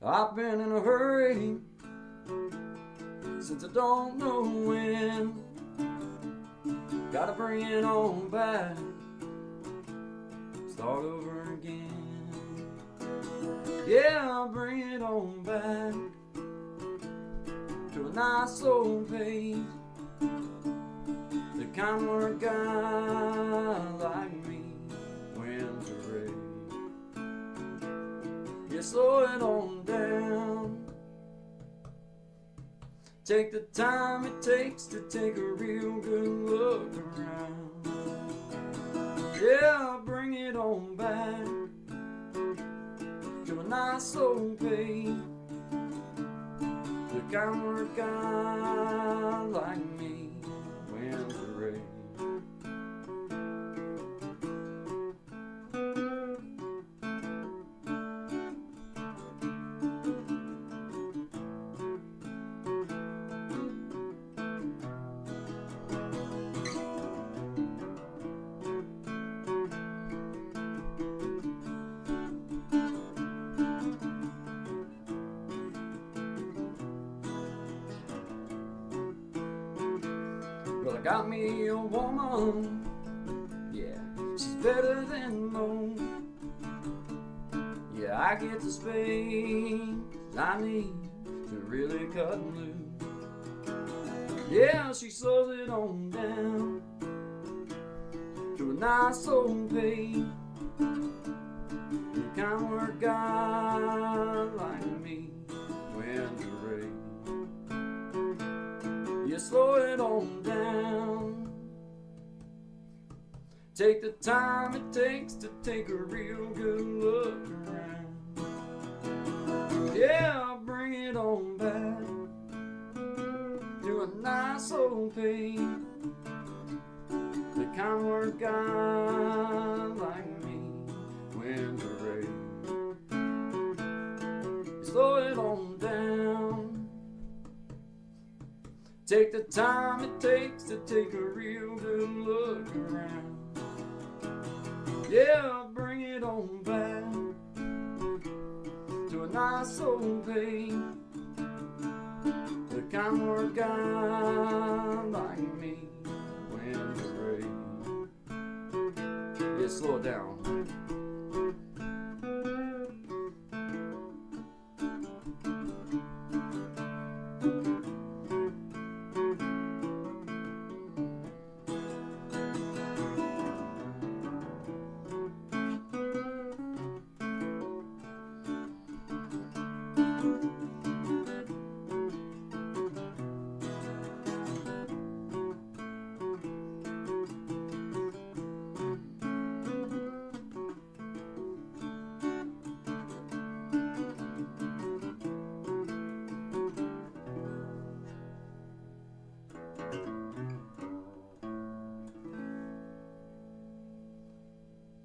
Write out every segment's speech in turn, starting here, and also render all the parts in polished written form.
I've been in a hurry since I don't know when. Gotta bring it on back, start over again. Yeah, I'll bring it on back to a nice old page, the kind where a guy like me wins a race. Yeah, slow it on down. Take the time it takes to take a real good look around. Yeah, bring it on back to a nice old page, the kind where a guy like me wins the race. Well, I got me a woman, yeah, she's better than most. Yeah, I get the space I need to really cut loose. Yeah, she slows it on down to a nice old pace, the kind where a guy like me wins the race. You slow it on down. Take the time it takes to take a real good look around. Yeah, I'll bring it on back to a nice old page, the kind where a guy like me wins a race. You slow it on down. Take the time it takes to take a real good look around. Yeah, I'll bring it on back to a nice old page, the kind where a guy like me wins the race. Yeah, slow it down.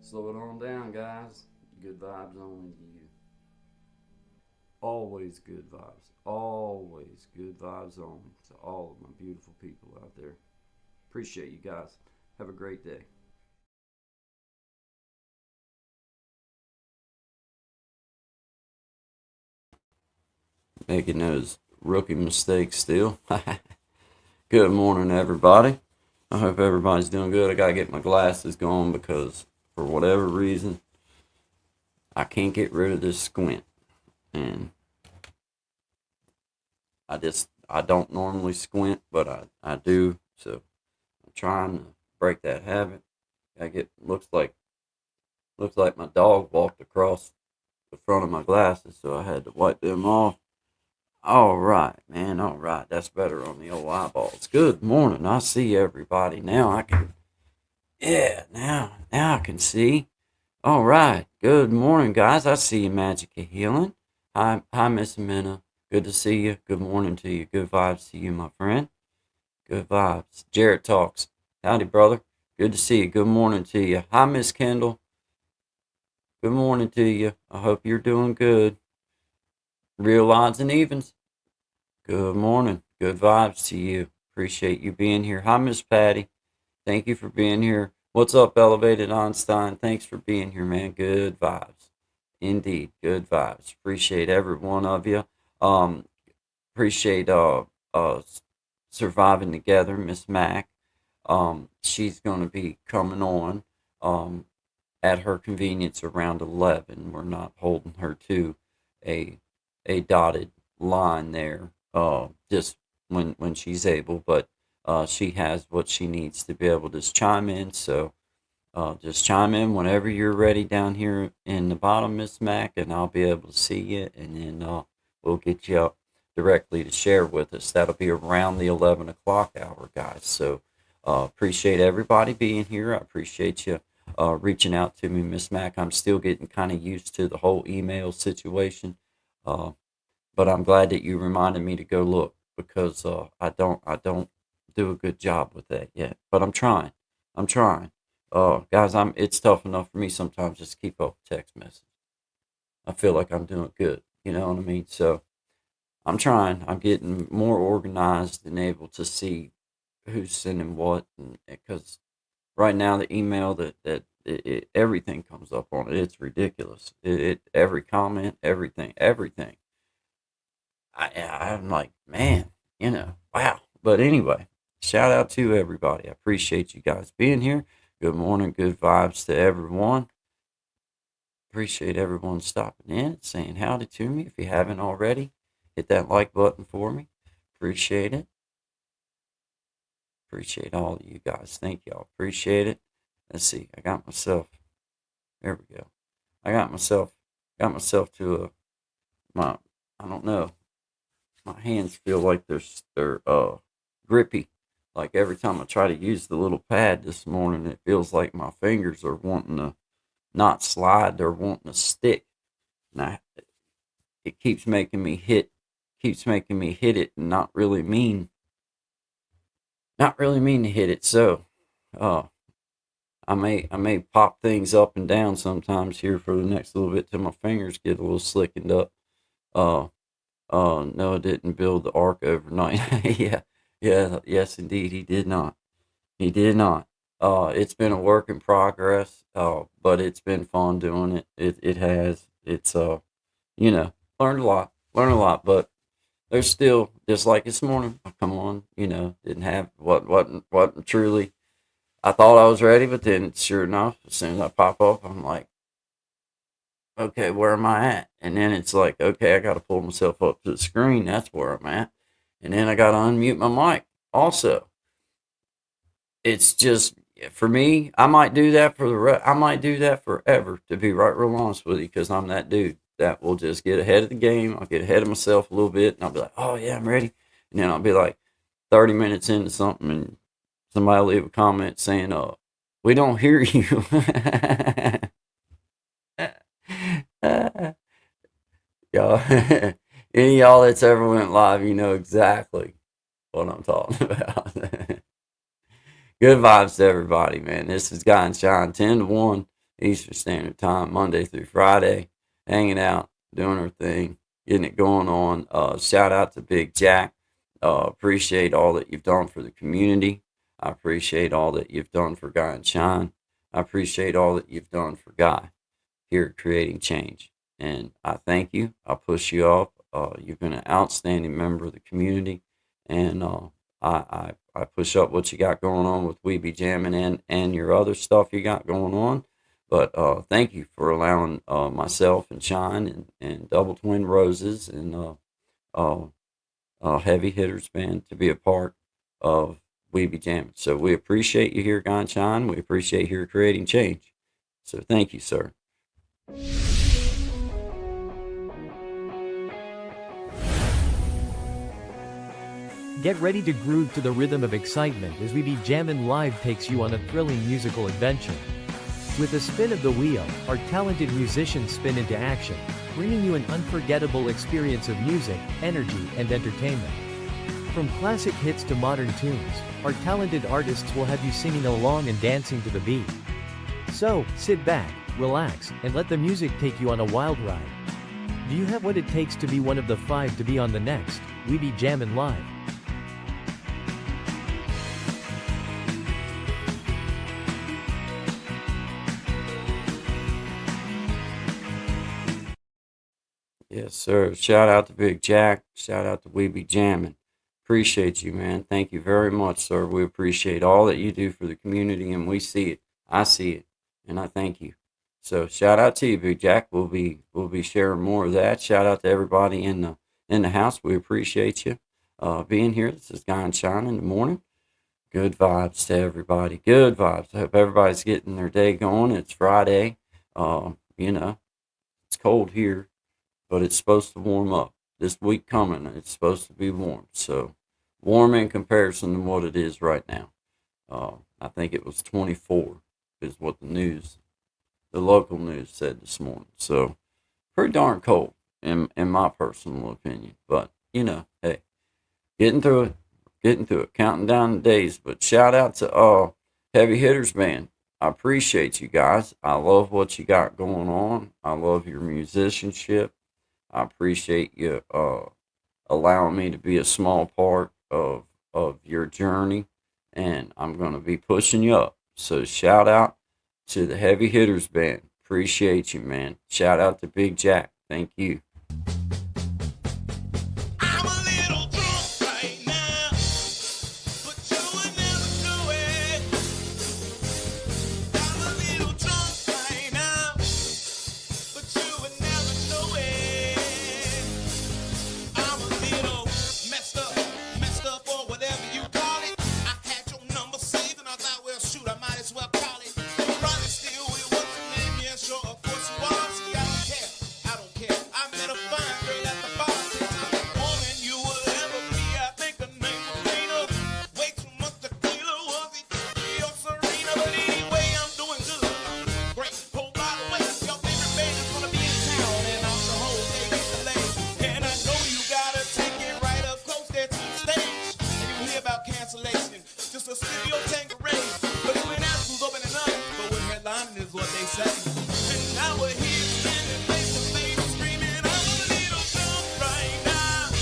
Slow it on down, guys. Good vibes only to you. Always good vibes. Always good vibes only to all of my beautiful people out there. Appreciate you guys. Have a great day. Making those rookie mistakes still. Good morning, everybody. I hope everybody's doing good. I gotta get my glasses going because for whatever reason, I can't get rid of this squint. And I don't normally squint, but I do. So I'm trying to break that habit. I get looks like my dog walked across the front of my glasses, so I had to wipe them off. All right, man. All right, that's better on the old eyeballs. Good morning. I see everybody now. I can, yeah. Now I can see. All right. Good morning, guys. I see you, Magic of Healing. Hi, Miss Amina. Good to see you. Good morning to you. Good vibes to you, my friend. Good vibes. Jared talks. Howdy, brother. Good to see you. Good morning to you. Hi, Miss Kendall. Good morning to you. I hope you're doing good. Real odds and evens. Good morning. Good vibes to you. Appreciate you being here. Hi, Miss Patty. Thank you for being here. What's up, Elevated Einstein? Thanks for being here, man. Good vibes. Indeed, good vibes. Appreciate every one of you. Um, appreciate surviving together, Miss Mac. She's going to be coming on um, at her convenience around 11. We're not holding her to a a dotted line there. Just when she's able, but she has what she needs to be able to just chime in. So just chime in whenever you're ready down here in the bottom, Miss Mac, and I'll be able to see you, and then we'll get you up directly to share with us. That'll be around the 11 o'clock hour, guys. So appreciate everybody being here. I appreciate you reaching out to me, Miss Mac. I'm still getting kind of used to the whole email situation, uh, but I'm glad that you reminded me to go look because I don't do a good job with that yet. But I'm trying. I'm trying. Guys, it's tough enough for me sometimes just to keep up with text messages. I feel like I'm doing good. You know what I mean? So I'm trying. I'm getting more organized and able to see who's sending what, and because right now the email everything comes up on it. It's ridiculous. It every comment, everything. I'm like, man, wow. But anyway, shout out to everybody. I appreciate you guys being here. Good morning, good vibes to everyone. Appreciate everyone stopping in, saying howdy to me. If you haven't already, hit that like button for me. Appreciate it. Appreciate all of you guys. Thank y'all. Appreciate it. Let's see. I got myself. There we go. I got myself to my. I don't know. My hands feel like they're grippy. Like every time I try to use the little pad this morning, it feels like my fingers are wanting to not slide. They're wanting to stick. And it keeps making me hit it and not really mean to hit it. So, uh, I may pop things up and down sometimes here for the next little bit till my fingers get a little slickened up. Uh, no, it didn't build the ark overnight. Yeah, yeah, yes, indeed, he did not. He did not. It's been a work in progress. But it's been fun doing it. It has. It's you know, learned a lot. But there's still just like this morning. I come on, didn't have wasn't truly. I thought I was ready, but then sure enough, as soon as I pop up, I'm like, okay, where am I at? And then it's like, okay, I got to pull myself up to the screen. That's where I'm at. And then I got to unmute my mic. Also, it's just for me. I might do that I might do that forever. To be right real honest with you, because I'm that dude that will just get ahead of the game. I'll get ahead of myself a little bit, and I'll be like, oh yeah, I'm ready. And then I'll be like 30 minutes into something, and somebody will leave a comment saying, we don't hear you. Y'all, any of y'all that's ever went live, you know exactly what I'm talking about. Good vibes to everybody, man. This is Guy and Shine, 10 to 1 Eastern Standard Time, Monday through Friday, hanging out, doing our thing, getting it going on. Shout out to Big Jack. Appreciate all that you've done for the community. I appreciate all that you've done for Guy and Shine. I appreciate all that you've done for Guy here at Creating Change. And I thank you. I push you up. You've been an outstanding member of the community. And I push up what you got going on with We Be Jamming and your other stuff you got going on. But thank you for allowing myself and Shine and Double Twin Roses and Heavy Hitters Band to be a part of We Be Jamming. So we appreciate you here, Guy and Shine. We appreciate you here creating change. So thank you, sir. Get ready to groove to the rhythm of excitement as We Be Jammin' Live takes you on a thrilling musical adventure. With a spin of the wheel, our talented musicians spin into action, bringing you an unforgettable experience of music, energy, and entertainment. From classic hits to modern tunes, our talented artists will have you singing along and dancing to the beat. So, sit back, relax, and let the music take you on a wild ride. Do you have what it takes to be one of the 5 to be on the next We Be Jammin' Live? Yes, sir. Shout out to Big Jack. Shout out to We Be Jammin'. Appreciate you, man. Thank you very much, sir. We appreciate all that you do for the community, and we see it. I see it, and I thank you. So shout out to you, Big Jack. We'll be sharing more of that. Shout out to everybody in the house. We appreciate you being here. This is Guy and Shine in the morning. Good vibes to everybody. Good vibes. I hope everybody's getting their day going. It's Friday. You know, it's cold here, but it's supposed to warm up. This week coming, it's supposed to be warm. So warm in comparison to what it is right now. I think it was 24 is what the local news said this morning. So pretty darn cold in my personal opinion. But hey, getting through it, counting down the days. But shout out to Heavy Hitters Band. I appreciate you guys. I love what you got going on. I love your musicianship. I appreciate you allowing me to be a small part of your journey, and I'm gonna be pushing you up. So shout out to the Heavy Hitters Band. Appreciate you, man. Shout out to Big Jack. Thank you. I'm a little drunk right now, but you would never know it. I'm a little drunk right now, but you would never know it. I'm a little messed up, or whatever you call it. I had your number saved, and I thought, well, shoot, I might as well call it. You probably still with what's your name? Yeah, sure, of course you are. See, I don't care. I met a fine girl at the bar. Said, I'm a woman you will ever be. I think her name was Lena. Way too much tequila, was it? Or Serena, but anyway, I'm doing good. I'm doing great. Oh, by the way, your favorite band is gonna be in town, and I'm the whole day get delayed. And I know you gotta take it right up close there to the stage. And you hear about cancellation, just a studio Tanqueray. But when Apple's opening up, but when headlining is what they say. And now we're here standing face to face, screaming, I'm a little drunk right now.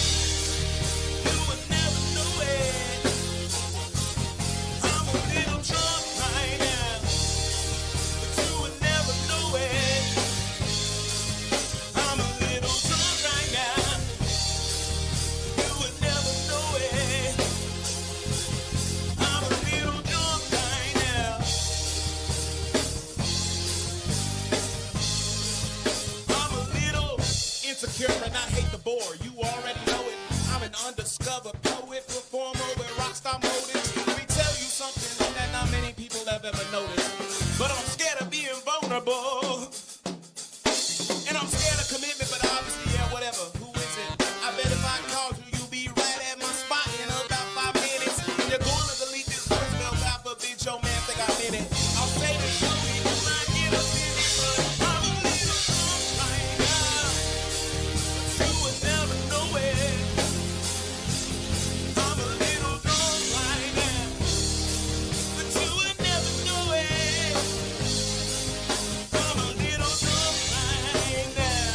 You would never know it. I'm a little drunk right now, but you would never know it. I'm a little drunk right now. You would never know it. I'm a little drunk right now. I'm a little insecure and I hate the bore. You already know it. I'm an undiscovered poet, performer with rockstar motives. Let me tell you something that not many people have ever noticed. But I'm scared of being vulnerable. And I'm scared of commitment, but obviously, yeah, whatever. Who is it? I bet if I called you, you'd be right at my spot in about 5 minutes. You're going to delete this voicemail, God forbid your man think I meant it. I'll say this show me, you might get offended, but I'm a little drunk right now. But you would never know it. I'm a little drunk right now, but you would never know it. I'm a little drunk right now.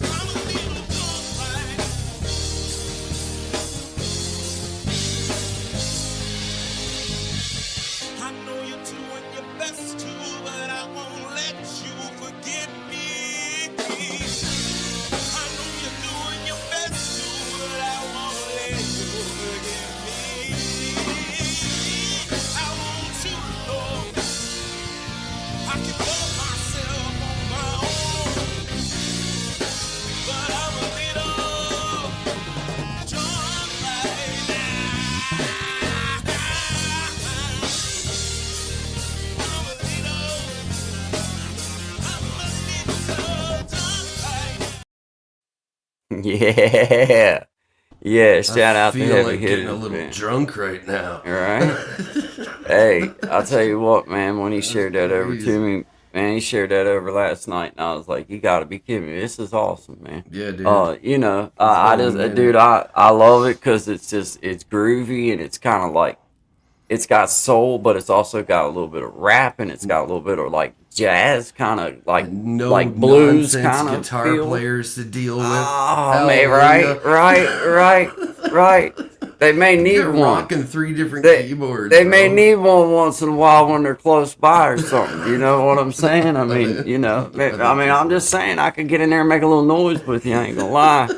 I'm a little drunk right now. I know you're doing your best to, but I won't let you forget me. I know you're doing your best to, but I won't let you forget me. I want you to know I can love myself on my own, but I'm a little drunk right now. I'm a little drunk right now. Yeah. Yeah, shout out to feel Heavy like Hitters getting a little Band. drunk right now. All right. Hey, I'll tell you what, man, when he shared that over crazy. to me, man, he shared that over last night, and I was like, you got to be kidding me. This is awesome, man. Yeah, dude. I funny, just, man. dude, I love it because it's groovy, and it's kind of like, it's got soul, but it's also got a little bit of rap, and it's got a little bit of like jazz, kind of like no blues kind of guitar feel. players to deal with. Oh man, Hallelujah. right. They may need You're one. rocking 3 different keyboards. They bro. may need one once in a while when they're close by or something. You know what I'm saying? I mean, I'm just saying I could get in there and make a little noise with you. I ain't gonna lie.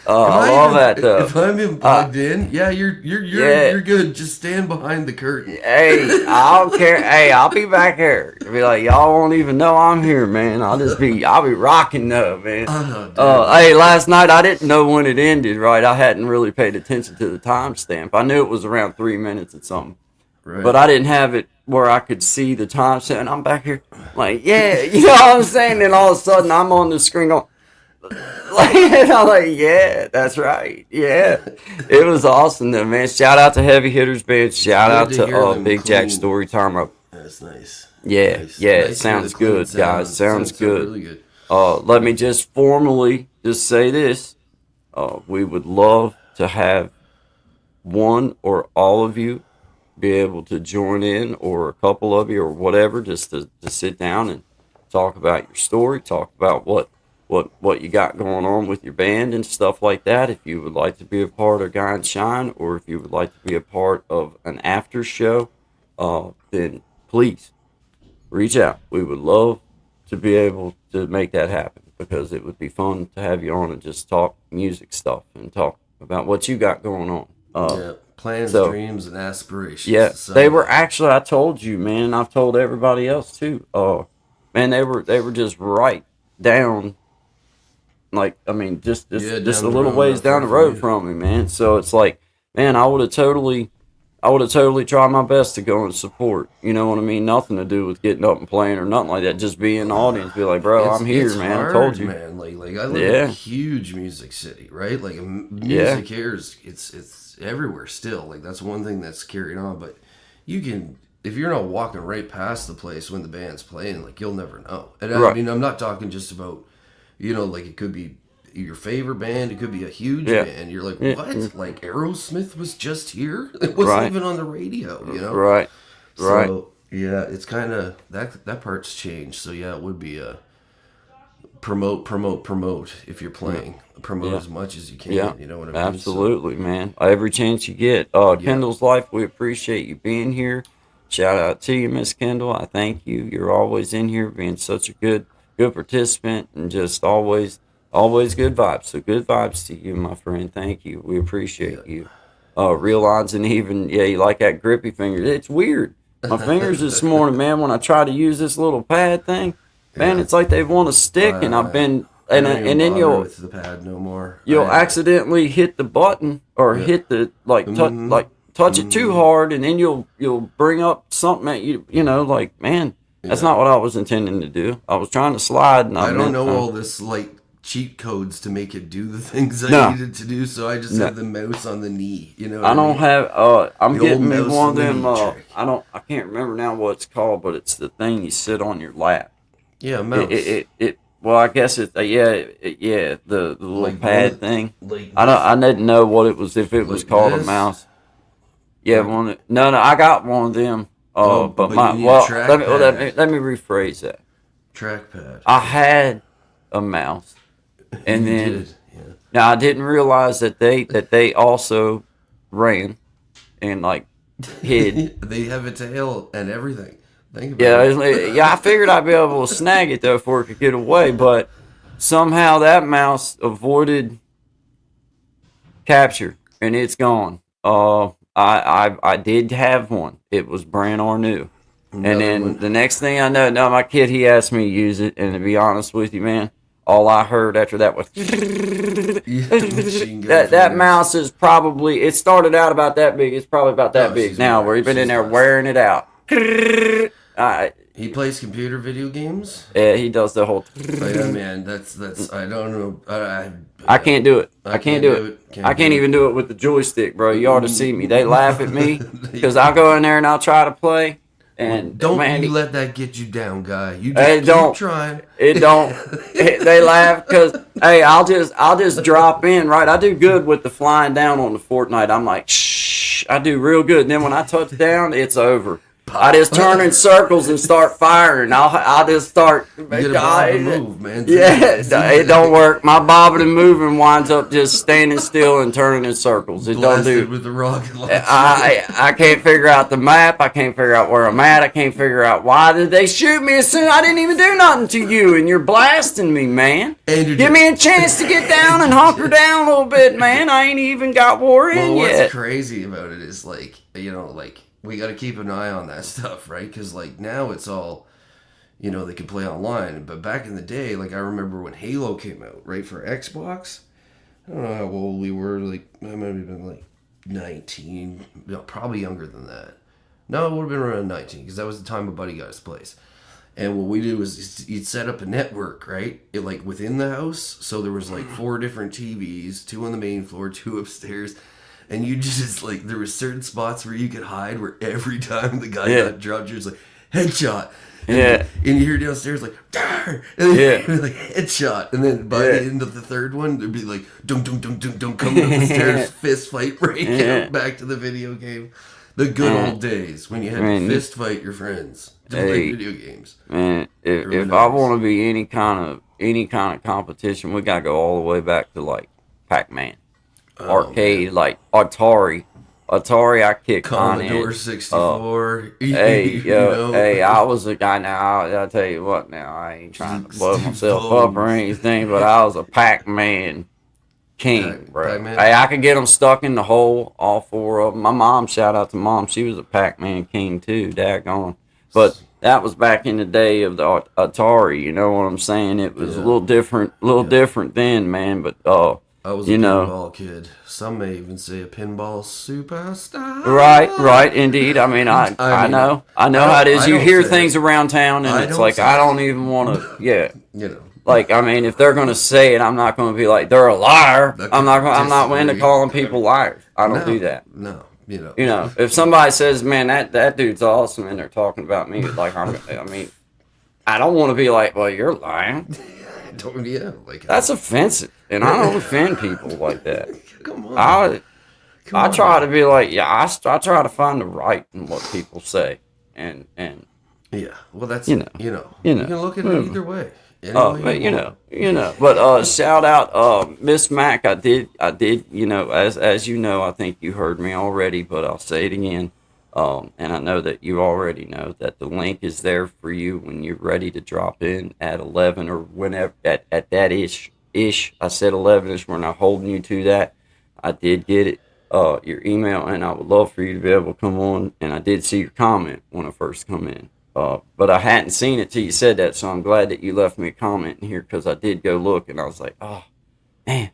I love that though. If I'm even plugged in, yeah, you're good. Just stand behind the curtain. Hey, I don't care. Hey, I'll be back here. Be like, y'all won't even know I'm here, man. I'll be rocking though, man. Hey, last night I didn't know when it ended, right? I hadn't really paid attention to the timestamp. I knew it was around 3 minutes or something. Right. But I didn't have it where I could see the timestamp. And I'm back here like, yeah, you know what I'm saying? And all of a sudden I'm on the screen going, and I'm like, yeah, that's right. Yeah. It was awesome though, man. Shout out to Heavy Hitters Band. Shout out to Big Jack Storytime. That's nice. Yeah, Nice. yeah, Nice it sounds to hear the good, clean guys. Sounds good. really good. Let me just formally just say this. We would love to have one or all of you be able to join in, or a couple of you or whatever, just to sit down and talk about your story, talk about what you got going on with your band and stuff like that. If you would like to be a part of Guy and Shine, or if you would like to be a part of an after show, then please reach out. We would love to be able to make that happen, because it would be fun to have you on and just talk music stuff and talk about what you got going on. Yeah, plans, dreams, and aspirations. Yeah, So, they were actually, I told you, man, and I've told everybody else too. Man, they were just right down, like, I mean, just down a the little road, ways not down the far road from from me, man. So it's like, man, I would have totally tried my best to go and support. You know what I mean? Nothing to do with getting up and playing or nothing like that. Just be in the audience, be like, bro, I'm here, man. Hard, I told you, man. Like I live in a huge music city, right? Like music here is it's everywhere still. Like that's one thing that's carried on. But you can, if you're not walking right past the place when the band's playing, like you'll never know. And I mean, I'm not talking just about, like it could be your favorite band, it could be a huge band. You're like, what? Like Aerosmith was just here? It wasn't even on the radio, Right. So, yeah, it's kind of that part's changed. So yeah, it would be a promote if you're playing. Promote as much as you can. Yeah, you know what I mean? absolutely, man. Every chance you get. Kendall's Life, we appreciate you being here. Shout out to you, Miss Kendall. I thank you. You're always in here, being such a good participant, and just always good vibes. So good vibes to you, my friend. Thank you. We appreciate you. Real odds and even, you like that grippy finger. It's weird. My fingers this morning, man, when I try to use this little pad thing, man, it's like they want to stick, and I've been, and then you'll with the pad no more. You'll accidentally hit the button or hit the touch it too hard, and then you'll bring up something at you. Like, man, that's not what I was intending to do. I was trying to slide, and I don't know all this cheat codes to make it do the things I needed to do, so I just have the mouse on the knee. I don't have. I'm getting me one of them. I can't remember now what it's called, but it's the thing you sit on your lap. Yeah, mouse. Well, I guess it's the little pad thing. I didn't know what it was, if it was called a mouse. Yeah, no, I got one of them. But let me rephrase that. Trackpad. I had a mouse, and then now I didn't realize that they also ran and hid. They have a tail and everything. Think about it. I figured I'd be able to snag it though before it could get away, but somehow that mouse avoided capture and it's gone. I did have one. It was brand new. And then the next thing I know, my kid, he asked me to use it, and to be honest with you, man, all I heard after that was that mouse is probably, it started out about that big. It's probably about that big now, where he's been in there wearing it out. He plays computer video games. Yeah, he does the whole. Yeah, man, that's. I don't know. I can't do it. I can't do it. I can't even do it with the joystick, bro. You ought to see me. They laugh at me because I'll go in there and I'll try to play. And don't you let that get you down, guy. You just keep trying. It don't. They laugh because I'll just drop in, right. I do good with the flying down on the Fortnite. I'm like, shh. I do real good. And then when I touch down, it's over. I just turn in circles and start firing. I'll just start. You get a bob and move, man. Yeah, it don't work. My bobbing and moving winds up just standing still and turning in circles. It don't do. With the rocket launcher. I can't figure out the map. I can't figure out where I'm at. I can't figure out why did they shoot me as soon. I didn't even do nothing to you, and you're blasting me, man. Give me a chance to get down and hunker down a little bit, man. I ain't even got war in what's yet. Crazy about it is like, you know, like we got to keep an eye on that stuff, right? Because like now it's all, you know, they can play online. But back in the day, like I remember when Halo came out, right, for Xbox. I don't know how old we were. Like I might have been like 19, no, probably younger than that. No, it would have been around 19 because that was the time a buddy got his place. And what we did was you'd set up a network, right? It like within the house. So there was like 4 different TVs, 2 on the main floor, 2 upstairs. And you just like, there were certain spots where you could hide where every time the guy got dropped, you're just like, headshot. And you hear downstairs like, Dar! And then you're like, headshot. And then by the end of the third one, there'd be like, dunk, dunk, dunk, dunk, dunk, come up the stairs, fist fight, break out, back to the video game. The good old days when you had to fist fight your friends to play video games. Man, if I want to be any kind of competition, we gotta go all the way back to like Pac-Man, arcade, like Atari, I kicked Commodore 64. Hey, I was a guy. Now I'll tell you what. Now I ain't trying to blow myself up or anything, but I was a Pac-Man king, bro. Pac-Man. Hey, I could get them stuck in the hole, all 4 of them. My mom, shout out to mom, she was a Pac-Man king too, daggone. But that was back in the day of the Atari, you know what I'm saying? It was a little different, then, man. But I was a pinball kid. Some may even say a pinball superstar. Right, indeed. I mean, I know how it is. You hear things around town, and it's like I don't even want to. Yeah, you know. Like, I mean, if they're going to say it, I'm not going to be like, they're a liar. I'm not into calling people liars. I don't do that. No, you know, if somebody says, man, that dude's awesome, and they're talking about me, like, I mean, I don't want to be like, well, you're lying. That's offensive, and I don't offend people like that. Come on. I try to be like, I try to find the right in what people say, and yeah, well, that's you can look at it either way. But but shout out, Miss Mac. I did, as you know, I think you heard me already, but I'll say it again. And I know that you already know that the link is there for you when you're ready to drop in at 11 or whenever at that ish. I said 11ish. We're not holding you to that. I did get it, your email, and I would love for you to be able to come on. And I did see your comment when I first come in. But I hadn't seen it till you said that, so I'm glad that you left me a comment in here because I did go look and I was like, oh, man,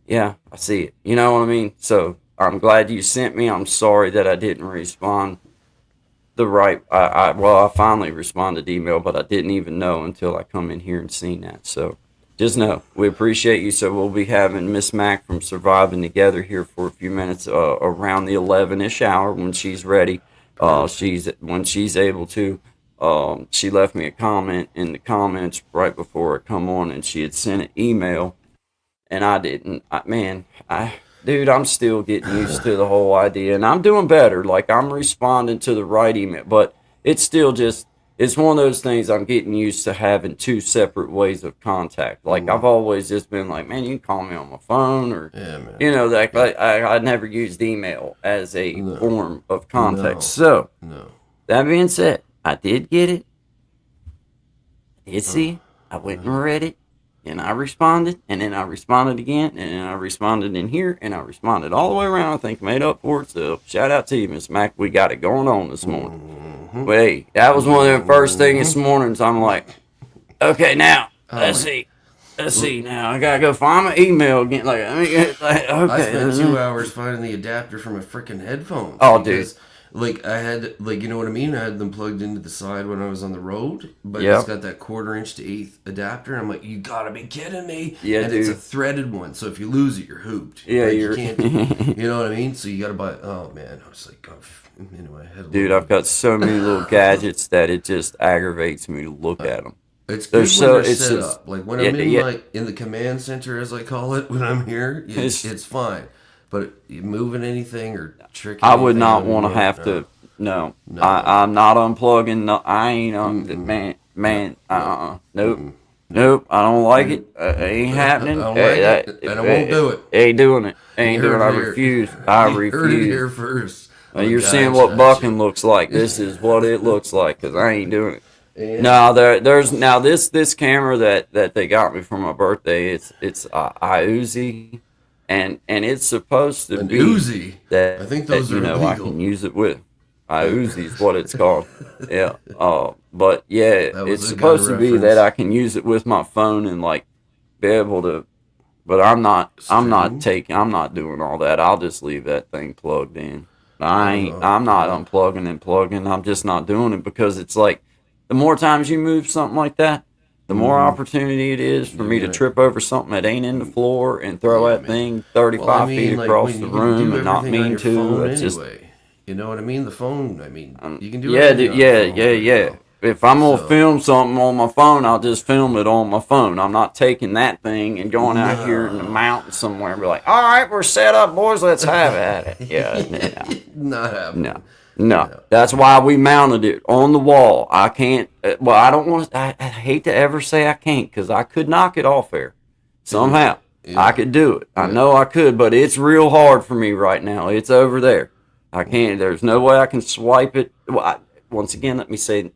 yeah, I see it. You know what I mean? So I'm glad you sent me. I'm sorry that I didn't respond the right. I finally responded to email, but I didn't even know until I come in here and seen that. So just know we appreciate you. So we'll be having Miss Mac from Surviving Together here for a few minutes around the 11ish hour when she's ready. When she's able to. She left me a comment in the comments right before I come on, and she had sent an email, and I didn't. Dude, I'm still getting used to the whole idea, and I'm doing better. Like, I'm responding to the right email, but it's still just, it's one of those things I'm getting used to having 2 separate ways of contact. Like, I've always just been like, man, you can call me on my phone, or, I never used email as a form of contact. That being said, I did get it. I did see. I went and read it, and I responded, and then I responded again, and then I responded in here, and I responded all the way around. I think made up for it. So shout out to you, Miss Mac. We got it going on this morning. But hey, that was one of the first things this morning. So I'm like, okay, now let's see. Now I gotta go find my email again. Okay. I spent 2 hours finding the adapter for my freaking headphones. Oh, dude. Like, I had, like, you know what I mean? I had them plugged into the side when I was on the road, but it's got that 1/4" to 1/8 adapter. I'm like, you gotta be kidding me. Yeah, and dude. It's a threaded one, so if you lose it, you're hooped. Yeah, like, you can't, you know what I mean? So you gotta buy, oh, man. I was like, anyway. Dude, I've got so many little gadgets that it just aggravates me to look at them. It's good when they're set up. Like, when I'm in the command center, as I call it, when I'm here, it's fine. But moving anything or tricking I would not want to have to no. No. I'm not unplugging. No, I ain't nope. Nope, I don't like it. Ain't happening. I don't like it, and I won't do it. Ain't doing it. Ain't You doing it. heard I it here. refuse. I You heard it here refuse. first. on the You're Guy seeing and what Chad bucking Show. looks like. This is what it looks like, because I ain't doing it. Yeah. No, there's now this camera that they got me for my birthday. It's Uzi, and it's supposed to An be Uzi. that I think those you are know illegal. I can use it with. Uzi is what it's called. Yeah. But yeah, That was it's a supposed gun to be reference. that I can use it with my phone and like be able to. But I'm not doing all that. I'll just leave that thing plugged in. I'm not unplugging and plugging. I'm just not doing it because it's like the more times you move something like that, the more opportunity it is for me to trip over something that ain't in the floor and throw that thing 35 feet across the room and not mean to. It's just anyway. You know what I mean? The phone. I mean, you can do yeah, everything on the phone right yeah. now. If I'm gonna So- film something on my phone, I'll just film it on my phone. I'm not taking that thing and going out here in the mountains somewhere and be like, all right, we're set up, boys, let's have at it. Yeah, Not happening. no. That's why we mounted it on the wall. I can't, well, I don't want, I hate to ever say I can't, because I could knock it off there somehow. Yeah. I could do it. I know I could, but it's real hard for me right now. It's over there. I can't, there's no way I can swipe it. Well, once again, let me say,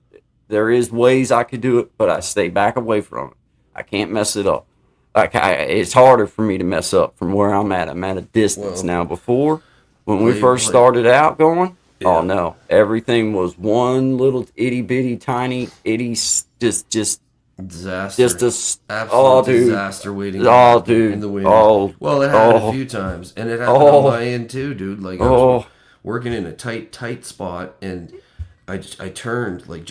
there is ways I could do it, but I stay back away from it. I can't mess it up. It's harder for me to mess up from where I'm at. I'm at a distance now. Before, when we first started out going, oh no, everything was one little itty bitty tiny itty just Disaster. just a Absolute dude. disaster waiting Oh, dude. in the wind. Oh, well, it happened oh. a few times, and it happened on my end too, dude. Like I was working in a tight spot, and I turned like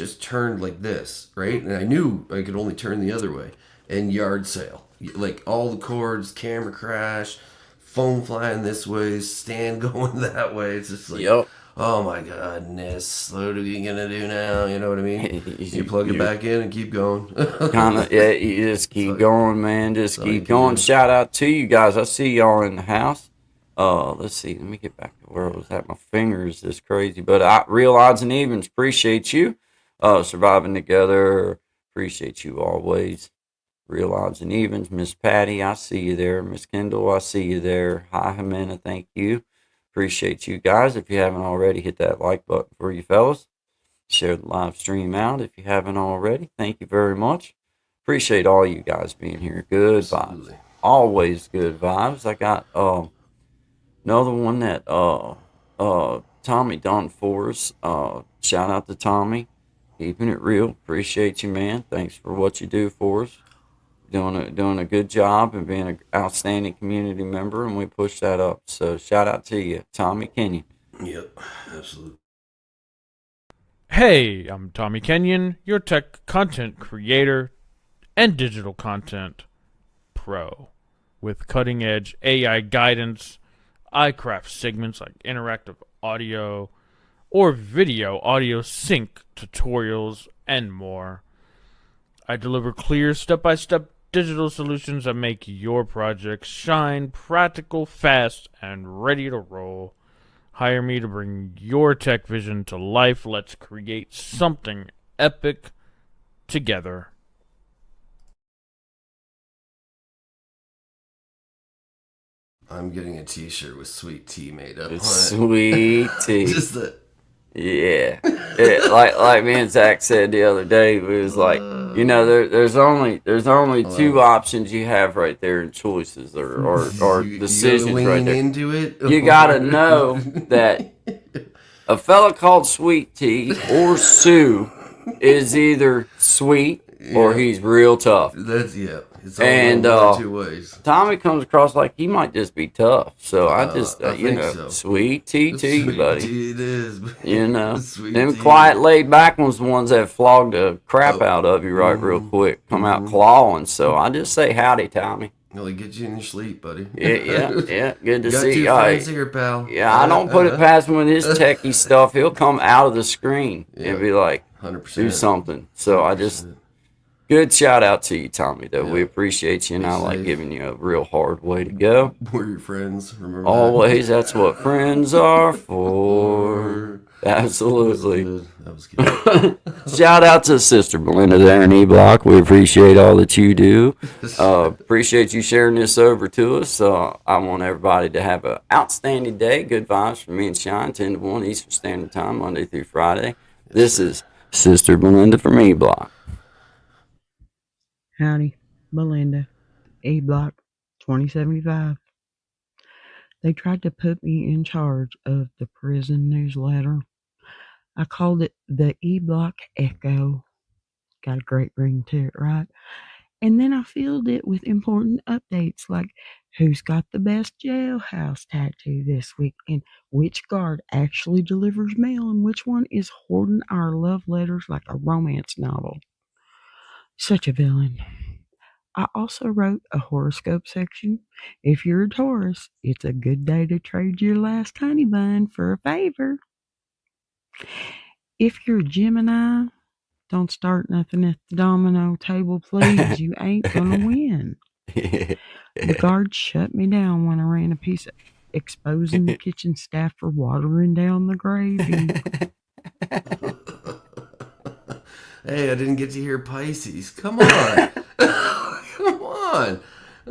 this, right? And I knew I could only turn the other way, and yard sale, like all the cords, camera crash, phone flying this way, stand going that way. It's just like, oh my goodness, what are we gonna do now? You know what I mean? You plug it back in and keep going. Kind of, yeah. You just keep going, man. Just keep going. Shout out to you guys. I see y'all in the house. Let's see. Let me get back to where I was at. My fingers is crazy, but real odds and evens. Appreciate you. Surviving together. Appreciate you always. Real odds and evens. Miss Patty, I see you there. Miss Kendall, I see you there. Hi, Jimena. Thank you. Appreciate you guys. If you haven't already, hit that like button for you fellas. Share the live stream out if you haven't already. Thank you very much. Appreciate all you guys being here. Good vibes. Always good vibes. I got another one that Tommy done for us. Shout out to Tommy. Keeping it real. Appreciate you, man. Thanks for what you do for us. Doing a good job and being an outstanding community member, and we push that up. So shout out to you, Tommy Kenyon. Yep, absolutely. Hey, I'm Tommy Kenyon, your tech content creator and digital content pro. With cutting edge AI guidance, I craft segments like interactive audio or video audio sync tutorials and more. I deliver clear step-by-step digital solutions that make your projects shine, practical, fast, and ready to roll. Hire me to bring your tech vision to life. Let's create something epic together. I'm getting a T-shirt with "Sweet Tea" made up on it. Sweet tea. Just the Yeah. Like me and Zach said the other day, it was like, you know, there's only two options you have right there in choices or decisions you right there. into it. You gotta know that a fella called Sweet Tea or Sue is either sweet or he's real tough. That's It's all And one of two ways. Tommy comes across like he might just be tough. So I just, I you think know, so. Sweet tea to you, Sweet buddy. tea it is. You know, Sweet them tea. quiet, laid back ones, the ones that flog the crap out of you real quick, come out clawing. So I just say howdy, Tommy. Really get you in your sleep, buddy. Yeah. Good to Got see two you. friends here, pal. Yeah, I don't put it past him with his techie stuff. He'll come out of the screen and be like, 100%. do something. So I just, good shout out to you, Tommy, though. We appreciate you, and I like safe. giving you a real hard way to go. We're your friends. Remember Always, that's what friends are for. Absolutely. That was good. Shout out to Sister Belinda there in E-Block. We appreciate all that you do. Appreciate you sharing this over to us. I want everybody to have an outstanding day. Good vibes from me and Sean, 10 to 1 Eastern Standard Time, Monday through Friday. This is Sister Belinda from E-Block. Howdy, Belinda, A Block 2075. They tried to put me in charge of the prison newsletter. I called it the E Block Echo. Got a great ring to it, right? And then I filled it with important updates like who's got the best jailhouse tattoo this week, and which guard actually delivers mail, and which one is hoarding our love letters like a romance novel. Such a villain. I also wrote a horoscope section. If you're a Taurus, it's a good day to trade your last honey bun for a favor. If you're a Gemini, don't start nothing at the domino table, please. You ain't gonna win. The guards shut me down when I ran a piece of exposing the kitchen staff for watering down the gravy. Hey, I didn't get to hear Pisces. Come on. Come on.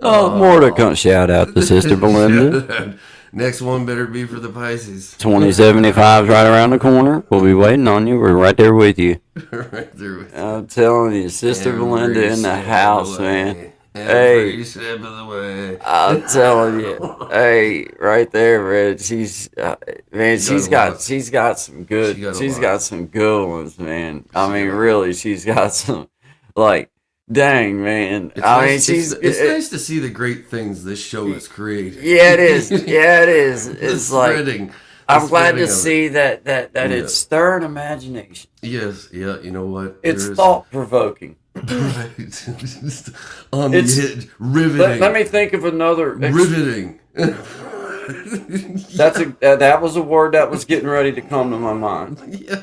Oh, more to come. Shout out to Sister Belinda. Next one better be for the Pisces. 2075's right around the corner. We'll be waiting on you. We're right there with you. Right there with you. I'm telling you, Sister Belinda in the house, man. Every step of the way. I'm telling you, hey, right there, man. She's got some good ones, man. I mean, really, she's got some, like, dang, man. It's nice to see the great things this show has created. Yeah, it is. Yeah, it is. It's like, I'm glad to see that it's stirring imagination. Yes, yeah. You know what? It's thought provoking. Right. On the hit, riveting. Let me think of another. Riveting. That was a word that was getting ready to come to my mind. Yeah.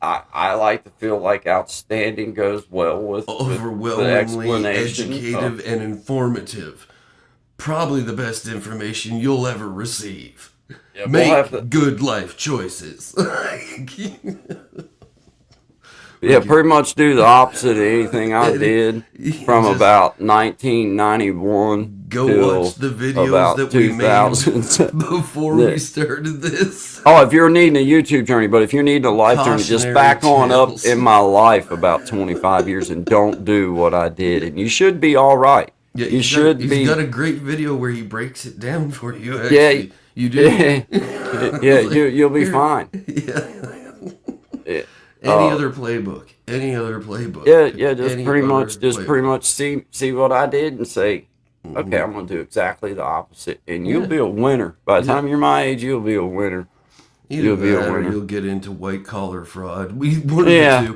I like to feel like outstanding goes well with overwhelmingly the educative and informative. Probably the best information you'll ever receive. Yeah, Make good life choices. Yeah, pretty much do the opposite of anything I did from about 1991. Go watch the videos that we made before we started this. Oh, if you're needing a YouTube journey, but if you're needing a life journey, just back on up in my life about 25 years and don't do what I did. And you should be all right. Yeah, He's got a great video where he breaks it down for you. Actually. Yeah, you do. Yeah, you'll be fine. Yeah. Any other playbook? Yeah. Just pretty much see what I did and say, okay, I'm gonna do exactly the opposite, and you'll be a winner. By the time you're my age, you'll be a winner. You'll be a winner. You'll get into white collar fraud. Either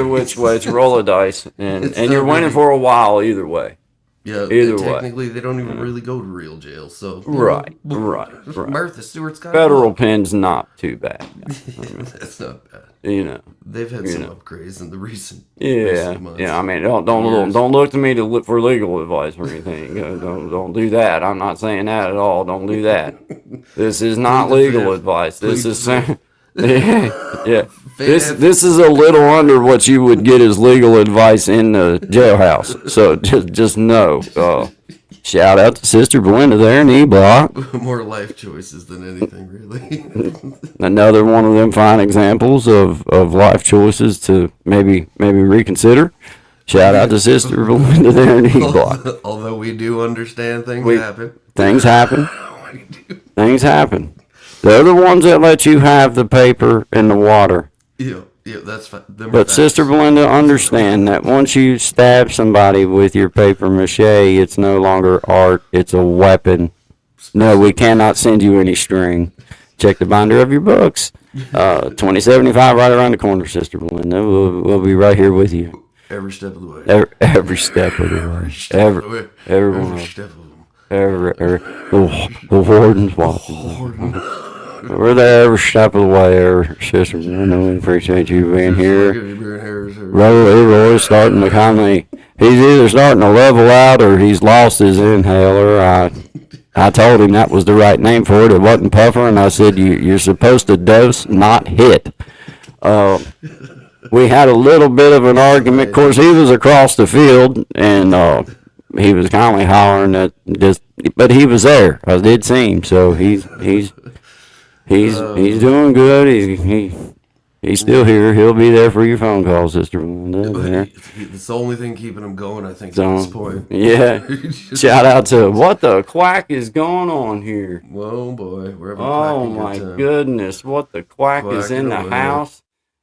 which way, it's roll of dice, and you're winning for a while either way. Yeah, technically they don't even really go to real jail. So right. Martha Stewart's got federal pen's not too bad. That's not bad. They've had some upgrades in the recent months. Yeah. I mean, don't look to me for legal advice or anything. Don't do that. I'm not saying that at all. Don't do that. This is not legal advice. This is yeah. This is a little under what you would get as legal advice in the jailhouse. So just know. Shout out to Sister Belinda there in E-Block. More life choices than anything, really. Another one of them fine examples of life choices to maybe reconsider. Shout out to Sister Belinda there in E-Block. Although we do understand things happen. Things happen. Things happen. They're the ones that let you have the paper and the water. Yeah, that's fine. But Sister Belinda, understand that once you stab somebody with your paper mache, it's no longer art, it's a weapon. No, we cannot send you any string. Check the binder of your books. 2075 right around the corner, Sister Belinda. We'll be right here with you. Every step of the way. Every step of the way. Every step of them. The warden's watching. We're there every step of the way, Sister Belinda. We appreciate you being here. Roy's starting to he's either starting to level out or he's lost his inhaler. I told him that was the right name for it. It wasn't puffer, and I said, you're supposed to dose, not hit. We had a little bit of an argument. Of course, he was across the field, and he was kindly hollering at just, but he was there. I did see him, so he's doing good. He's still here. He'll be there for your phone calls, Sister Belinda. It's the only thing keeping him going, I think, at this point. Yeah. Shout out to what the quack is going on here. Whoa, boy. We're having Oh, my goodness. What the quack is in the house?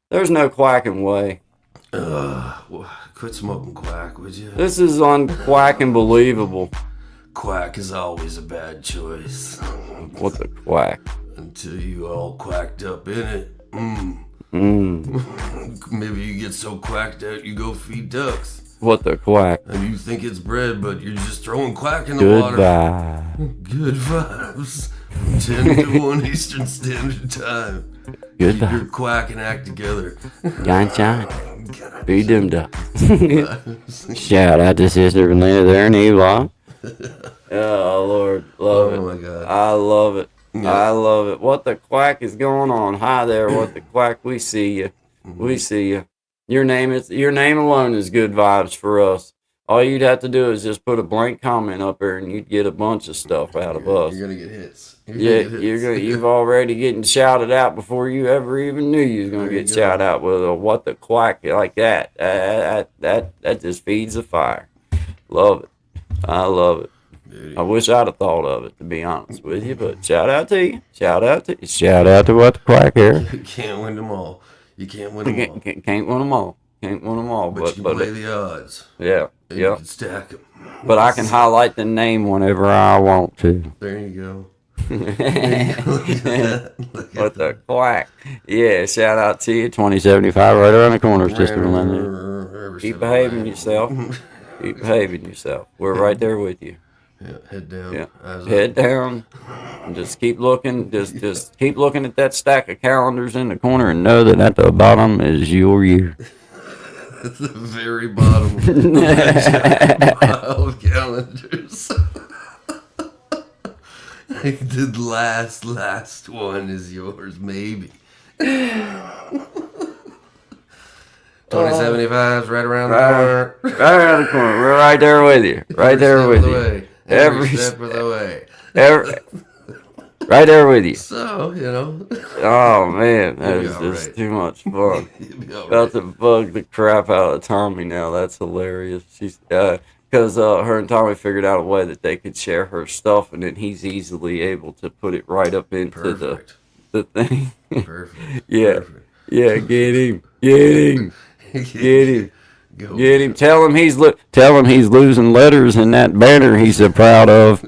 There's no quacking way. Quit smoking quack, would you? This is unquacking believable. Quack is always a bad choice. What the quack? Until you all quacked up in it. Maybe you get so quacked out you go feed ducks. What the quack? And you think it's bread, but you're just throwing quack in the water. Good vibes. 10 to 1 Eastern Standard Time. Good Keep your quack and act together. Shine. Be doomed up. Shout out to Sister Belinda there in Elon. Oh, Lord. Love it. Oh, my God. I love it. Yeah. I love it. What the quack is going on? Hi there, what the quack? We see you. We see you. Your name alone is good vibes for us. All you'd have to do is just put a blank comment up there, and you'd get a bunch of stuff out of us. You're gonna get hits. You've already getting shouted out before you ever even knew you was gonna get shouted out with a what the quack like that. That just feeds the fire. Love it. I love it. I wish I'd have thought of it, to be honest with you, but shout out to you. Shout out to what the quack here. You can't win them all. You can't win them all. Can't win them all. Can't win them all. But you can play the odds. Yeah. And you can stack them. But I can highlight the name whenever I want to. There you go. What the quack. Yeah, shout out to you. 2075 right around the corner, Sister Belinda. Keep behaving yourself. Keep behaving yourself. We're right there with you. Yeah, head down. Yeah. Head down. And just keep looking. Just keep looking at that stack of calendars in the corner and know that at the bottom is your year. At the very bottom pile of calendars. The last one is yours, maybe. 2075's right around the corner. Right around the corner. We're right there with you. Right there with you. Every step of the way. Right there with you. So, you know. Oh, man. That is just right. too much fun. Right. About to bug the crap out of Tommy now. That's hilarious. She's because her and Tommy figured out a way that they could share her stuff, and then he's easily able to put it right up into the thing. Perfect. Yeah. Perfect. Yeah, get him. Get him. Get him. Go. Get him. Tell him he's losing letters in that banner he's so proud of.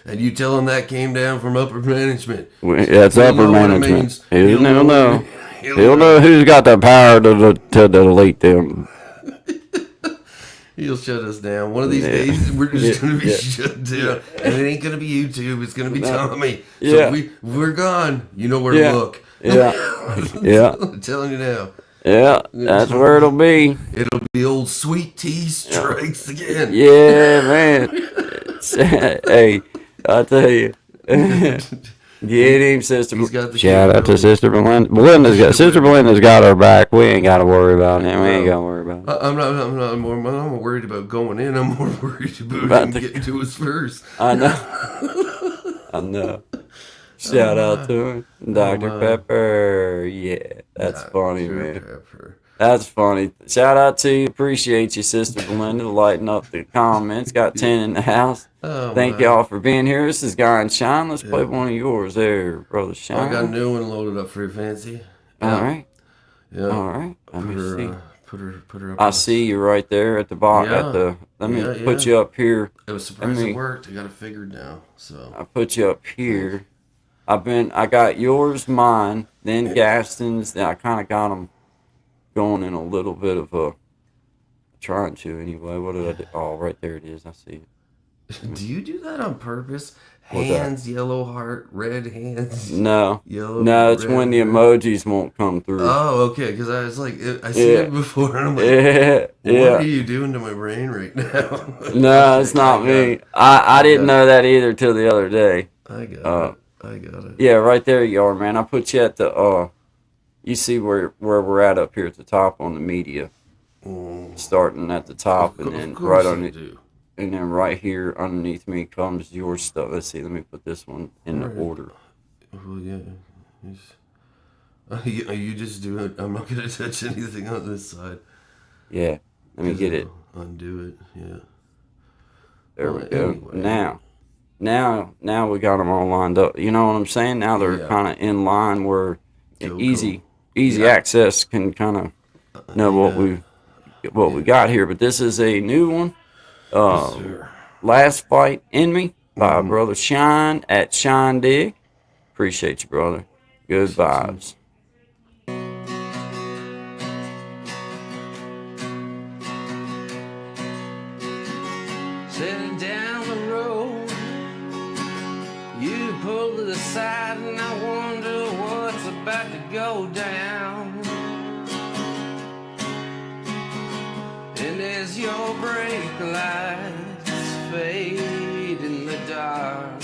And you tell him that came down from upper management. That's He'll upper know what it management. means. He'll know. He'll know who's got the power to delete them. He'll shut us down. One of these days, we're just going to be shut down. And it ain't going to be YouTube. It's going to be Tommy. So we're gone. You know where to look. Yeah. Yeah. I'm telling you now. Yeah. That's where it'll be. It'll be old Sweet Tea strikes again. Yeah, man. Hey, I tell you. Get him, Sister. Shout out to Sister Belinda. Sister Belinda's got our back. We ain't got to worry about him. We ain't got to worry about it. I'm not worried about going in. I'm more worried about him getting to us first. I know. I know. Shout out to him. Dr. Pepper. Yeah, that's funny, man. Pepper. That's funny. Shout out to you. Appreciate you, Sister Belinda, lighting up the comments. Got 10 in the house. Thank y'all for being here. This is Guy and Shine. Let's play one of yours there, Brother Shine. I got a new one loaded up for you, Fancy. All right. Yeah. All right. Let me see. Put her up. I see you right there at the bottom. Let me put you up here. It was surprised it worked. I got it figured now. So I put you up here. I got yours, mine, then Gaston's. Then I kind of got them going in a little bit of a trying to anyway. What did I do? Oh, right there it is. I see it. Do you do that on purpose? What's that? Hands, yellow heart, red hands. No, Yellow. no, it's red, when the red. emojis won't come through. Oh, okay. Because I was like, I see Yeah. it before, and I'm like, Yeah, what yeah. are you doing to my brain right now? No, it's not me. I didn't know that either till the other day. I got it. I got it. Yeah, right there you are, man. I put you at the you see where we're at up here at the top on the media. Starting at the top, and then right on it, and then right here underneath me comes your stuff. Let's see. Let me put this one in the order. Well, yeah. Are you just doing? I'm not gonna touch anything on this side. Yeah. Let me get it. Undo it. Yeah. There we go. Anyway. Now we got them all lined up. You know what I'm saying? Now they're kind of in line where easy access can kind of know what we got here. But this is a new one. Last Fight in Me by Brother Shine at Shine Dig. Appreciate you, brother. Good vibes. Sitting down the road, you pull to the side, and I wonder what's about to go down. And as your brake lights fade in the dark,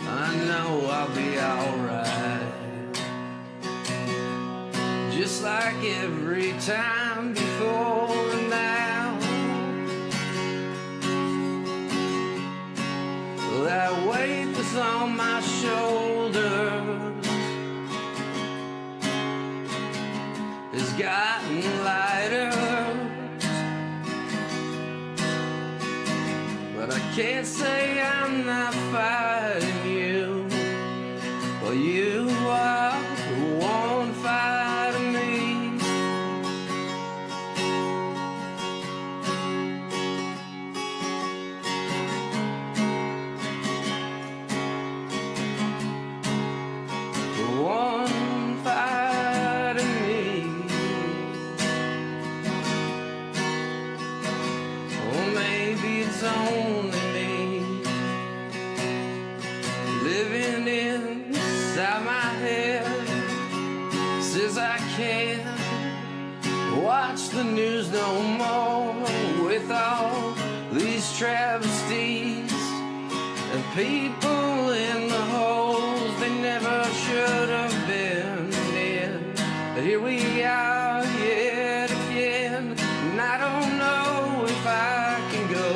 I know I'll be alright. Just like every time before and now. That weight that's on my shoulders has gotten lighter, but I can't say I'm not fighting you. Well, you are the one fighting me. One fighting me. Or maybe it's only me living inside my head. Says I can't watch the news no more with all these travesties and people in the holes they never should have been in. But here we are yet again, and I don't know if I can go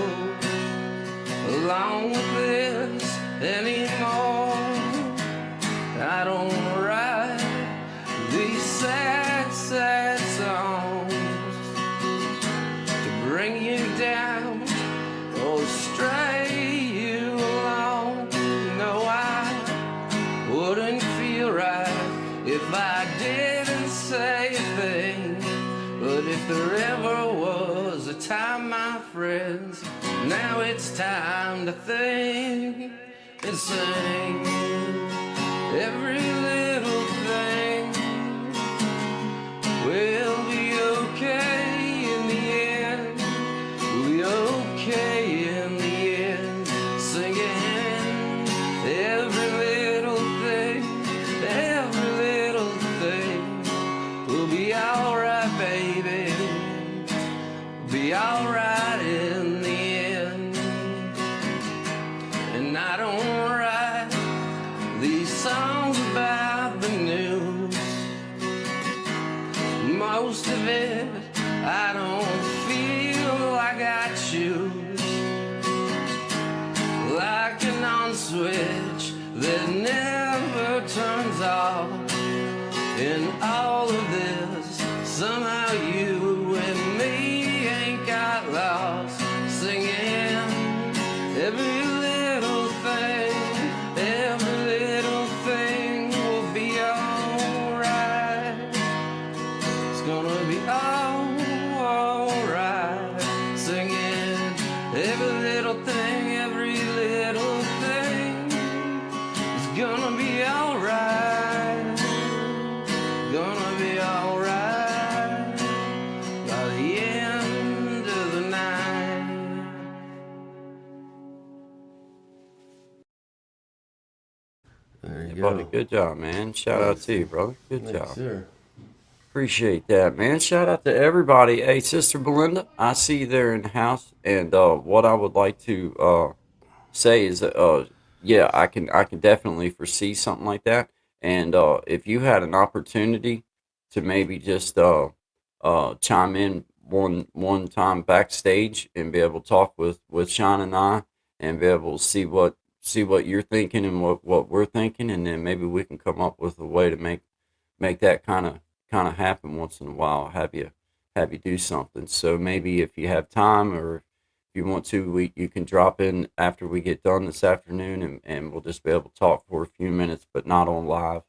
along with this anymore. I don't write these sad, sad songs to bring you down or stray you along. No, I wouldn't feel right if I didn't say a thing. But if there ever was a time, my friends, now it's time to think and sing. Every little thing will be okay in the end. We'll be okay in the end. Singing every little thing, every little thing will be alright, baby. Be alright in the end. And I don't write these songs about the news. Most of it I don't feel like I choose. Like an on switch that never turns off. In all of this, somehow you and me ain't got lost. buddy. go. Good job, man. Shout out to you, brother. Good Thanks, job. sir. Appreciate that, man. Shout out to everybody. Hey, Sister Belinda, I see you there in the house, and what I would like to say is, yeah, I can definitely foresee something like that. And if you had an opportunity to maybe just chime in one time backstage and be able to talk with Sean and I, and be able to see what you're thinking and what we're thinking, and then maybe we can come up with a way to make that kind of happen once in a while. Have you do something. So maybe if you have time, or if you want to, you can drop in after we get done this afternoon, and we'll just be able to talk for a few minutes, but not on live,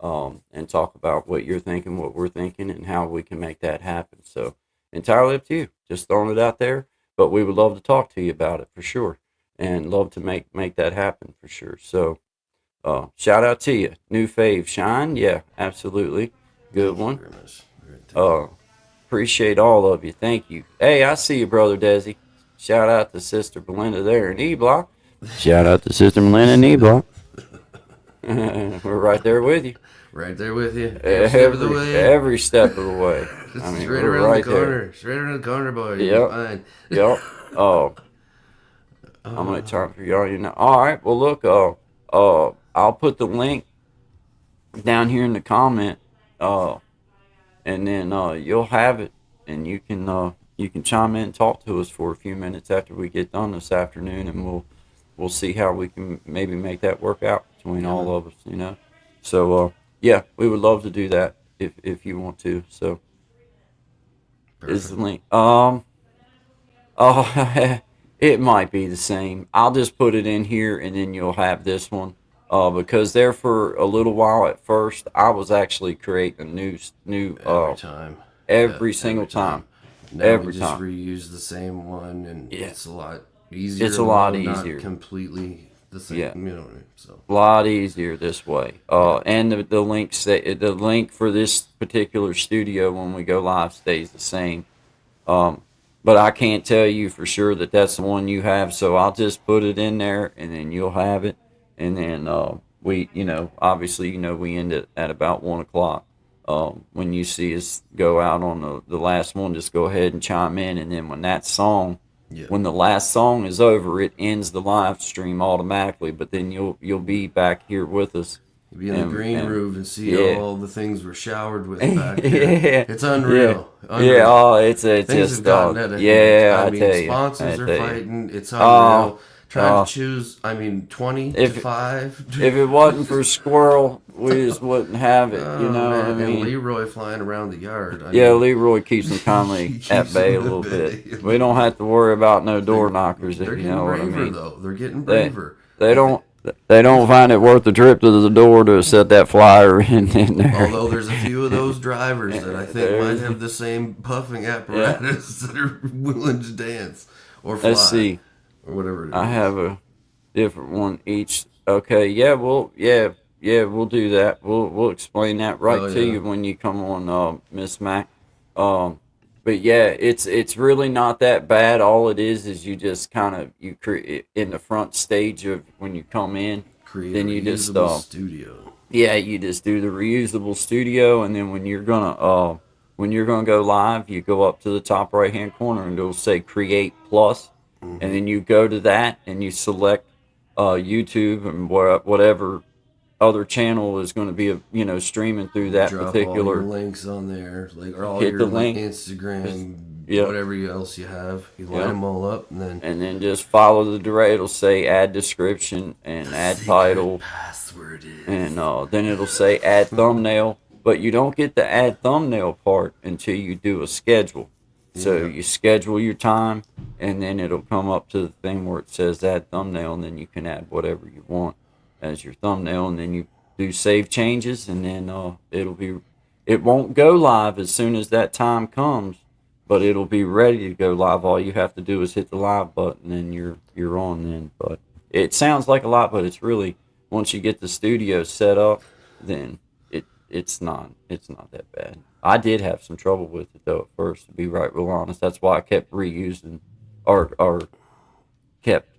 and talk about what you're thinking, what we're thinking, and how we can make that happen. So entirely up to you. Just throwing it out there, but we would love to talk to you about it for sure, and love to make that happen for sure. So shout out to you, new fave Shine. Yeah, absolutely, good one. Very much. Very Appreciate all of you. Thank you. Hey, I see you, brother Desi. Shout out to Sister Belinda there in E Block. Shout out to Sister Belinda in E Block. We're right there with you. Right there with you. Every step of the way. Every step of the way. This I mean, is right we're around right the corner. there. It's right around the corner, boy. Yep. You're fine. Yep. Oh, how much time for y'all? You know. All right. Well, look. I'll put the link down here in the comment. And then you'll have it, and you can chime in and talk to us for a few minutes after we get done this afternoon, and we'll see how we can maybe make that work out between all of us, you know. So yeah, we would love to do that if you want to. So is the link? Oh, it might be the same. I'll just put it in here, and then you'll have this one. Because there for a little while at first, I was actually creating a new Every time. every Yeah, single every time. Now Every we just time. reuse the same one, and Yeah. it's a lot easier. It's a lot although not easier. completely the same. Yeah. You know what I mean? So. A lot easier this way. And the link for this particular studio when we go live stays the same. But I can't tell you for sure that that's the one you have, so I'll just put it in there, and then you'll have it. And then we, obviously, we end it at about 1 o'clock. When you see us go out on the last one, just go ahead and chime in, and then when the last song is over, it ends the live stream automatically. But then you'll be back here with us. You'll be in the green room and see yeah. all the things we're showered with back here. Yeah. It's unreal. Yeah. Yeah. Oh, it's Things just have gotten out of hand. yeah. I I mean, tell you, sponsors I are tell you. fighting. It's unreal. Trying to choose, 20 If- to 5. If it wasn't for Squirrel, we just wouldn't have it. Oh, You know what I man, and mean? Leroy flying around the yard. Yeah, Leroy keeps them kindly He at keeps bay a them at little bay. bit. We don't have to worry about no door knockers, if They're you getting know what I braver, mean. though. They're getting They- braver. They don't find it worth the trip to the door to set that flyer in there. Although there's a few of those drivers that I think might have the same puffing apparatus that are willing to dance or fly. Let's see. Or whatever it is. I have a different one each. Okay, we'll do that. We'll explain that right to you when you come on, Miss Mac. But yeah, it's really not that bad. All it is you just kind of you create in the front stage of when you come in. Create then a you just reusable studio. Yeah, you just do the reusable studio, and then when you're gonna go live, you go up to the top right hand corner and it'll say Create Plus, and then you go to that and you select YouTube and whatever other channel is going to be streaming through that Drop particular all your links on there, or all hit your the link. Instagram, Yep. whatever else you have. You line Yep. them all up, and then just follow the direct. It'll say add description and add title, password is. and then it'll say add thumbnail. But you don't get the add thumbnail part until you do a schedule. So Yeah. you schedule your time, and then it'll come up to the thing where it says add thumbnail, and then you can add whatever you want as your thumbnail, and then you do save changes, and then it won't go live as soon as that time comes, but it'll be ready to go live. All you have to do is hit the live button, and you're on then. But it sounds like a lot, but it's really, once you get the studio set up, then it's not that bad. I did have some trouble with it though at first, to be right real honest. That's why I kept reusing or kept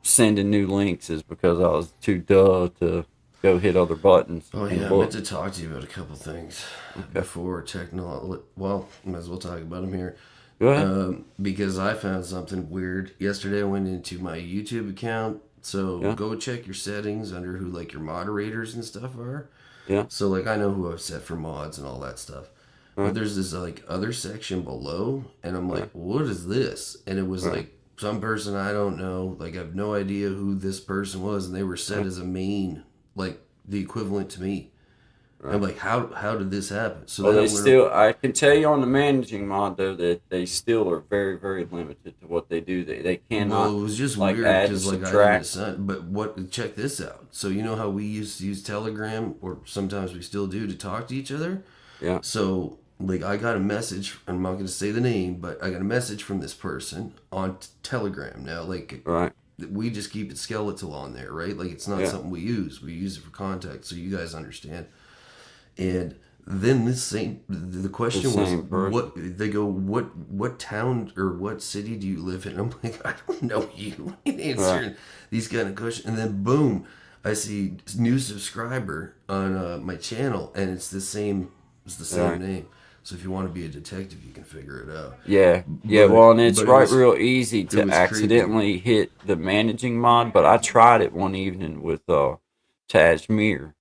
sending new links, is because I was too duh to go hit other buttons. Oh and yeah, I look. meant to talk to you about a couple things before technology. Well, might as well talk about them here. Go ahead. Because I found something weird yesterday. I went into my YouTube account. So Yeah. go check your settings under who like your moderators and stuff are. Yeah. So like I know who I've set for mods and all that stuff. But Right. there's this like other section below, and I'm like, Right. what is this? And it was Right. like some person I don't know. Like I have no idea who this person was, and they were set as a main, like the equivalent to me. I'm like, how did this happen? So Well, then they still. I can tell you on the managing mod though that they still are very, very limited to what they do. They cannot. well, it was just like, weird add and because like I subtract. didn't assign. But what? Check this out. So you know how we used to use Telegram, or sometimes we still do, to talk to each other. Yeah. So like I got a message. I'm not going to say the name, but I got a message from this person on Telegram. Now, like Right. we just keep it skeletal on there, right? Like it's not Yeah. something we use. We use it for contact, so you guys understand. And then the question was, same person. what they go, what town or what city do you live in? I'm like, I don't know you. I ain't answering these kind of questions. And then boom, I see new subscriber on my channel, and it's the same Right. name. So if you want to be a detective, you can figure it out. Yeah, yeah. But- Well, and it's but it right was- real easy it to was accidentally hit the managing mod. But I tried it one evening with Tajmir,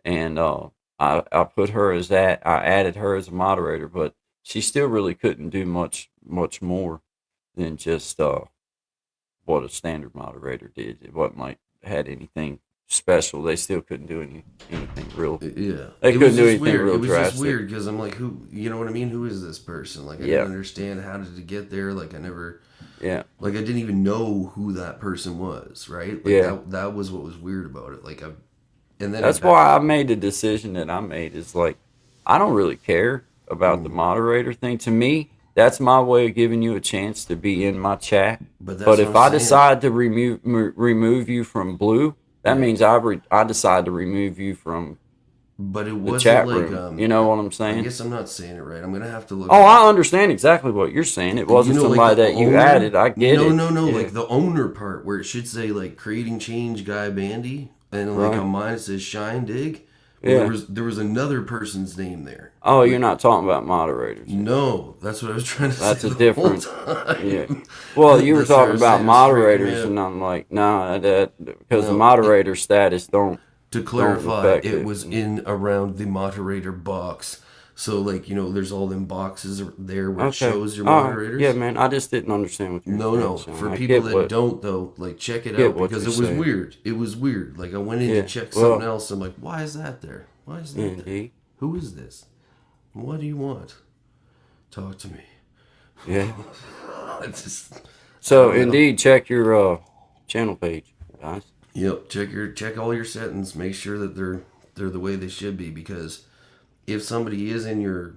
and I put her as that. I added her as a moderator, but she still really couldn't do much more than just what a standard moderator did. It wasn't like had anything special. They still couldn't do anything real. Yeah, They it couldn't was do just anything weird. real It was just drastic. weird because I'm like, who? You know what I mean? Who is this person? Like, I Yeah. didn't understand how did it get there. Like, I never, Yeah, like, I didn't even know who that person was. Right? Like, Yeah. that was what was weird about it. Like, and then that's why I made the decision that I made. Is like I don't really care about the moderator thing. To me, that's my way of giving you a chance to be in my chat. But that's But what if I'm I saying. decide to remove you from blue, that means I decide to remove you from But it the wasn't chat like, room. You know what I'm I saying? guess I'm not saying it right. I'm gonna have to look. Oh, I understand exactly what you're saying. It wasn't You know, like, somebody the that you owner- added. I get it. No, Yeah. like the owner part where it should say like creating change guy Bandy, and like Right. on mine it says Shine Dig. Well, Yeah. there was another person's name there. Oh, you're not talking about moderators. No, that's what I was trying to That's say. a the different. whole time. Yeah. Well, you were That's what I talking was about saying, it was freaking me moderators, out. and I'm like, nah, that because the No, moderator status don't. To clarify, affect it it. was in around the moderator box. So like there's all them boxes there where it shows your All right. moderators. Yeah, man. I just didn't understand what you were No, saying. no. Sean. For I people get that what- don't though, like check it get out what because you're it was saying. weird. It was weird. Like I went in Yeah, to check well- something else. I'm like, why is that there? Why is that there? Indeed. Who is this? What do you want? Talk to me. Yeah. I just So I don't know. indeed, check your channel page, guys. Yep, check all your settings. Make sure that they're the way they should be, because if somebody is in your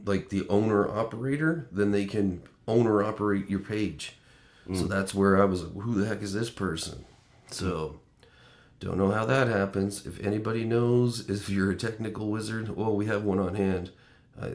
like the owner operator, then they can owner operate your page. So that's where I was like, who the heck is this person? So don't know how that happens. If anybody knows, if you're a technical wizard, well, we have one on hand.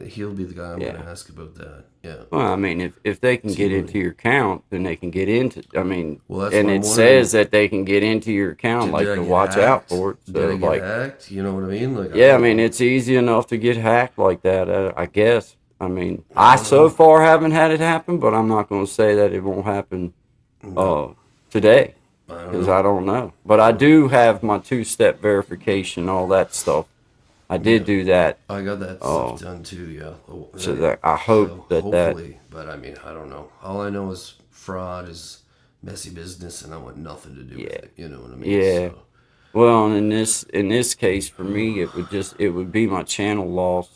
He'll be the guy I'm going Yeah. to ask about that. Yeah. Well, I mean, if they can get into your account, then they can get into. I mean, Well, that's and what I'm it wondering. says that they can get into your account, Did like I to get watch out hacked? for it. Did So, I get like, hacked? You know what I mean? Like, yeah, I don't mean, know. it's easy enough to get hacked like that. I guess. I mean, I so far haven't had it happen, but I'm not going to say that it won't happen today because I don't know. But I do have my 2-step verification, all that stuff. I did do that. I got that stuff done too, yeah. So that I hope that hopefully, but I mean, I don't know. All I know is fraud is messy business, and I want nothing to do with it. You know what I mean? Yeah. So, Well, and in this case for me, it would be my channel loss.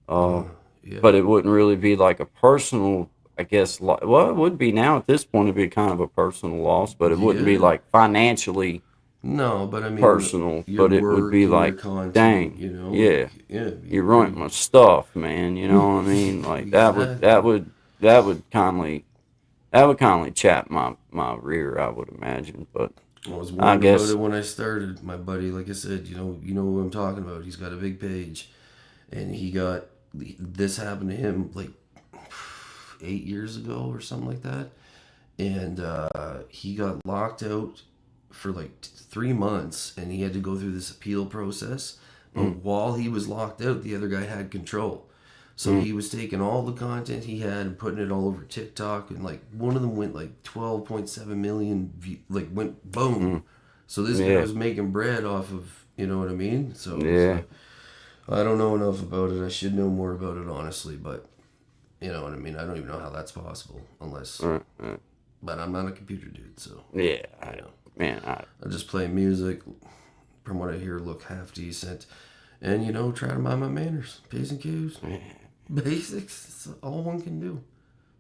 yeah. But it wouldn't really be like a personal, I guess. Well, it would be now at this point. It'd be kind of a personal loss, but it wouldn't be Yeah. like financially No, but I mean, personal. your But it would work be and your like, content, dang, you know, yeah, like, yeah, you ruined my stuff, man. You know what I mean? Like that would kindly chap my rear, I would imagine. But I was I worried guess- about it when I started. My buddy, like I said, you know who I'm talking about. He's got a big page, and this happened to him like 8 years ago or something like that, and he got locked out for like 3 months, and he had to go through this appeal process. But while he was locked out, the other guy had control. So he was taking all the content he had and putting it all over TikTok, and like one of them went like 12.7 million, like went boom. So this guy was making bread off of, you know what I mean? So I don't know enough about it. I should know more about it, honestly, but you know what I mean? I don't even know how that's possible unless, but I'm not a computer dude, so. Yeah, I know. Man, I just play music, from what I hear, look half decent, and, you know, try to mind my manners, P's and Q's. Basics, it's all one can do.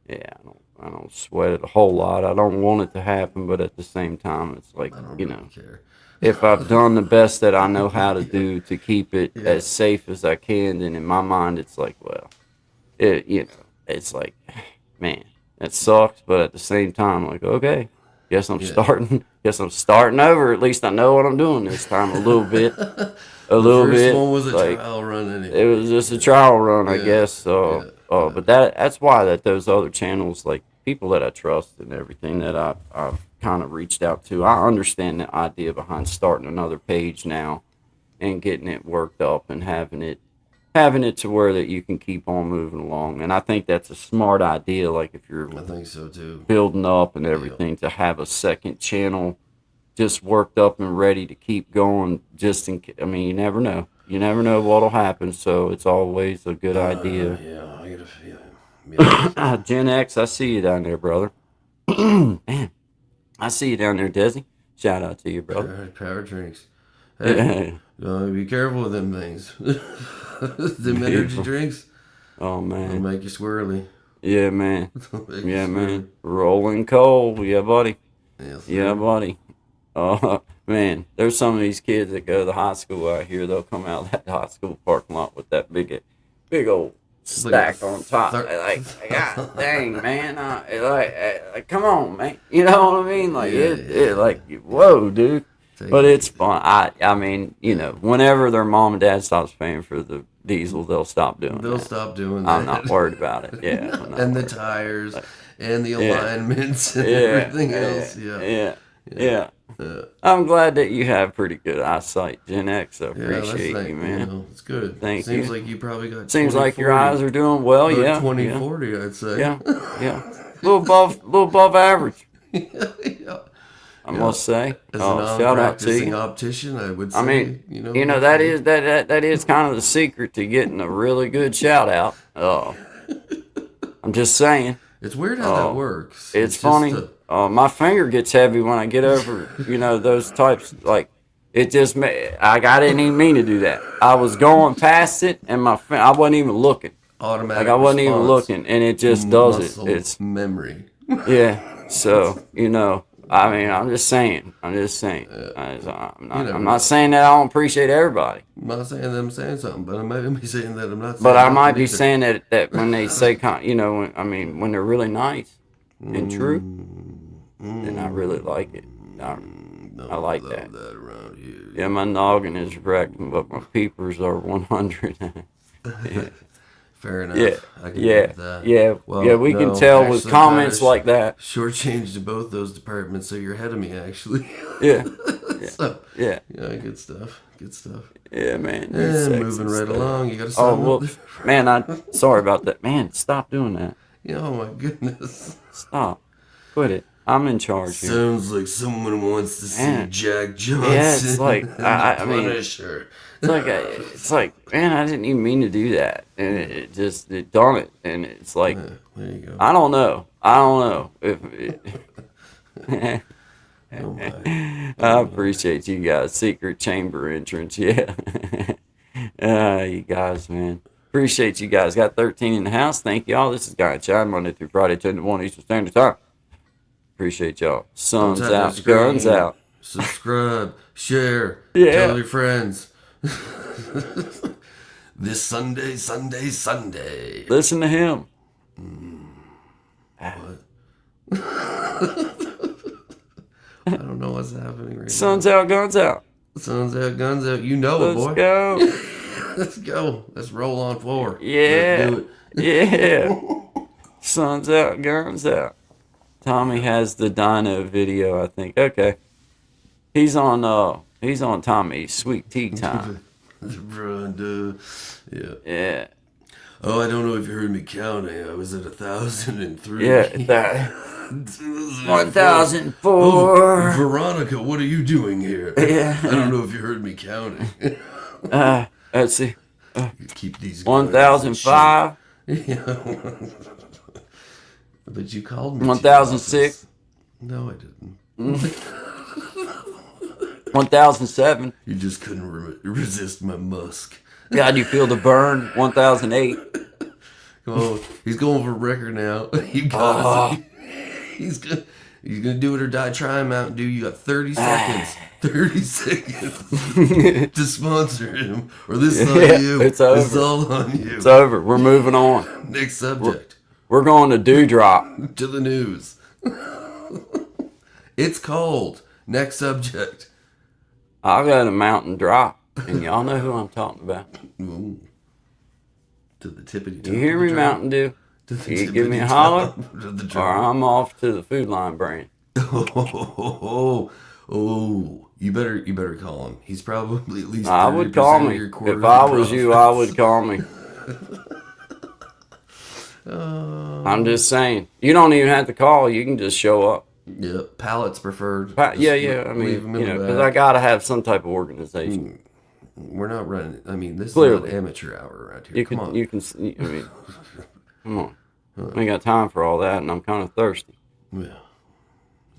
Yeah, I don't sweat it a whole lot. I don't want it to happen, but at the same time, it's like, I don't you really know, care. if I've done the best that I know how to do to keep it as safe as I can, then in my mind, it's like, well, you know, it's like, man, that sucks, but at the same time, like, okay, guess I'm starting over. At least I know what I'm doing this time a little bit. The first one was a like, trial run anyway. It was just a trial run, I guess. But that's why that those other channels, like people that I trust and everything that I've kind of reached out to, I understand the idea behind starting another page now and getting it worked up and having it to where that you can keep on moving along. And I think that's a smart idea. Like if you're I think so too. building up and everything, to have a second channel just worked up and ready to keep going. Just in, I mean, you never know. You never know what'll happen. So it's always a good idea. I gotta. Gen X, I see you down there, brother. Man, I see you down there, Desi. Shout out to you, brother. Power drinks. Hey, be careful with them things. Them energy drinks. Oh man, they'll make you swirly. Yeah, man. Yeah, man. Rolling coal. Yeah, buddy. Yes, yeah, buddy. Man, there's some of these kids that go to the high school out here. They'll come out of that high school parking lot with that big old stack on top. Like, God dang, man. Like, come on, man. You know what I mean? Like, like, whoa, dude. But it's fun. I mean, you know, whenever their mom and dad stops paying for the diesel, they'll stop doing They'll that. stop doing that. I'm not worried about it. Yeah. And the tires and the alignments and everything else. Yeah. I'm glad that you have pretty good eyesight, Gen X. I appreciate you, man. You know, it's good. Thank you. Seems like you probably got. Seems like your eyes are doing well. Yeah. 20/40, I'd say. Yeah. A little above average. I must say. As shout out to you. Optician, I would say. I mean, you know that is kind of the secret to getting a really good shout out. I'm just saying. It's weird how that works. It's funny. My finger gets heavy when I get over, those types. Like, it just, I didn't even mean to do that. I was going past it, and I wasn't even looking. Automatic. Like, I wasn't even looking, and it just does it. It's memory. Yeah. So, I mean, I'm just saying. I'm not saying that I don't appreciate everybody. I'm not saying that I'm saying something, but I might be saying that I'm not saying. But I might be saying that when they say, when they're really nice and true, then I really like it. I like that. Around here. Yeah, my noggin is wrecked, but my peepers are 100. Yeah. Fair enough. We can tell with comments like that. Shortchanged both those departments, so you're ahead of me, actually. Yeah. Yeah, good stuff. Yeah, man. Moving right along. You got to man, sorry about that. Man, stop doing that. Oh, my goodness. Stop. Quit it. I'm in charge here. Sounds like someone wants to see Jack Johnson. Yeah, it's like, I mean, Punisher. It's like, man, I didn't even mean to do that, and it done it, and it's like, there you go. I don't know if. I appreciate you guys. Secret chamber entrance, yeah. You guys, man. Appreciate you guys. Got 13 in the house. Thank y'all. This is Guy Chad, Monday through Friday, 10 to 1 Eastern Standard Time. Appreciate y'all. Sun's out, guns out. Subscribe, share, tell your friends. This Sunday. Listen to him. What? I don't know what's happening right Sun's out, guns out. Sun's out, guns out. You know it, boy. Let's go. Let's go. Let's roll on floor. Yeah. Let's do it. Yeah. Sun's out, guns out. Tommy has the Dino video, I think. Okay. He's on Tommy's sweet tea time. Yeah. Yeah. Oh, I don't know if you heard me counting. I was at 1,003. Yeah, that 1004. Veronica, what are you doing here? Yeah. I don't know if you heard me counting. Let's see. Keep these 1005. Yeah. But you called me 1006. No, I didn't. 1007. You just couldn't resist my musk. God, you feel the burn. 1008. Oh, he's going for a record now. You got it. He's gonna do it or die. Try Mountain Dew. You got 30 seconds. 30 seconds to sponsor him, or this is on you. It's over. It's all on you. It's over. We're moving on. Next subject. We're going to Dewdrop. To the news. It's cold. Next subject. I got a Mountain Drop, and y'all know who I'm talking about. Ooh. To the tippity. You hear me, Mountain Dew? You give me a holler, or I'm off to the Food Line brand. Oh, you better call him. He's probably at least 30% I would call me. If I was you, I would call me. I'm just saying. You don't even have to call. You can just show up. Yeah, pallets preferred. Yeah. I mean, because I gotta have some type of organization. We're not running. I mean, this Clearly. is not amateur hour around here. You Come can. on. You can. I mean, come on. I ain't got time for all that, and I'm kind of thirsty. Yeah.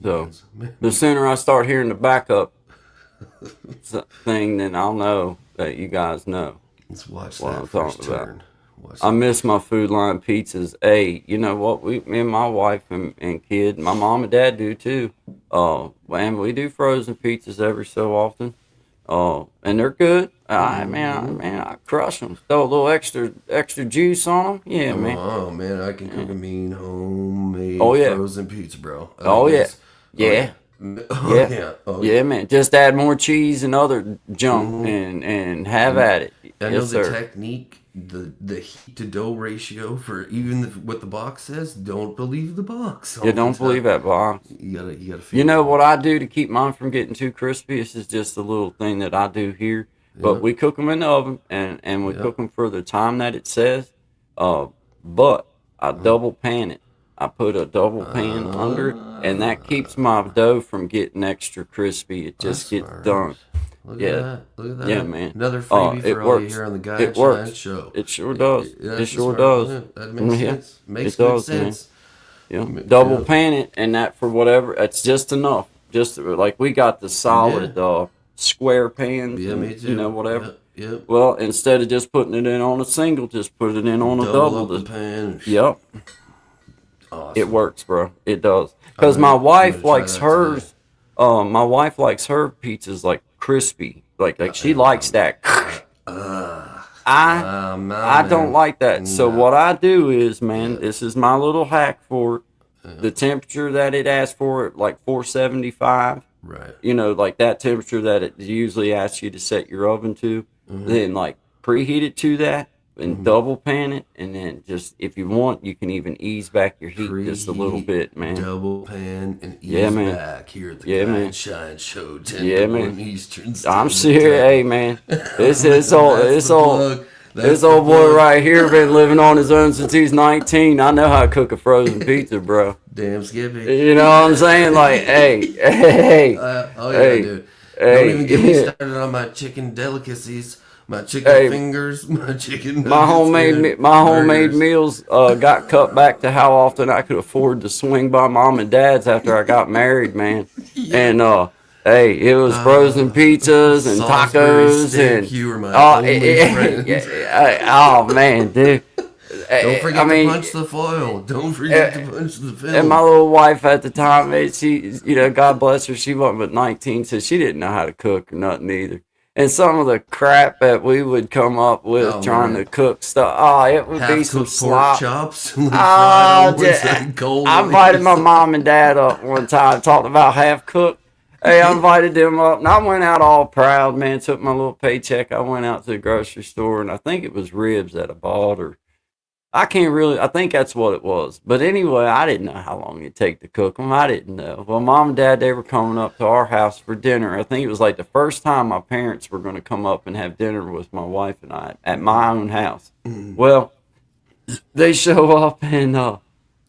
So the sooner I start hearing the backup thing, then I'll know that you guys know. Let's watch what that I'm first talking about. turn. Watch I miss my Food Line pizzas. Hey, you know what? Me and my wife and kid, my mom and dad do too. And we do frozen pizzas every so often. And they're good. I crush them. Throw a little extra juice on them. Yeah, man. Oh man, I can cook a mean homemade frozen pizza, bro. Yeah. Yeah. Yeah, man. Just add more cheese and other junk and have at it. I know Yes, the sir. technique, the heat to dough ratio for even what the box says. Don't believe the box. You don't believe that box. You gotta. You know what I do to keep mine from getting too crispy? This is just a little thing that I do here. But we cook them in the oven, and we cook them for the time that it says. But I double pan it. I put a double pan under it, and that keeps my dough from getting extra crispy. It just gets done. Look at that. Yeah, man. Another freebie it for all works. you here on the Guy It works. Shine Show. It sure does. That's It sure smart. does. Yeah, that makes sense. Makes it good does, sense. Man. Yeah. Double pan it, and that for whatever. It's just enough. Just like we got the solid square pans. Yeah, and, me too. You know, whatever. Yep. Well, instead of just putting it in on a single, just put it in on a double. Up the pan. Yep. Awesome. It works, bro. It does. Because my wife likes hers. My wife likes her pizzas like crispy. Like she likes that. I don't like that. So what I do is, man, this is my little hack for it. The temperature that it asks for, like 475. Right. You know, like that temperature that it usually asks you to set your oven to. Then like preheat it to that and double pan it, and then just if you want, you can even ease back your heat just a little bit, man. Double pan and ease back here at the Guy and Shine Show. 10 to 1 Eastern. I'm serious, hey man. This old boy right here been living on his own since he's 19. I know how to cook a frozen pizza, bro. Damn Skippy. You know what I'm saying? Like, hey. Dude. Hey, don't even get me started on my chicken delicacies. My chicken fingers, my chicken nuggets, my homemade meals got cut back to how often I could afford to swing by mom and dad's after I got married, man. And hey, it was frozen pizzas and tacos and you were my only friend. Oh man, dude. Don't forget to punch the foil. Don't forget to punch the film. And my little wife at the time, she, God bless her, she wasn't but 19, so she didn't know how to cook or nothing either. And some of the crap that we would come up with trying to cook stuff, it would be some slop. Chops. I invited my mom and dad up one time, talked about half cooked. Hey, I invited them up, and I went out all proud, man. Took my little paycheck. I went out to the grocery store, and I think it was ribs that I bought, or I can't really. I think that's what it was. But anyway, I didn't know how long it'd take to cook them. I didn't know. Well, mom and dad, they were coming up to our house for dinner. I think it was like the first time my parents were going to come up and have dinner with my wife and I at my own house. Well, they show up and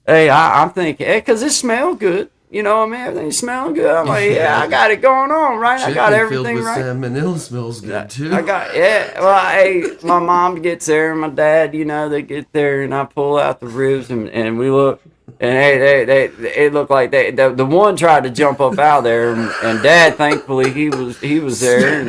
hey, I'm thinking, hey, cause it smelled good. You know what I mean? Everything's smelling good. I'm like, yeah, I got it going on, right? I got everything filled with right. salmonella smells good too. I got well. Hey, my mom gets there and my dad, they get there and I pull out the ribs and we look and they it looked like the one tried to jump up out there and dad thankfully he was there and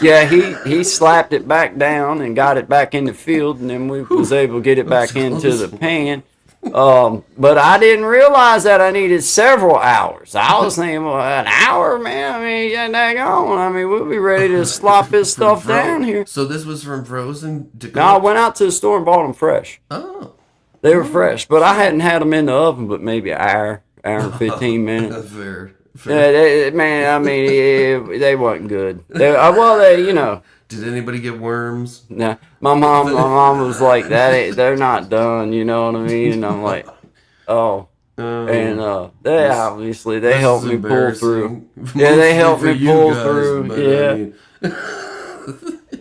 yeah he slapped it back down and got it back in the field and then we was able to get it back into the pan. But I didn't realize that I needed several hours. I was thinking, well, an hour, man. I mean, yeah, dang on. I mean, we'll be ready to slop this stuff down here. So this was from frozen to No, I went out to the store and bought them fresh. Oh. They were fresh, but I hadn't had them in the oven, but maybe an hour and 15 minutes. Fair. Yeah, man, I mean, they wasn't good. Did anybody get worms? No, my mom was like, they're not done, you know what I mean? And I'm like, oh. And they obviously they helped me pull through. Yeah, they helped me pull through. Yeah.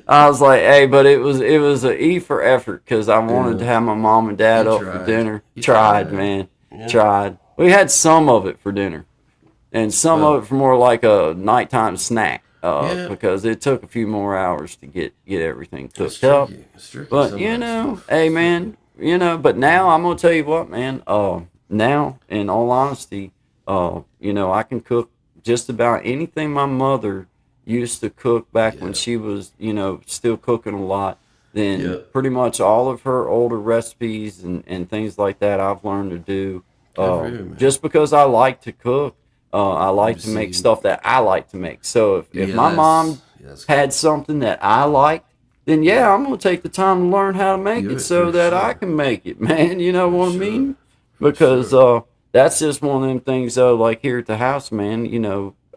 I was like, hey, but it was an E for effort because I wanted to have my mom and dad up for dinner. Tried, man. Yeah. Tried. We had some of it for dinner. And some of it for more like a nighttime snack. Because it took a few more hours to get everything cooked up. But hey man, but now I'm gonna tell you what, man. Now in all honesty, I can cook just about anything my mother used to cook back when she was, still cooking a lot. Then pretty much all of her older recipes and things like that I've learned to do. Just because I like to cook. I like to make stuff that I like to make. So if my mom had something that I liked, then I'm going to take the time to learn how to make it so that I can make it, man. You know what I mean? Because that's just one of them things, though, like here at the house, man,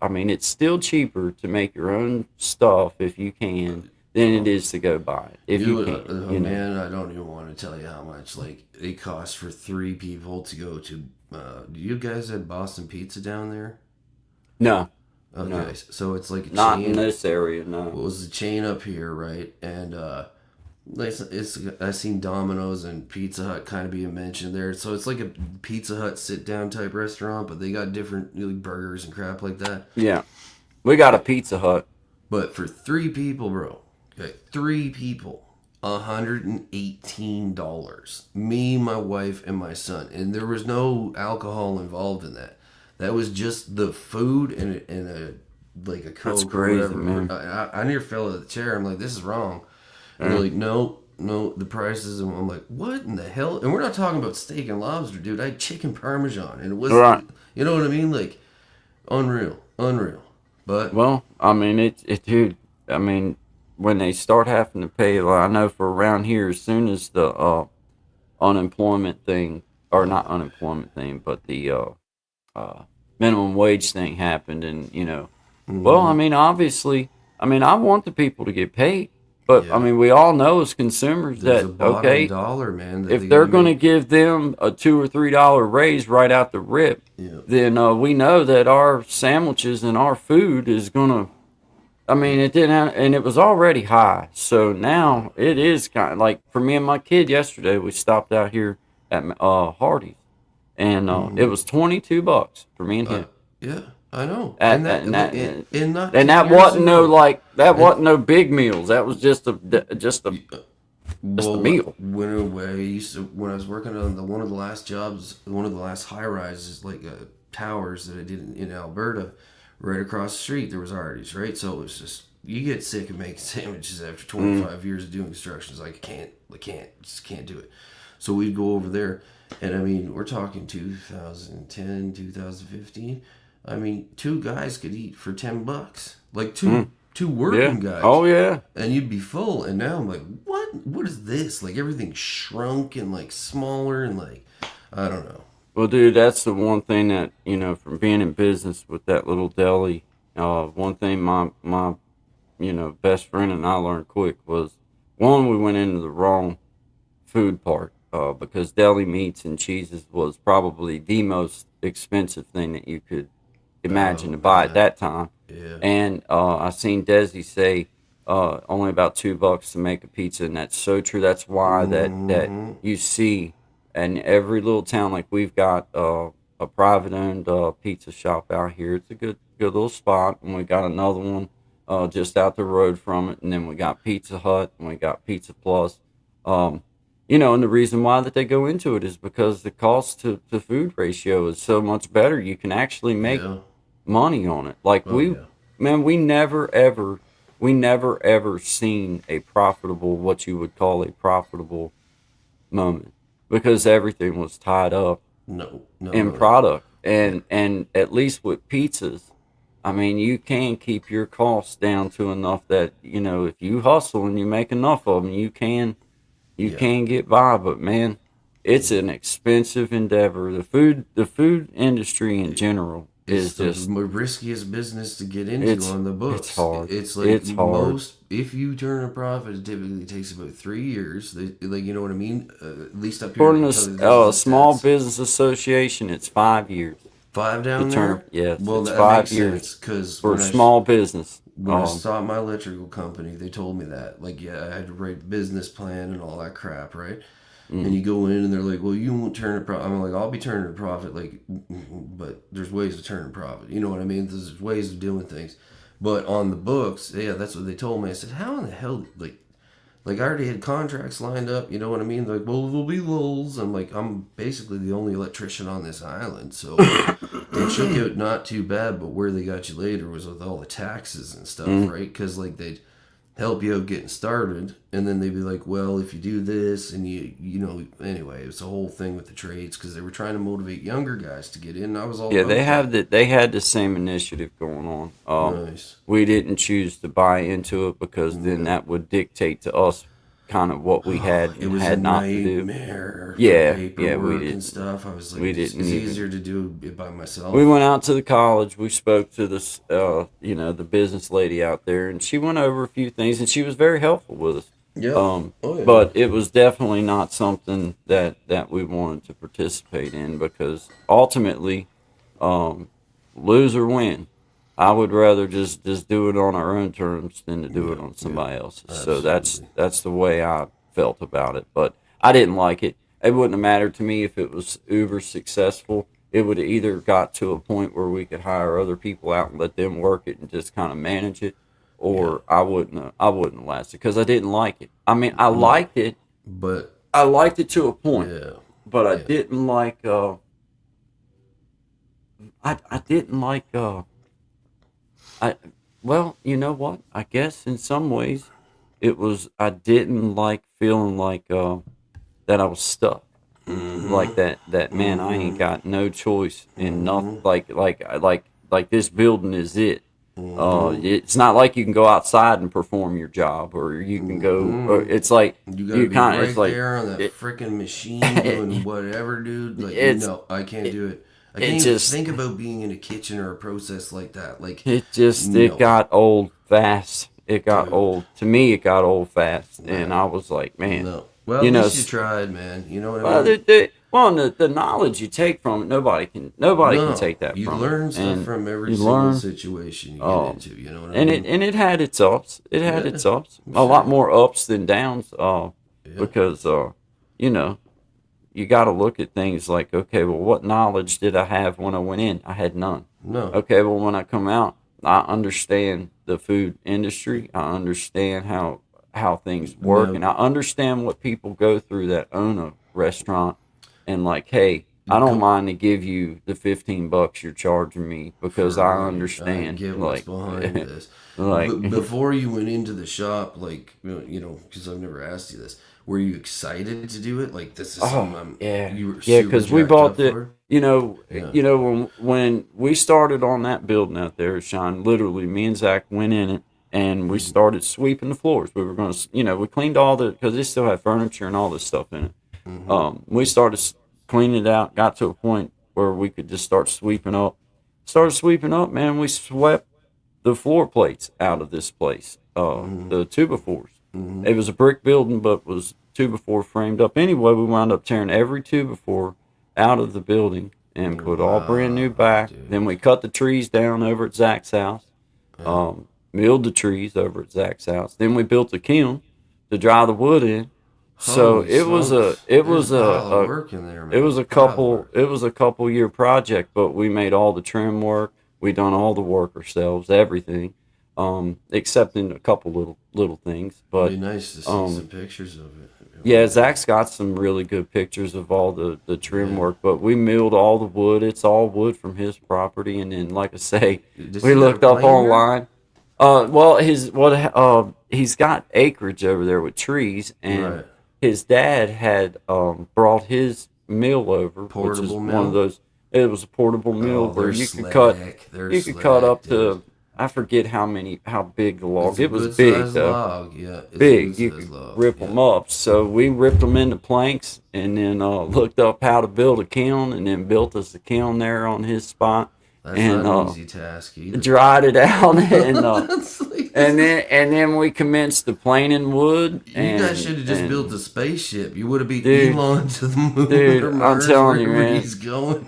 I mean, it's still cheaper to make your own stuff if you can than it is to go buy it. If you can. Man, I don't even want to tell you how much it costs for 3 people to go to. Do you guys have Boston Pizza down there? No. Okay, no. So it's like a not chain. In this area, no. Well, it was a chain up here, right? And I seen Domino's and Pizza Hut kind of being mentioned there. So it's like a Pizza Hut sit down type restaurant, but they got different burgers and crap like that. Yeah, we got a Pizza Hut, but for 3 people, bro. Okay, 3 people. $118. Me, my wife, and my son, and there was no alcohol involved in that. That was just the food and a Coke. That's crazy, or whatever. Man. I near fell out of the chair. I'm like, this is wrong. And they're like, no, the prices. And I'm like, what in the hell? And we're not talking about steak and lobster, dude. I had chicken parmesan, and it was, you know what I mean? Like, unreal. But well, I mean, dude. I mean, when they start having to pay, I know for around here, as soon as the unemployment thing, or not unemployment thing, but the minimum wage thing happened, and well, I mean, obviously, I want the people to get paid, but I mean, we all know as consumers there's that a bottom dollar, man, that if they're going to give them a $2 or $3 raise right out the rip, then we know that our sandwiches and our food is going to. I mean, it didn't, and it was already high. So now it is kind of like for me and my kid yesterday. We stopped out here at Hardee's, and it was $22 for me and him. Yeah, I know. And that wasn't no big meals. That was just a meal. When I was working on one of the last jobs, one of the last high rises, towers that I did in Alberta. Right across the street, there was Hardee's, right? So it was just, you get sick of making sandwiches after 25 years of doing construction. It's like, I can't do it. So we'd go over there, and I mean, we're talking 2010, 2015. I mean, 2 guys could eat for $10. Like two working guys. Oh yeah. And you'd be full. And now I'm like, what is this? Like everything's shrunk and smaller and I don't know. Well, dude, that's the one thing that, from being in business with that little deli, one thing my best friend and I learned quick was, one, we went into the wrong food part. because deli meats and cheeses was probably the most expensive thing that you could imagine to buy at that time. Yeah. And I seen Desi say only about $2 to make a pizza, and that's so true. That's why that you see in every little town, like we've got a private owned pizza shop out here. It's a good little spot, and we got another one just out the road from it, and then we got Pizza Hut and we got Pizza Plus. Um, and the reason why that they go into it is because the cost to food ratio is so much better. You can actually make Yeah. money on it. Like Oh, yeah. man, we never ever seen a profitable, what you would call a profitable moment, because everything was tied up No. in product. And at least with pizzas, I mean, you can keep your costs down to enough that, if you hustle and you make enough of them, you Yeah. can get by. But man, it's an expensive endeavor. The food industry in general It's is the just, riskiest business to get into it's on the books. it's hard. It's like It's hard. most. If you turn a profit, it typically takes about 3 years. Like, you know what I mean? At least up here. According in to Southern Texas, Small that's Business Association, it's 5 years. 5 The down term, there. yes, Well, it's that five makes years sense because for small business. when I started my electrical company, they told me that. Like, yeah, I had to write a business plan and all that crap, right? And you go in and they're like, well, you won't turn a profit. I'm like, I'll be turning a profit, like, but there's ways to turn a profit. You know what I mean? There's ways of doing things. But on the books, yeah, that's what they told me. I said, how in the hell, like I already had contracts lined up, you know what I mean? They're like, well, there'll be lulls. I'm like, I'm basically the only electrician on this island, so it shook out not too bad. But where they got you later was with all the taxes and stuff, right? Because like they'd help you out getting started, and then they'd be like, well, if you do this, and anyway, it's a whole thing with the trades because they were trying to motivate younger guys to get in. And I was all Yeah, about they had the same initiative going on. Nice. We didn't choose to buy into it because then that would dictate to us kind of what we had It and was had a not to do. nightmare for Yeah, paperwork we and didn't. stuff. I was like, We it's didn't even. easier to do it by myself. We went out to the college. We spoke to this, the business lady out there, and she went over a few things, and she was very helpful with us. Yeah. Oh, yeah. Yeah. But it was definitely not something that we wanted to participate in because ultimately, lose or win, I would rather just do it on our own terms than to do it on somebody else's. So that's the way I felt about it. But I didn't like it. It wouldn't have mattered to me if it was uber successful. It would have either got to a point where we could hire other people out and let them work it and just kind of manage it, or I wouldn't have lasted because I didn't like it. I mean, I liked it. But I liked it to a point, yeah, but I didn't like. I didn't like. Well, you know what? I guess in some ways, it was. I didn't like feeling like that I was stuck. Like that man, I ain't got no choice in nothing. Like this building is it. It's not like you can go outside and perform your job, or you can go. Or it's like you gotta be kinda- right it's like there on that freaking machine doing whatever, dude. Like, It's- no, I can't do it. I it can't even just- think about being in a kitchen or a process like that. Like, it no. got old fast. It got Dude. old to me. It got old fast, and I was like, man, no. Well, you at know, least you tried, man. You know what well, I mean? the knowledge you take from it, nobody can take that You from learn it. stuff And from every you single learn, situation you get into. You know what I and mean? it had its ups. It had Yeah, its ups. A sure. lot more ups than downs. Because you know, you got to look at things like, okay, well, what knowledge did I have when I went in? I had none. No. Okay, well, when I come out, I understand the food industry. I understand how things work, No. and I understand what people go through that own a restaurant. And like, hey, I don't mind to give you the $15 you're charging me because I understand. I get what's like, behind this. like Before you went into the shop, like, because I've never asked you this, were you excited to do it? Like, this is something you were yeah, super because we jacked bought up the, for? when we started on that building out there, Sean, literally, me and Zach went in it and we started sweeping the floors. We were going to, we cleaned all because it still had furniture and all this stuff in it. We started cleaning it out, got to a point where we could just start sweeping up. Started sweeping up, man. We swept the floor plates out of this place, the 2x4s. It was a brick building, but was 2x4 framed up. Anyway, we wound up tearing every 2x4 out of the building and put all brand new back. Dude. Then we cut the trees down over at Zach's house, milled the trees over at Zach's house. Then we built a kiln to dry the wood in. So Holy it was smokes. it was There's pile of a work in there, man. it was a Pile of couple work. it was a couple year project, but we made all the trim work. We done all the work ourselves, everything, except in a couple little things. But It'd be nice to see some pictures of it. yeah, Zach's got some really good pictures of all the trim work. But we milled all the wood. It's all wood from his property, and then like I say, Does we he got a looked up plane here? online. He's got acreage over there with trees, and Right. his dad had brought his mill over, which is Portable one mill? of those. It was a portable mill Oh, where they're you slick. could cut. They're You could cut slick, up dude. to, I forget how big the log. It's a It was good big sized though. log. Yeah, it's a Big. good You sized could log. rip Yeah. them up. So we ripped them into planks and then looked up how to build a kiln and then built us a kiln there on his spot That's and not an easy task either. dried it out and That's like- and then we commenced the planing wood. you And, guys should have just and- built a spaceship. You would have beat Dude. Elon to the moon. Dude, or I'm Mars, telling you, wherever man. He's going.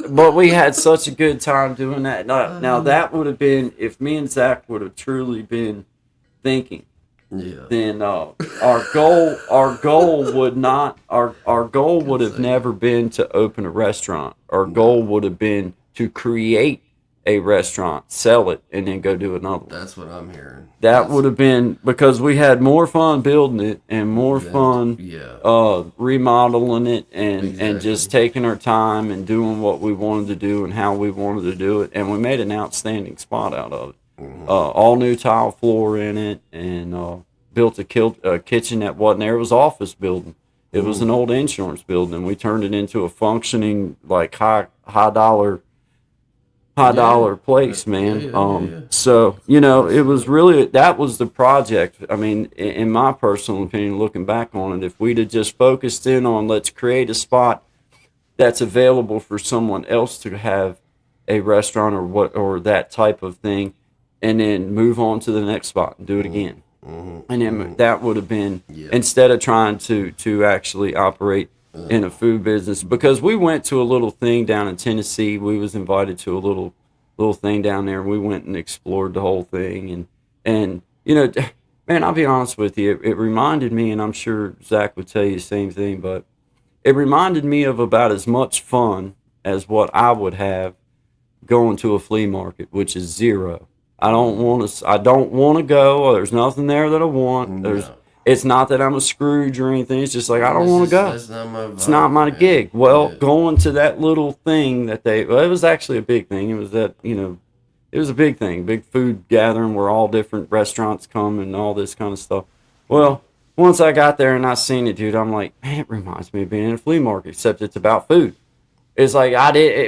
But we had such a good time doing that. Now that would have been, if me and Zach would have truly been thinking, Yeah. then our goal would have never been to open a restaurant. Our goal would have been to create a restaurant, sell it, and then go do another one. That's what I'm hearing. That would have been, because we had more fun building it and more fun Yeah. remodeling it and Exactly. just taking our time and doing what we wanted to do and how we wanted to do it, and we made an outstanding spot out of it. All new tile floor in it, and built a kitchen that wasn't there. It was office building. It was an old insurance building. We turned it into a functioning, like high dollar place, man. Yeah. So it was really, that was the project. I mean, in my personal opinion, looking back on it, if we'd have just focused in on let's create a spot that's available for someone else to have a restaurant or that type of thing, and then move on to the next spot and do it again. And then that would have been, instead of trying to actually operate in a food business, because we went to a little thing down in Tennessee. We was invited to a little thing down there, and we went and explored the whole thing. And man, I'll be honest with you, it reminded me, and I'm sure Zach would tell you the same thing, but it reminded me of about as much fun as what I would have going to a flea market, which is zero. I don't want to go. There's nothing there that I want. It's not that I'm a Scrooge or anything. It's just like I don't want to go. That's not my vibe, It's not my man. gig. Well, Yeah. going to that little thing that it was actually a big thing. It was that, it was a big thing, big food gathering where all different restaurants come and all this kind of stuff. Well, once I got there and I seen it, dude, I'm like, man, it reminds me of being in a flea market, except it's about food. It's like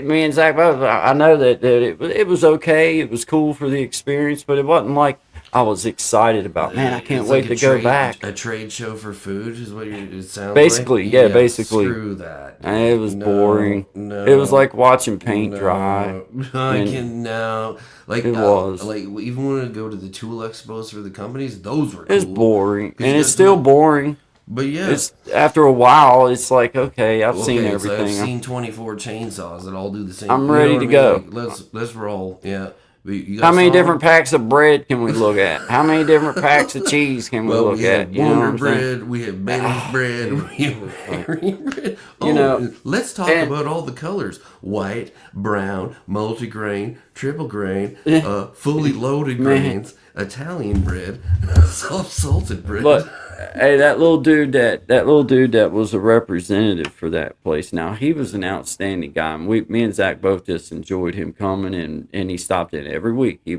me and Zach, I know that it was okay. It was cool for the experience, but it wasn't like I was excited about, man, I can't It's wait like a to go trade- back. A trade show for food is what it sounds Basically, like. yeah, basically. Screw that. And it was No, boring. No, It was like watching paint no, dry. I And can now. Like it was. like even when I go to the tool expos for the companies, those were cool. It's boring, 'Cause and you it's guys still do- boring. But yeah, It's after a while, it's like, okay, I've seen okay, everything. So I've seen 24 chainsaws that all do the same. I'm you know ready what to I mean? go. Like, let's roll. Yeah. You How guys many saw different them? packs of bread can we look at? How many different packs of cheese can we Well, look we at? had You know what Wonder I'm saying? bread, we had Benny's bread, we had Mary bread. Oh, You know, let's talk and- about all the colors: white, brown, multigrain, triple grain, fully loaded grains, Italian bread, soft salted bread. But hey, that little dude that was a representative for that place. Now he was an outstanding guy, and me and Zach both just enjoyed him coming, and he stopped in every week. He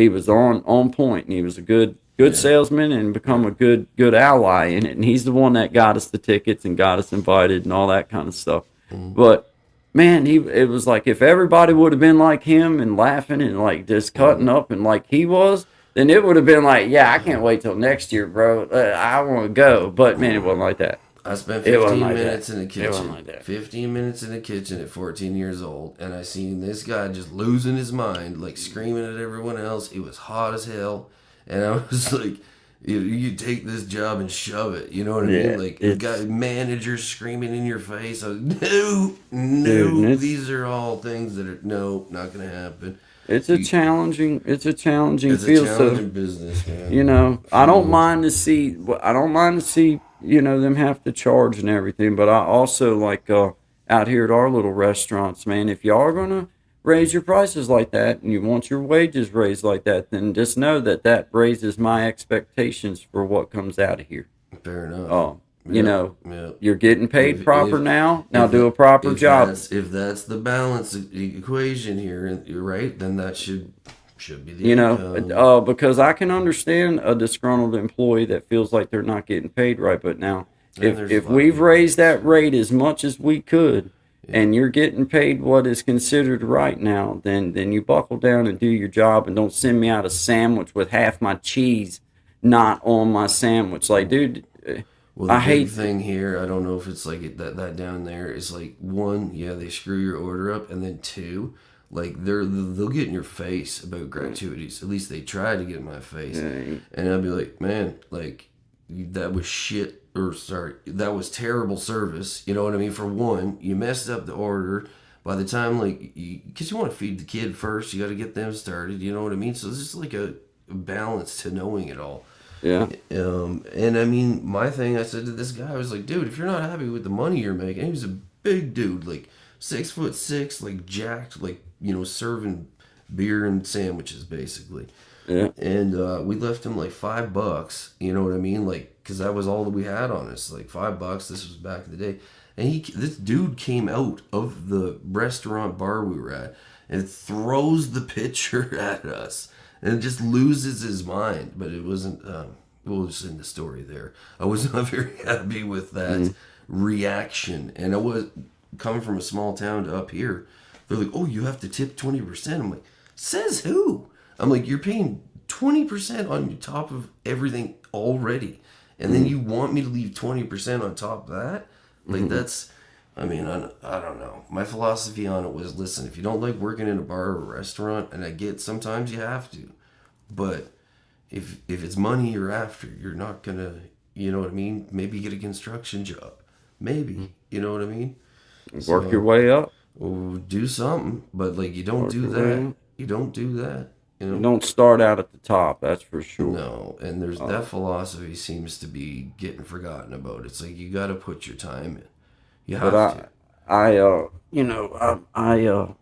was on point, and he was a good salesman, and become a good ally in it. And he's the one that got us the tickets and got us invited and all that kind of stuff. But man, it was like if everybody would have been like him and laughing and like just cutting up and like he was, then it would have been like, yeah, I can't wait till next year, bro. I want to go. But man, it wasn't like that. I spent It wasn't 15 like minutes that. in the It wasn't kitchen. like that. 15 minutes in the kitchen at 14 years old, and I seen this guy just losing his mind, like screaming at everyone else. It was hot as hell, and I was like, You take this job and shove it. You know what I Yeah, mean? Like you got managers screaming in your face. No, Dude, these are all things that are not going to happen. it's a challenging It's a field. challenging So business, man. you know, I don't mind to see. I don't mind to see. You know, them have to charge and everything. But I also like out here at our little restaurants, man. If y'all are gonna raise your prices like that and you want your wages raised like that, then just know that that raises my expectations for what comes out of here. Fair enough. You know, yeah. you're getting paid proper now. Now if do that- a proper job. If that's the balance equation here, and you're right, then that should be the You income. know, because I can understand a disgruntled employee that feels like they're not getting paid right. But now, And there's a if lot of we've people raised that rate as much as we could, and you're getting paid what is considered right now, then you buckle down and do your job, and don't send me out a sandwich with half my cheese not on my sandwich. Like, dude, Well, the I big hate thing here, I don't know if it's like that down there is like, one, yeah, they screw your order up, and then two, like they'll get in your face about gratuities. At least they try to get in my face, and I'll be like, man, like that was shit, or sorry, that was terrible service. You know what I mean? For one, you messed up the order. By the time, like, because you want to feed the kid first, you got to get them started. You know what I mean? So this is like a balance to knowing it all. yeah. And I mean, my thing, I said to this guy, I was like, dude, if you're not happy with the money you're making, he was a big dude, like 6'6", like jacked, like, you know, serving beer and sandwiches basically. Yeah. And we left him like $5, you know what I mean? Like, because that was all that we had on us, like $5. This was back in the day. And this dude came out of the restaurant bar we were at and throws the pitcher at us and just loses his mind. But it wasn't, we'll just end the story there. I was not very happy with that reaction. And I was coming from a small town to up here. They're like, oh, you have to tip 20%. I'm like, says who? I'm like, you're paying 20% on top of everything already. And then you want me to leave 20% on top of that? Like, that's, I mean, I don't know. My philosophy on it was, listen, if you don't like working in a bar or a restaurant, and I get sometimes you have to, but if it's money you're after, you're not going to, you know what I mean? Maybe get a construction job. Maybe. You know what I mean? Work your way up. Or do something, but, like, you don't do that. You don't do that. You know? You don't start out at the top, that's for sure. No, and there's that philosophy seems to be getting forgotten about. It's like you got to put your time in. You have to.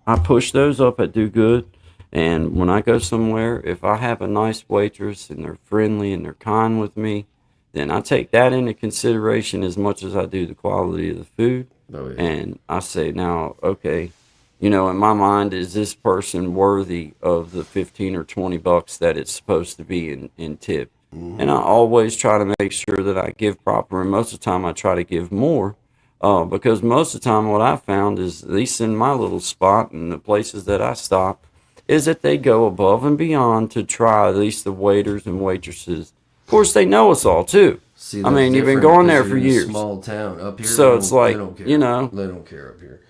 I push those up at Do Good, and when I go somewhere, if I have a nice waitress and they're friendly and they're kind with me, then I take that into consideration as much as I do the quality of the food. Oh, yeah. And I say, now, okay, you know, in my mind, is this person worthy of the 15 or $20 that it's supposed to be in tip? And I always try to make sure that I give proper, and most of the time I try to give more, because most of the time what I found is, at least in my little spot and the places that I stop, is that they go above and beyond to try, at least the waiters and waitresses. Of course, they know us all too. See, I mean, that's you've been different going there 'cause for you're in a years. Small town up here. So it's like, they don't care. you know. They don't care up here.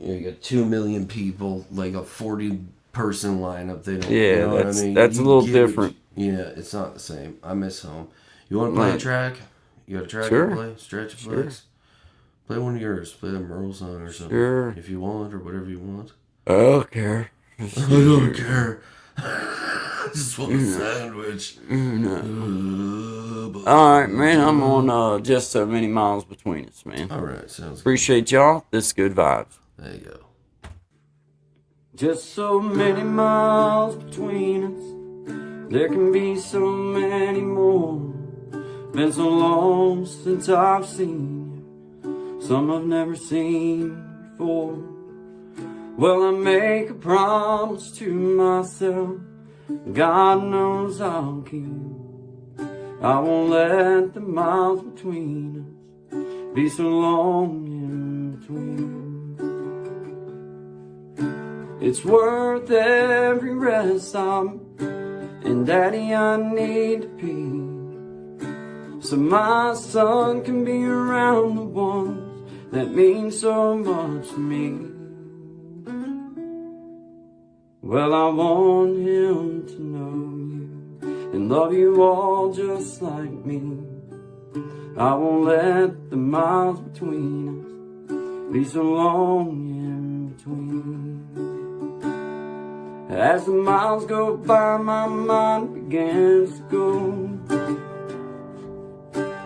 You got 2 million people, like a 40-person lineup. They don't. Yeah, you know what I mean? that's a You little get what different. Yeah, it's not the same. I miss home. You want to play a Right. track? You got a track Sure. to play? Stretch of flex. Play one of yours. Play a Merle song or something. Sure. If you want, or whatever you want. I don't care. I don't care. I just want a sandwich. All right, man. I'm on just so many miles between us, man. All right, sounds good. Appreciate y'all. This is Good Vibes. There you go. Just so many miles between us. There can be so many more. Been so long since I've seen you. Some I've never seen before. Well, I make a promise to myself. God knows I'll keep. I won't let the miles between us be so long in between. It's worth every rest stop, and Daddy, I need to pee, so my son can be around the ones that mean so much to me. Well, I want him to know you and love you all just like me. I won't let the miles between us be so long in between. As the miles go by, my mind begins to go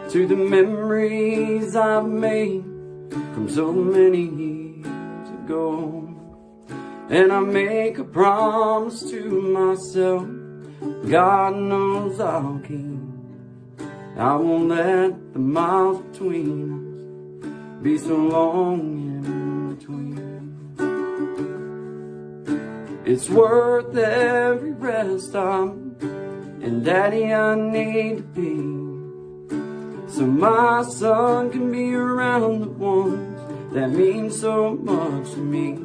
to the memories I've made from so many years ago. And I make a promise to myself, God knows I'll keep. I won't let the miles between us be so long in between. It's worth every rest stop, and Daddy, I need to be, so my son can be around the ones that mean so much to me.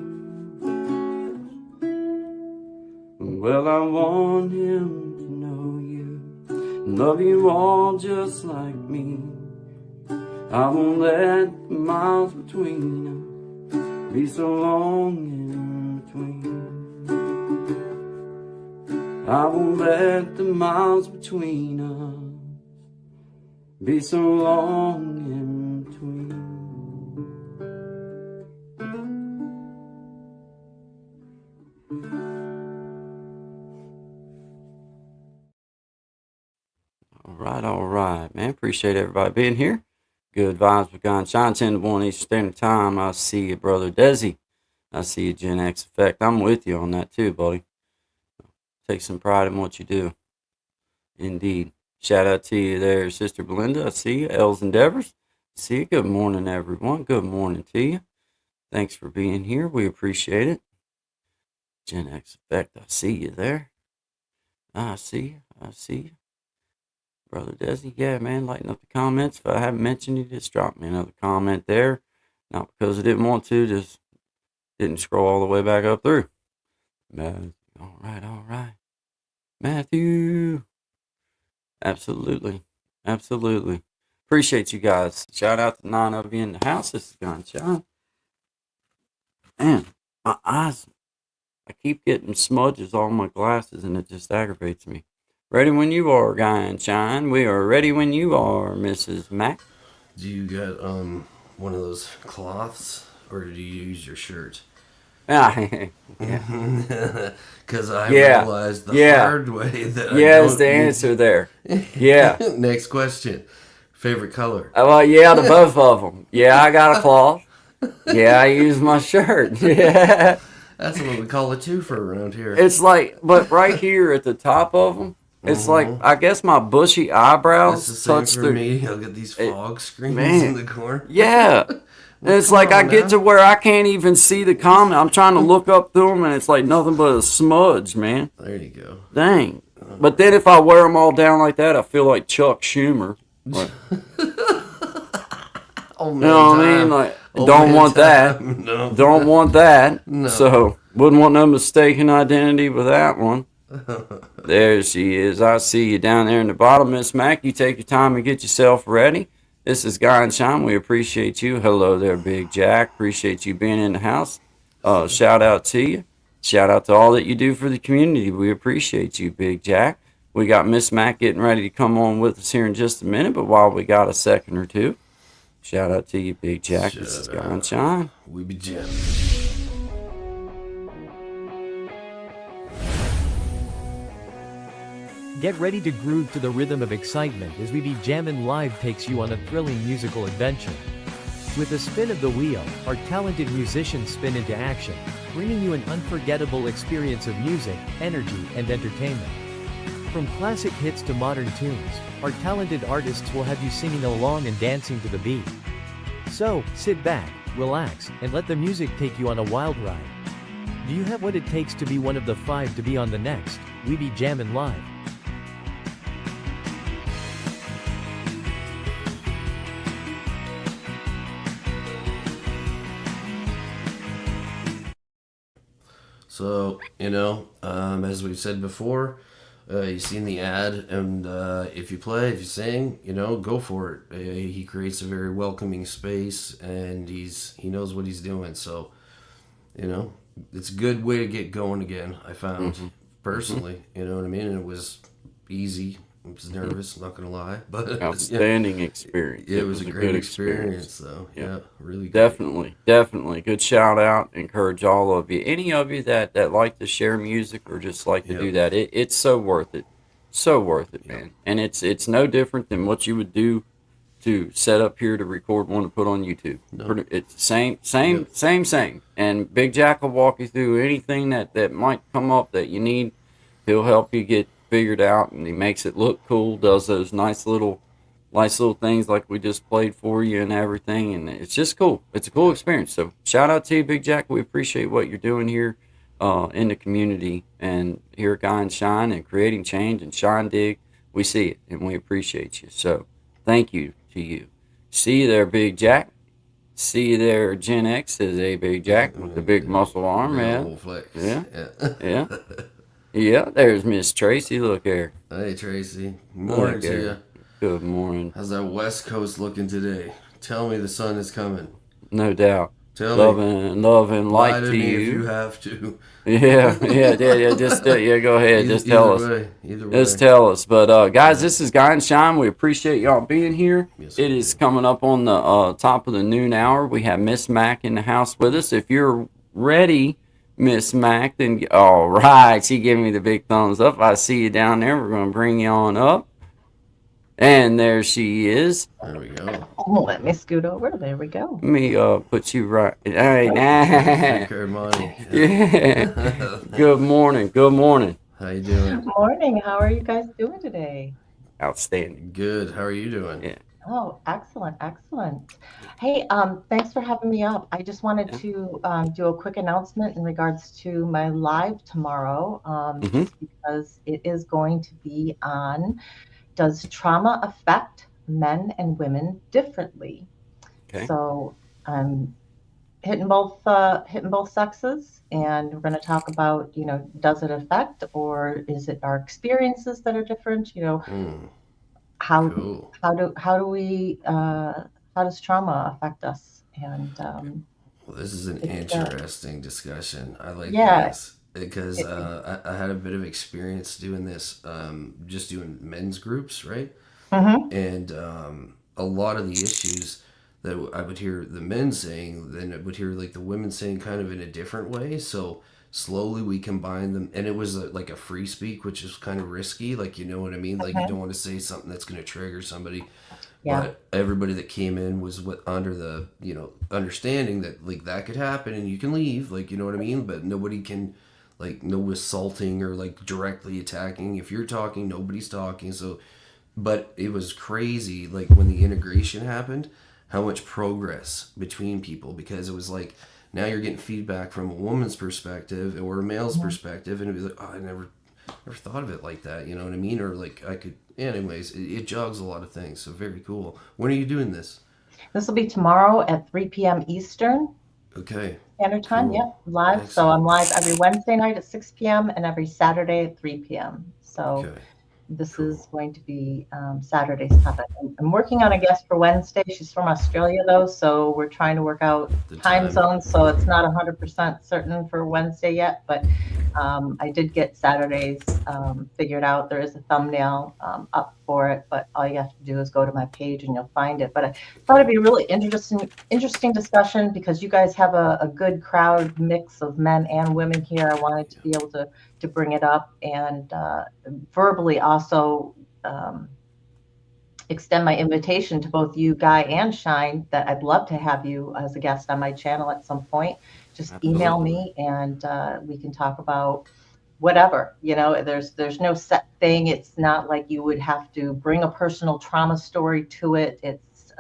Well, I want him to know you and love you all just like me. I won't let the miles between us be so long in between. I won't let the miles between us be so long in between. All right, man. Appreciate everybody being here. Good vibes with Guyn. 10 to 1 Eastern Standard Time. I see you, brother Desi. I see you, Gen X Effect. I'm with you on that too, buddy. Take some pride in what you do. Indeed. Shout out to you there, Sister Belinda. I see you. Els Endeavors. See you. Good morning, everyone. Good morning to you. Thanks for being here. We appreciate it. Gen X Effect. I see you there. I see you. I see you. Brother Desi, yeah, man, lighten up the comments. If I haven't mentioned you, just drop me another comment there. Not because I didn't want to, just didn't scroll all the way back up through. All right. Matthew. Absolutely. Appreciate you guys. Shout out to 9 of you in the house. This is Guyn Shine. Man, my eyes, I keep getting smudges on my glasses and it just aggravates me. Ready when you are, Guyn Shine. We are ready when you are, Mrs. Mac. Do you get one of those cloths, or do you use your shirt? Yeah. Because I realized the hard way that I is don't the answer there. Yeah. Next question. Favorite color? Well, yeah, the both of them. Yeah, I got a cloth. Yeah, I use my shirt. Yeah. That's what we call a twofer around here. It's like, but right here at the top of them, it's like, I guess my bushy eyebrows touch for me. I'll get these fog screens in the corner. Yeah. And it's like I get to where I can't even see the comment. I'm trying to look up through them, and it's like nothing but a smudge, man. There you go. Dang. But then if I wear them all down like that, I feel like Chuck Schumer. Like, you know what I mean? Like, don't want that. No. Don't want that. No. So, wouldn't want no mistaken identity with that one. There she is. I see you down there in the bottom, Miss Mac. You take your time and get yourself ready. This is Guyn Shine. We appreciate you. Hello there, Big Jack. Appreciate you being in the house. Shout out to you. Shout out to all that you do for the community. We appreciate you, Big Jack. We got Miss Mac getting ready to come on with us here in just a minute, but while we got a second or two, shout out to you, Big Jack. This is Guyn Shine. We be jamming. Get ready to groove to the rhythm of excitement as We Be Jammin' Live takes you on a thrilling musical adventure. With a spin of the wheel, our talented musicians spin into action, bringing you an unforgettable experience of music, energy, and entertainment. From classic hits to modern tunes, our talented artists will have you singing along and dancing to the beat. So, sit back, relax, and let the music take you on a wild ride. Do you have what it takes to be one of the 5 to be on the next We Be Jammin' Live? So, as we've said before, you've seen the ad, and if you play, if you sing, go for it. He creates a very welcoming space, and he knows what he's doing. So, it's a good way to get going again, I found, personally. You know what I mean? And it was easy. I was nervous, not gonna lie, but Outstanding experience. it was a great good experience, though. Yeah. Yeah, really great. Definitely. Good shout out. Encourage all of you. Any of you that like to share music or just like to Yep. do that, it's so worth it. So worth it, Yep. man. And it's no different than what you would do to set up here to record one to put on YouTube. No. It's same, Yep. same. And Big Jack will walk you through anything that might come up that you need. He'll help you get figured out, and he makes it look cool. Does those nice little things like we just played for you and everything, and it's just cool. It's a cool experience. So shout out to you, Big Jack. We appreciate what you're doing here in the community and here at Guy and Shine and creating change and Shine Dig. We see it and we appreciate you. So thank you to you. See you there, Big Jack. See you there, Gen X, says a Big Jack with the big muscle arm, Real man. old flex. Yeah. Yeah. Yeah. Yeah, there's Miss Tracy. Look there. Hey, Tracy. Morning Look to there. you. Good morning. How's that West Coast looking today? Tell me the sun is coming. No doubt. Tell Love me. and Lie light to to me if you you. have to. Yeah. Just yeah, go ahead. Just tell us. Either way. Just tell us. But guys, this is Guy and Shine. We appreciate y'all being here. Yes, It we is do. coming up on the top of the noon hour. We have Miss Mac in the house with us. If you're ready, Miss Mac, then all right. She gave me the big thumbs up. I see you down there. We're gonna bring you on up. And there she is. There we go. Oh, let me scoot over. There we go. Let me put you right. All right, Thank nah. you, money. Yeah. Good morning. Good morning. How you doing? Morning. How are you guys doing today? Outstanding. Good. How are you doing? Yeah. Oh, excellent. Hey, thanks for having me up. I just wanted Yeah. to do a quick announcement in regards to my live tomorrow, Mm-hmm. just because it is going to be on Does Trauma Affect Men and Women Differently? Okay. So I'm hitting both sexes, and we're going to talk about, does it affect, or is it our experiences that are different? How Cool. how do we how does trauma affect us? And Well, this is an it's interesting discussion. I like yeah, this because it, I had a bit of experience doing this, just doing men's groups, right? mhm, And a lot of the issues that I would hear the men saying, then I would hear like the women saying kind of in a different way. So slowly we combined them, and it was like a free speak, which is kind of risky. Like, you know what I mean? Like, you mhm, don't want to say something that's going to trigger somebody. yeah, But everybody that came in was under the understanding that like that could happen and you can leave, like, you know what I mean. But nobody can, like, no assaulting or like directly attacking. If you're talking, nobody's talking. So, but it was crazy, like when the integration happened, how much progress between people, because it was like now you're getting feedback from a woman's perspective or a male's mhm. perspective, and it'd be like, oh, I never thought of it like that, you know what I mean? Or like I could, anyways, it jogs a lot of things. So very cool. When are you doing this? This will be tomorrow at 3 p.m. Eastern Okay, Standard Time. cool, Yep, live. So excellent. I'm live every Wednesday night at 6 p.m. and every Saturday at 3 p.m. So Okay, this cool. is going to be Saturday's topic. I'm working on a guest for Wednesday. She's from Australia, though, so we're trying to work out The time time. zones. So it's not 100% certain for Wednesday yet, but I did get Saturdays figured out. There is a thumbnail up for it, but all you have to do is go to my page and you'll find it. But I thought it'd be a really interesting discussion because you guys have a good crowd mix of men and women here. I wanted to be able to bring it up and verbally also extend my invitation to both you, Guy, and Shine, that I'd love to have you as a guest on my channel at some point. Just email Absolutely. me and we can talk about whatever. There's no set thing. It's not like you would have to bring a personal trauma story to it. It's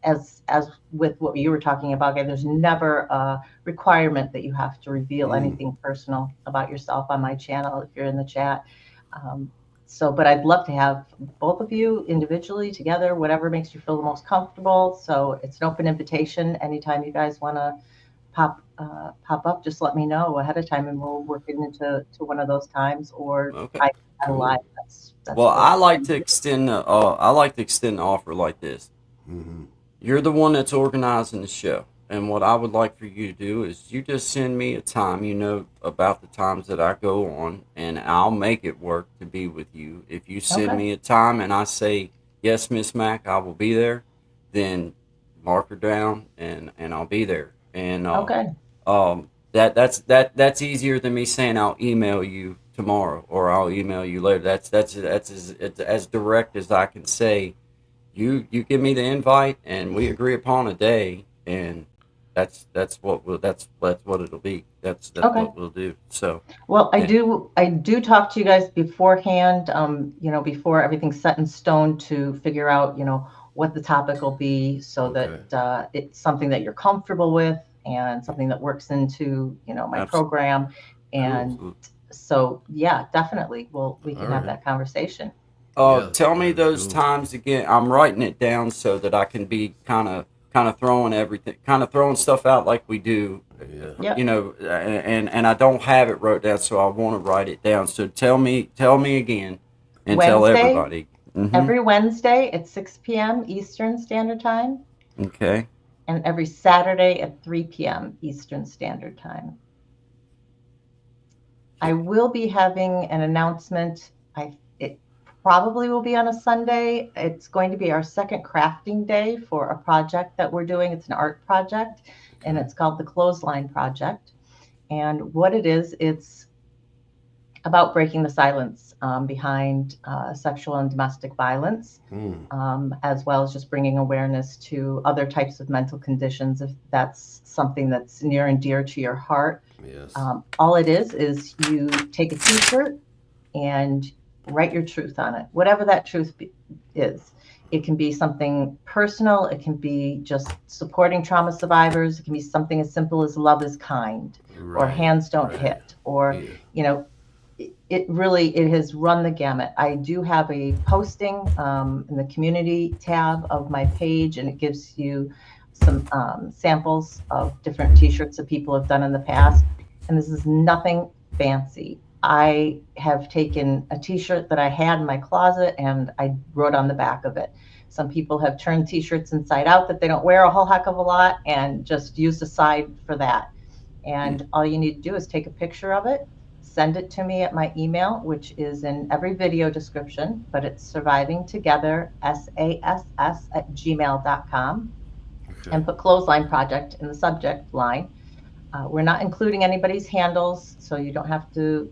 as with what you were talking about, Guy, there's never a requirement that you have to reveal Mm, anything personal about yourself on my channel if you're in the chat. Um, but I'd love to have both of you individually together, whatever makes you feel the most comfortable. So it's an open invitation. Anytime you guys want to pop up, just let me know ahead of time, and we'll work it into one of those times. Or Okay. I live. cool. That's Well, totally I like to extend the offer like this. Mm-hmm. You're the one that's organizing the show. and what I would like for you to do is you just send me a time, about the times that I go on, and I'll make it work to be with you. If you send Okay. me a time and I say, yes, Miss Mac, I will be there, then mark her down and I'll be there. And Okay. that's easier than me saying I'll email you tomorrow or I'll email you later. That's as direct as I can say. You give me the invite and we agree upon a day, and that's what it'll be. That's Okay. what we'll do. So Well, I and do I do talk to you guys beforehand, before everything's set in stone to figure out, what the topic will be so Okay. that it's something that you're comfortable with and something that works into, my absolutely program. And cool. so, yeah, definitely we All can have right. that conversation. Yeah, Tell me that'd be those cool. times again. I'm writing it down so that I can be kind of throwing everything, kind of throwing stuff out like we do, Yeah. Yeah. and I don't have it wrote down, so I want to write it down. So tell me again, and tell Wednesday, everybody. Mm-hmm. every Wednesday at 6 p.m. Eastern Standard Time, Okay. and every Saturday at 3 p.m. Eastern Standard Time. I will be having an announcement. It probably will be on a Sunday. It's going to be our second crafting day for a project that we're doing. It's an art project, and it's called the Clothesline Project. And what it is, it's about breaking the silence behind sexual and domestic violence, as well as just bringing awareness to other types of mental conditions, if that's something that's near and dear to your heart. Yes. All it is you take a t-shirt and write your truth on it, whatever that truth is. It can be something personal. It can be just supporting trauma survivors. It can be something as simple as love is kind, or Right. hands don't Right. hit, or, Yeah. it has run the gamut. I do have a posting in the community tab of my page, and it gives you some samples of different t-shirts that people have done in the past. And this is nothing fancy. I have taken a t-shirt that I had in my closet and I wrote on the back of it. Some people have turned t-shirts inside out that they don't wear a whole heck of a lot and just used a side for that. And all you need to do is take a picture of it, send it to me at my email, which is in every video description, but it's survivingtogether, sass@gmail.com, Okay. and put Clothesline Project in the subject line. We're not including anybody's handles, so you don't have to,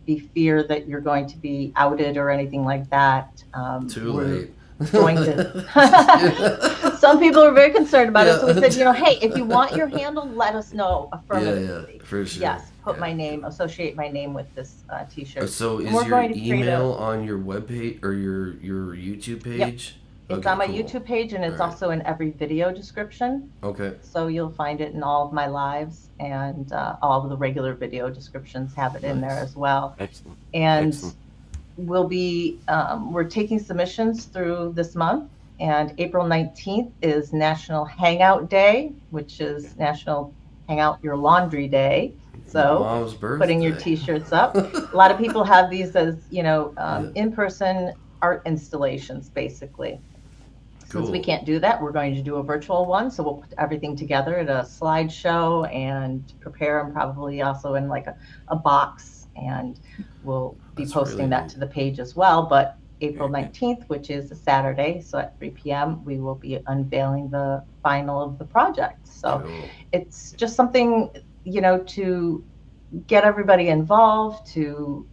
be fear that you're going to be outed or anything like that. Too we're late. Going to. Some people are very concerned about it, so we Yeah. said, hey, if you want your handle, let us know affirmatively. Yeah, for sure. Yes, put Yeah. my name, associate my name with this t-shirt. So And is we're your going to create email on your webpage or your YouTube page? It's Okay, on my cool. YouTube page, and it's All right. also in every video description. Okay. So you'll find it in all of my lives, and all of the regular video descriptions have it in there Nice. as well. Excellent. And Excellent. we're taking submissions through this month, and April 19th is National Hangout Day, which is National Hang Out Your Laundry Day. So Mom's birthday. putting your t-shirts up. A lot of people have these as, in-person art installations, basically. Since we Cool. can't do that, we're going to do a virtual one. So we'll put everything together at a slideshow and prepare them probably also in like a box. And we'll be That's posting really that neat. to the page as well. But April 19th, which is a Saturday, so at 3 p.m., we will be unveiling the final of the project. So Cool. it's just something, to get everybody involved, to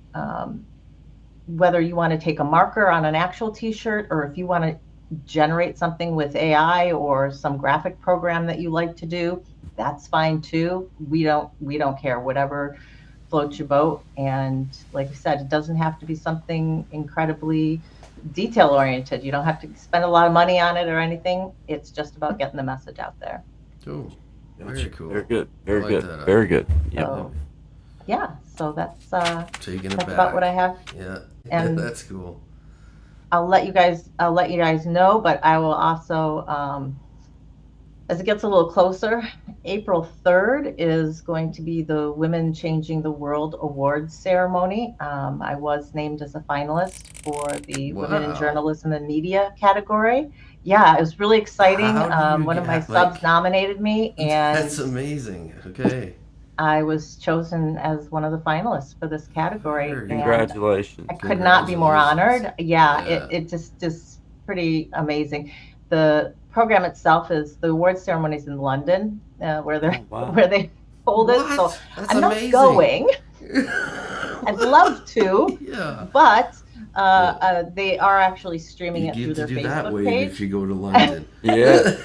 whether you want to take a marker on an actual t-shirt, or if you want to generate something with AI or some graphic program that you like to do, that's fine too. We don't care, whatever floats your boat. And like I said, it doesn't have to be something incredibly detail oriented. You don't have to spend a lot of money on it or anything. It's just about getting the message out there. Cool. Very Gotcha. cool. Very good. I Very like good. that. Very good. Yeah. So yeah, so that's Taking it that's back. about what I have. Yeah. And That's cool. I'll let you guys know, but I will also, as it gets a little closer, April 3rd is going to be the Women Changing the World Awards ceremony. I was named as a finalist for the Women in Wow. Journalism and Media category, yeah, it was really exciting. How do you One of my get, subs like, nominated me, and that's amazing. Okay. I was chosen as one of the finalists for this category, Very and Congratulations. I could not be more Congratulations. honored. Yeah, Yeah. it just pretty amazing. The program itself is the award ceremonies in London, where they're Oh, wow. where they hold it. So What? That's I'm not amazing. going. I'd love to, Yeah. but they are actually streaming You it through get to their do that Facebook wave if page. you go to London. Yeah.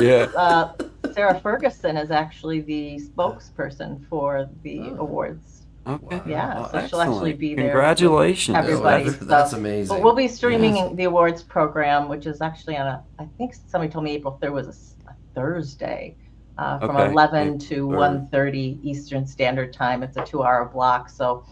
Yeah. Sarah Ferguson is actually the spokesperson for the Oh. awards. Okay. Yeah, Well, so she'll actually excellent. be there with Congratulations. everybody. That's So- amazing. But we'll be streaming Yes. the awards program, which is actually on I think somebody told me April 3rd was a Thursday, from Okay. 11 April to 3rd. 1:30 Eastern Standard Time. It's a 2-hour block, so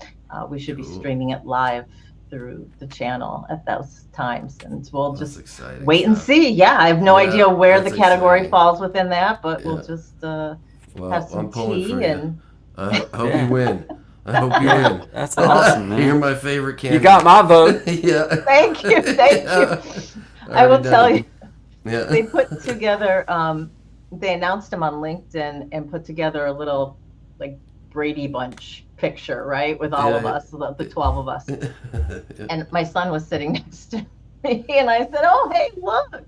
we should be Cool. streaming it live through the channel at those times, and we'll That's just exciting wait and stuff. see. Yeah, I have no Yeah, idea where the that's category exciting. falls within that, but we'll Yeah. just Well, have some I'm pulling tea for you. and I hope Yeah. you win. I hope you Yeah. win. That's awesome, You're man. my favorite You candidate. got my vote. Yeah. Thank you, thank you. I will Already tell done. you, Yeah. they put together, they announced him on LinkedIn and put together a little like Brady Bunch picture, right, with all Yeah, of yeah. us, the 12 of us. Yeah. And my son was sitting next to me, and I said, "Oh, hey, look,"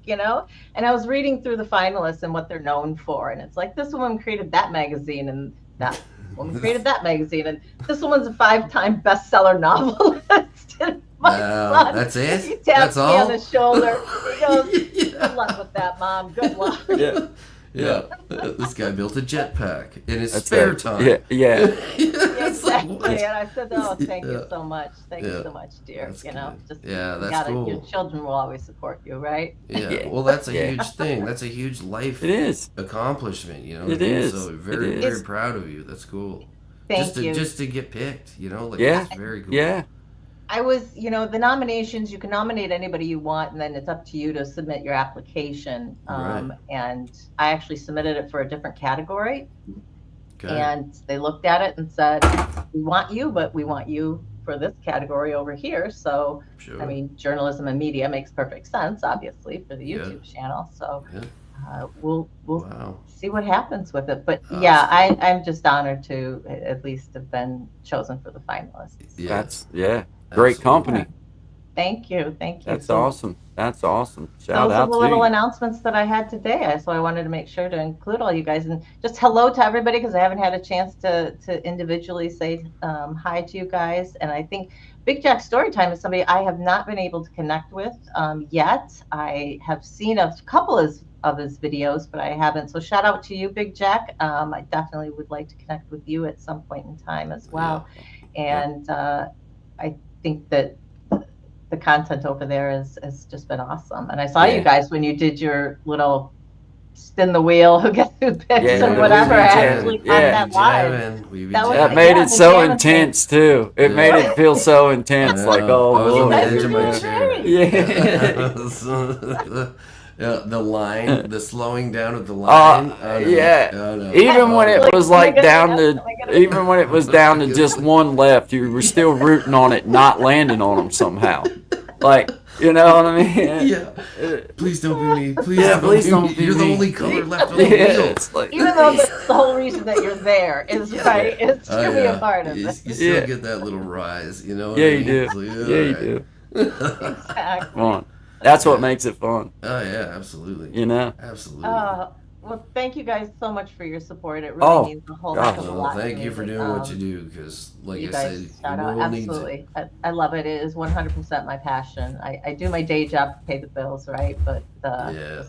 And I was reading through the finalists and what they're known for, and it's like this woman created that magazine, and that woman created that magazine, and this woman's a 5-time bestseller novelist. And my Wow, son, that's it? he taps That's me all? on the shoulder. He goes, Yeah. "Good luck with that, Mom. Good luck." Yeah. Yeah. This guy built a jetpack in his That's spare it. time. Yeah. Yeah. It's like, Exactly. what? And I said, "Oh, thank you Yeah. so much. Thank you Yeah. so much, dear." That's You know, good. just Yeah, you that's gotta, cool. your children will always support you, right? Yeah, Yeah. well, that's a Yeah. huge thing. That's a huge life It is. accomplishment. You know, It what I mean? is. So It very, is. very proud of you. That's cool. Thank you. Just to get picked. You know, like Yeah. that's very cool. Yeah. I was, the nominations, you can nominate anybody you want, and then it's up to you to submit your application. Right. And I actually submitted it for a different category, Okay. and they looked at it and said, "We want you, but we want you for this category over here." So, Sure. I mean, journalism and media makes perfect sense, obviously, for the Yeah. YouTube channel. So, Yeah. we'll Wow. see what happens with it. But Awesome. yeah, I'm just honored to at least have been chosen for the finalists. Yeah. That's great Absolutely. company. Thank you. That's So awesome. That's awesome. Shout those are out the to little you. announcements that I had today. So I wanted to make sure to include all you guys, and just hello to everybody, because I haven't had a chance to individually say hi to you guys. And I think Big Jack Storytime is somebody I have not been able to connect with yet. I have seen a couple of his videos, but I haven't. So shout out to you, Big Jack. I definitely would like to connect with you at some point in time as well. And I think that the content over there has just been awesome. And I saw Yeah. you guys when you did your little spin the wheel, who gets who picks, Yeah, and we whatever. be I jamming. actually caught Yeah. that live. That was- That made Yeah, it the so jamming intense too. It Yeah. made it feel so intense. Like, oh, I was on the Lord. edge of my That's chair. great. Yeah. Yeah, the line, the slowing down of the line. Oh, no. yeah. Oh, no. Even when it Like, was am I like gonna down get to, up? Am I gonna- even when it was down to just one left, you were still rooting on it, not landing on them somehow. Like, you know what I mean? Yeah. Please don't be me. Please, Yeah, don't, please be don't me. be You're me. the only color left on the Yeah, wheel. it's like, Even though that's the whole reason that you're there is right, it's to Oh, be yeah. a part of You it. still Yeah. get that little rise, you know? What yeah, I you mean? do. It's like, Yeah, you alright. do. Exactly. Fun. That's what makes it fun, Oh, yeah, absolutely. you know? Absolutely. Well, thank you guys so much for your support. It really Oh, means a whole gosh. heck of a Well, lot. thank to you me. for doing what you do, because, like You I guys, said, shout the out. world needs it. Absolutely. I love it. It is 100% my passion. I do my day job to pay the bills, right? But Yeah.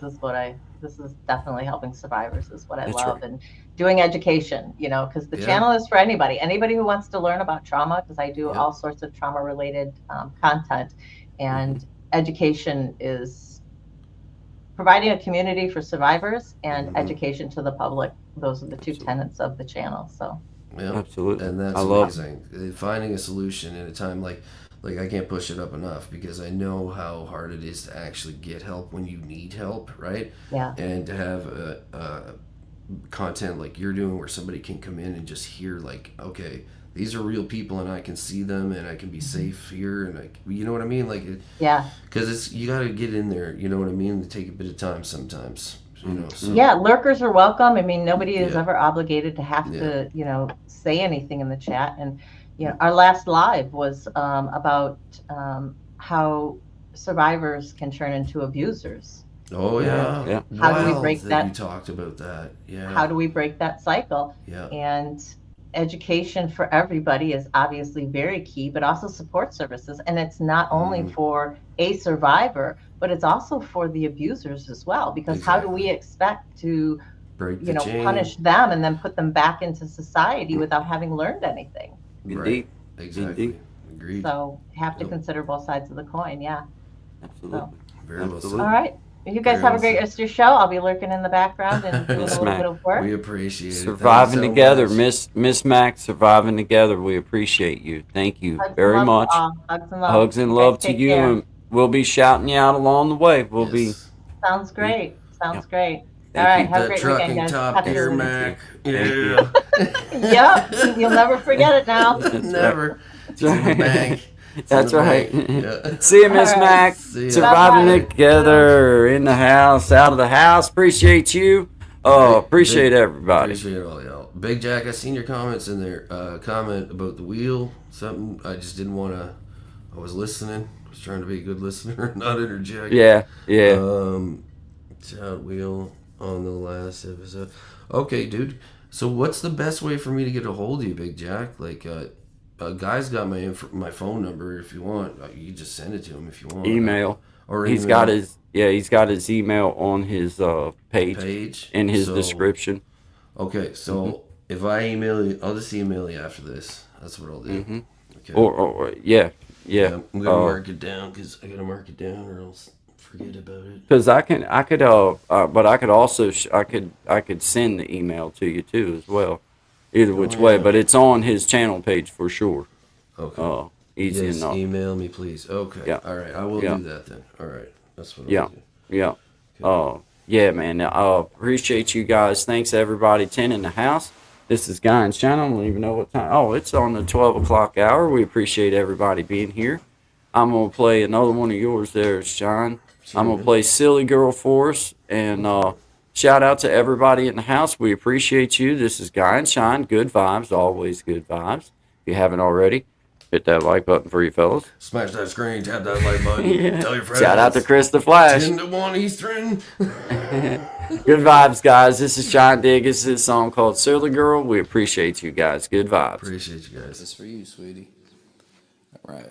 this is definitely helping survivors is what I That's love. right. And doing education, because the Yeah. channel is for anybody who wants to learn about trauma, because I do Yeah. all sorts of trauma related content. And Mm-hmm. education is providing a community for survivors and Mhm. education to the public. Those are the two Absolutely. tenets of the channel. So Yeah. Absolutely. And that's I love amazing. Finding a solution in a time like I can't push it up enough, because I know how hard it is to actually get help when you need help, right? yeah. And to have content like you're doing, where somebody can come in and just hear, like, okay, these are real people, and I can see them, and I can be safe here, and you know what I mean? Like, Yeah. because you got to get in there. You know what I mean? To take a bit of time sometimes. You know. So, Yeah, lurkers are welcome. I mean, nobody is Yeah. ever obligated to have Yeah. to, say anything in the chat. And, our last live was about how survivors can turn into abusers. Oh yeah. Yeah. How do we Wild break that that? you talked about that. Yeah. How do we break that cycle? Yeah. And education for everybody is obviously very key, but also support services. And it's not only for a survivor, but it's also for the abusers as well. Because how do we expect to, break the chain? punish them and then put them back into society without having learned anything? Indeed. Right. Exactly. Indeed. Agreed. So have to Yep. consider both sides of the coin. Yeah. Absolutely. Very well said. All right. You guys Very have a well great said. rest of your show. I'll be lurking in the background and doing a Yes, little ma'am. bit of work. We appreciate it. Surviving Thank you so together, much. Miss Mac. Surviving together. We appreciate you. Thank you Hugs and very love to much. all. Hugs and love. Hugs and You love guys to take you, care. and we'll be shouting you out along the way. We'll be. Yes. Sounds great. Sounds great. Thank All right. you. Have a That great trucking weekend, guys. top Happy gear, New Year. Mac. Thank you. Yeah. Yep. You'll never forget it now. Never. That's It's in the right. bank. It's That's in the right. bank. Yeah. See you, Miss All right. Mac. See ya. Surviving Bye-bye. together in the house, out of the house. Appreciate you. Appreciate Big- everybody. Appreciate all y'all. Big Jack, I seen your comments in there. Comment about the wheel. Something I just didn't want to. I was listening. I was trying to be a good listener, not interject. Yeah, yeah. Child wheel on the last episode. Okay, dude. So what's the best way for me to get a hold of you, Big Jack? Like, guy's got my phone number. If you want, you can just send it to him if you want. Email. Or He's email. he's got his email on his page in his So- description. Okay, so if I email you, I'll just email you after this. That's what I'll do. Okay. Or yeah. I'm gonna mark it down because I gotta mark it down or else forget about it. Because I could, but I could also, I could send the email to you too as well, either which way. yeah. But it's on his channel page for sure. Okay. Easy Yes, enough. email me, please. Okay. Yeah. All right. I will Yeah. do that then. All right. That's what Yeah, I'll do. yeah. Yeah, man. Appreciate you guys. Thanks everybody. 10 in the house. This is Guyn channel. I don't even know what time. Oh, it's on the 12 o'clock hour. We appreciate everybody being here. I'm gonna play another one of yours there, Sean. I'm gonna play Silly Girl for us, and shout out to everybody in the house. We appreciate you. This is Guy and Shine. Good vibes, always good vibes. If you haven't already, hit that like button for you fellas. Smash that screen, tap that like button, tell your friends. Shout out to Chris the Flash. 10 to 1 Eastern. Good vibes, guys. This is Sean Diggs. This is a song called Silly Girl. We appreciate you guys. Good vibes. Appreciate you guys. This is for you, sweetie. All right.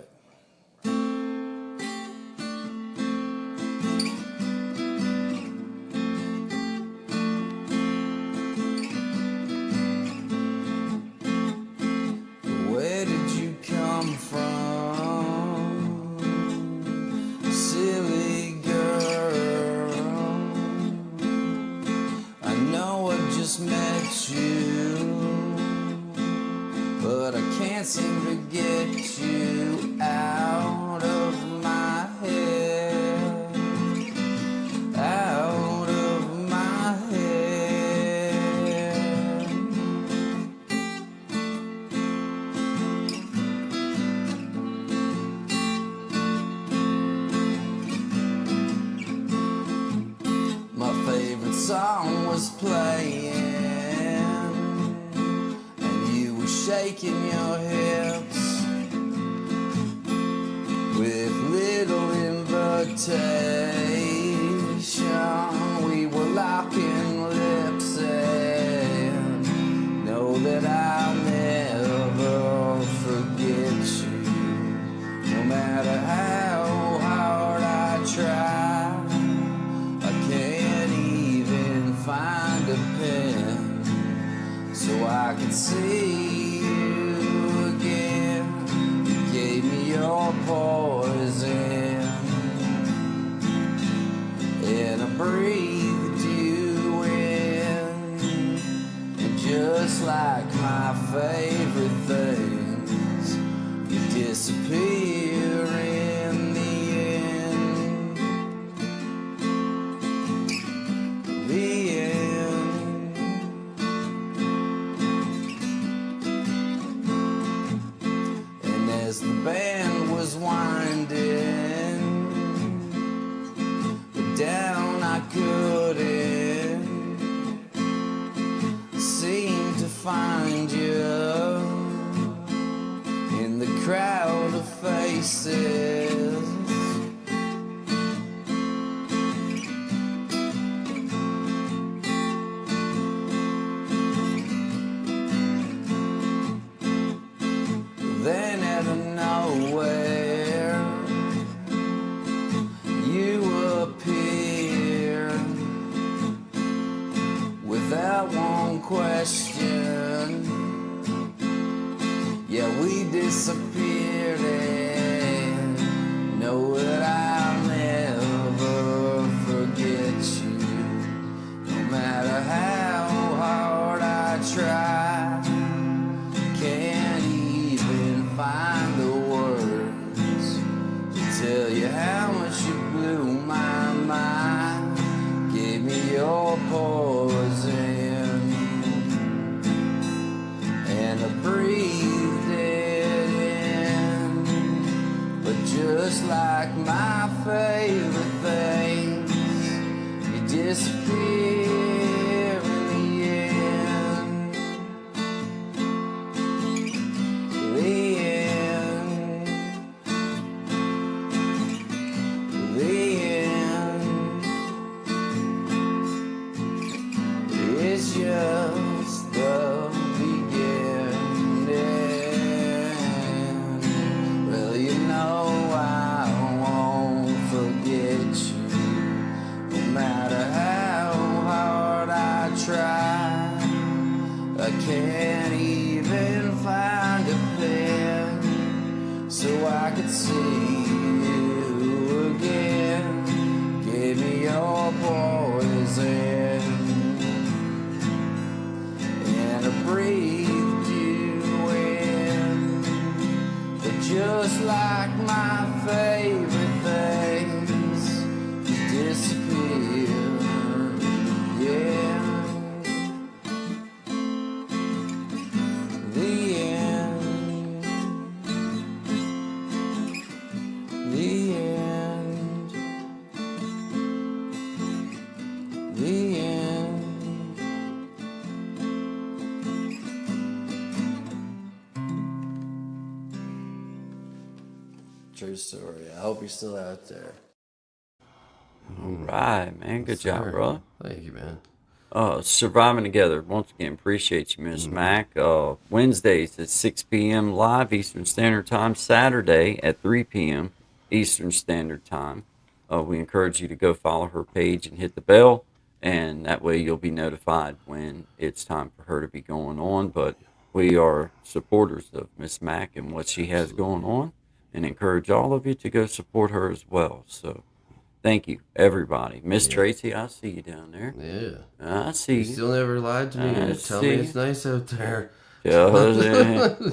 Where did you come from, silly girl? I know I just met you, but I can't seem to get you out of my head, out of my head. My favorite song was playing, and you were shaking your hips with little invitation. We were locking lips, and know that I'll never forget you, no matter how hard I try. I can't even find a pen so I can see you again. You gave me your poison, and I breathed you pieces. Then out of nowhere, you appear without one question. Yeah, we disappeared, and know that I'll never forget you. No matter how hard I try, can't even find the words to tell you how much you blew my mind. Gave me your poison, and I breathed it in. But just like my favorite things, you disappear in the end. The end. The end. It's just the beginning. Well, you know I won't forget you, no matter how hard I try. I can't even find a pen so I could see you again. Give me your poison, and I breathed you in. But just like my favorite things, you disappear. Yeah. The end. The end. The end. True story. I hope you're still out there. All right, man. Good job, Sir. brother. Thank you, man. Surviving together. Once again, appreciate you, Miss Mac. Wednesdays at 6 p.m. live Eastern Standard Time. Saturday at 3 p.m. Eastern Standard Time. We encourage you to go follow her page and hit the bell, and that way you'll be notified when it's time for her to be going on. But we are supporters of Miss Mac and what she has going on, and encourage all of you to go support her as well. So thank you, everybody. Miss Tracy, I see you down there. Yeah. I see You you. still never lied to me. I You tell me see. it's nice out there. Tell us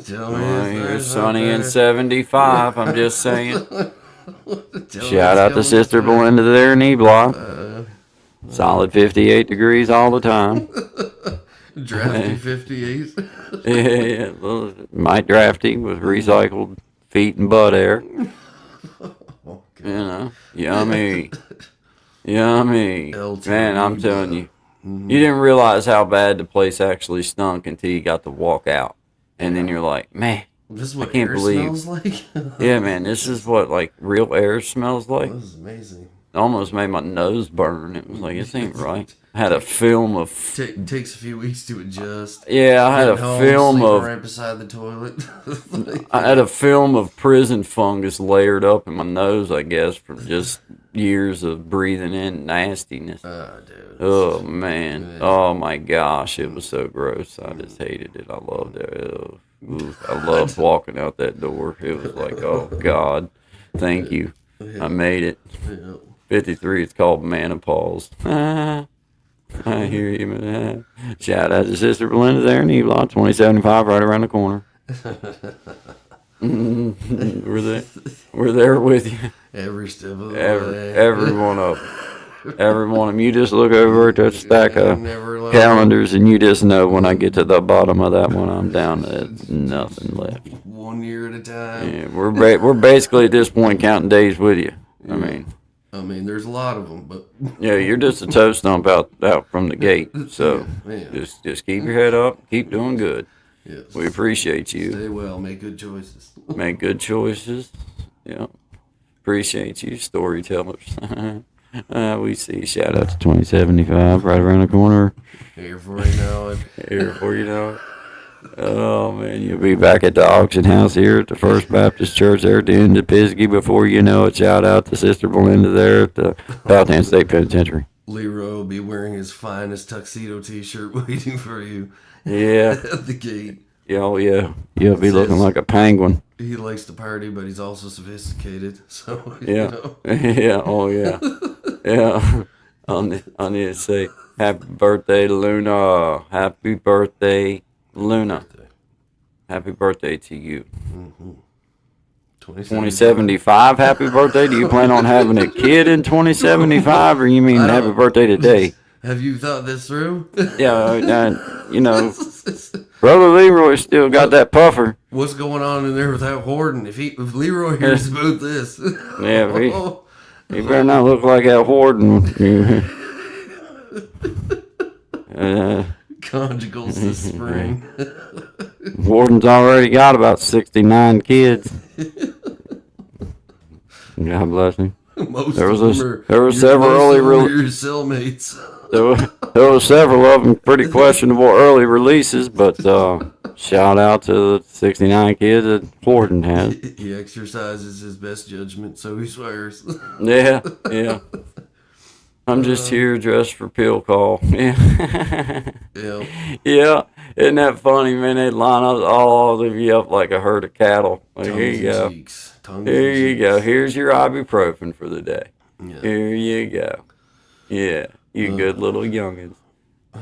Tell me well, it's you're nice sunny out and there. 75. I'm just saying. Tell me Shout it's out to coming Sister through. Belinda there in E Block. Solid 58 degrees all the time. Drafty 58. Yeah. Well, my drafty with recycled feet and butt air. Oh, God. You know, yummy. Yummy. Man, I'm telling you. You didn't realize how bad the place actually stunk until you got to walk out. And then you're like, man, This is I what can't air believe. smells like? Yeah, man, this is what like real air smells like. This is amazing. It almost made my nose burn. It was like, this ain't right. I had a film of. Takes a few weeks to adjust. Yeah, I had a Getting home, film sleeping of. right beside the toilet. I had a film of prison fungus layered up in my nose, I guess, from just years of breathing in nastiness. Oh, dude. Oh, man. Oh, my gosh. It was so gross. I just hated it. I loved it. Oh, oof. I loved walking out that door. It was like, oh, God. Thank you. I made it. 53, it's called menopause. I hear you, man. Shout out to Sister Belinda there in E-Block, 2075, right around the corner. We're there with you. Every step of the way. Every one of them. Every one of them. You just look over at that stack of Never alone. calendars and you just know when I get to the bottom of that one, I'm down to nothing left. 1 year at a time. Yeah, we're basically at this point counting days with you. I mean, there's a lot of them, but Yeah, you're just a toe stump out from the gate. So Yeah. just keep your head up, keep doing good. yes. We appreciate you. Stay well, make good choices. Make good choices. Yeah. Appreciate you, storytellers. We see. Shout out to 2075 right around the corner. Here before you know it. Here before you know it. Oh man, you'll be back at the auction house here at the First Baptist Church there at the end of Pisgah before you know it. Shout out to Sister Belinda there at the Powhatan State Penitentiary. Leroy will be wearing his finest tuxedo T-shirt waiting for you. Yeah. At the gate. Yeah, oh yeah. You'll be looking like a penguin. He likes to party, but he's also sophisticated. So Yeah. You know. Yeah. Oh yeah. Yeah. I need to say happy birthday, Luna. Happy birthday, Luna. Happy birthday to you. 2075. Happy birthday. Do you plan on having a kid in 2075, or you mean happy birthday today? Have you thought this through? Yeah, you know, Brother Leroy still got that puffer. What's going on in there with that Horton? If Leroy hears about this, yeah, he better not look like that Horton. Conjugals this spring. Warden's already got about 69 kids. God bless him. Most there was of there were several early your cellmates. There were several of them pretty questionable early releases, but shout out to the 69 kids that Warden has. He exercises his best judgment, so he swears. Yeah. I'm just here dressed for pill call. Yeah. Yeah. Isn't that funny, man? They line up all of you up like a herd of cattle. Like, here you go. Here you go. Here's your ibuprofen for the day. Yeah. Here you go. Yeah. You good little youngins.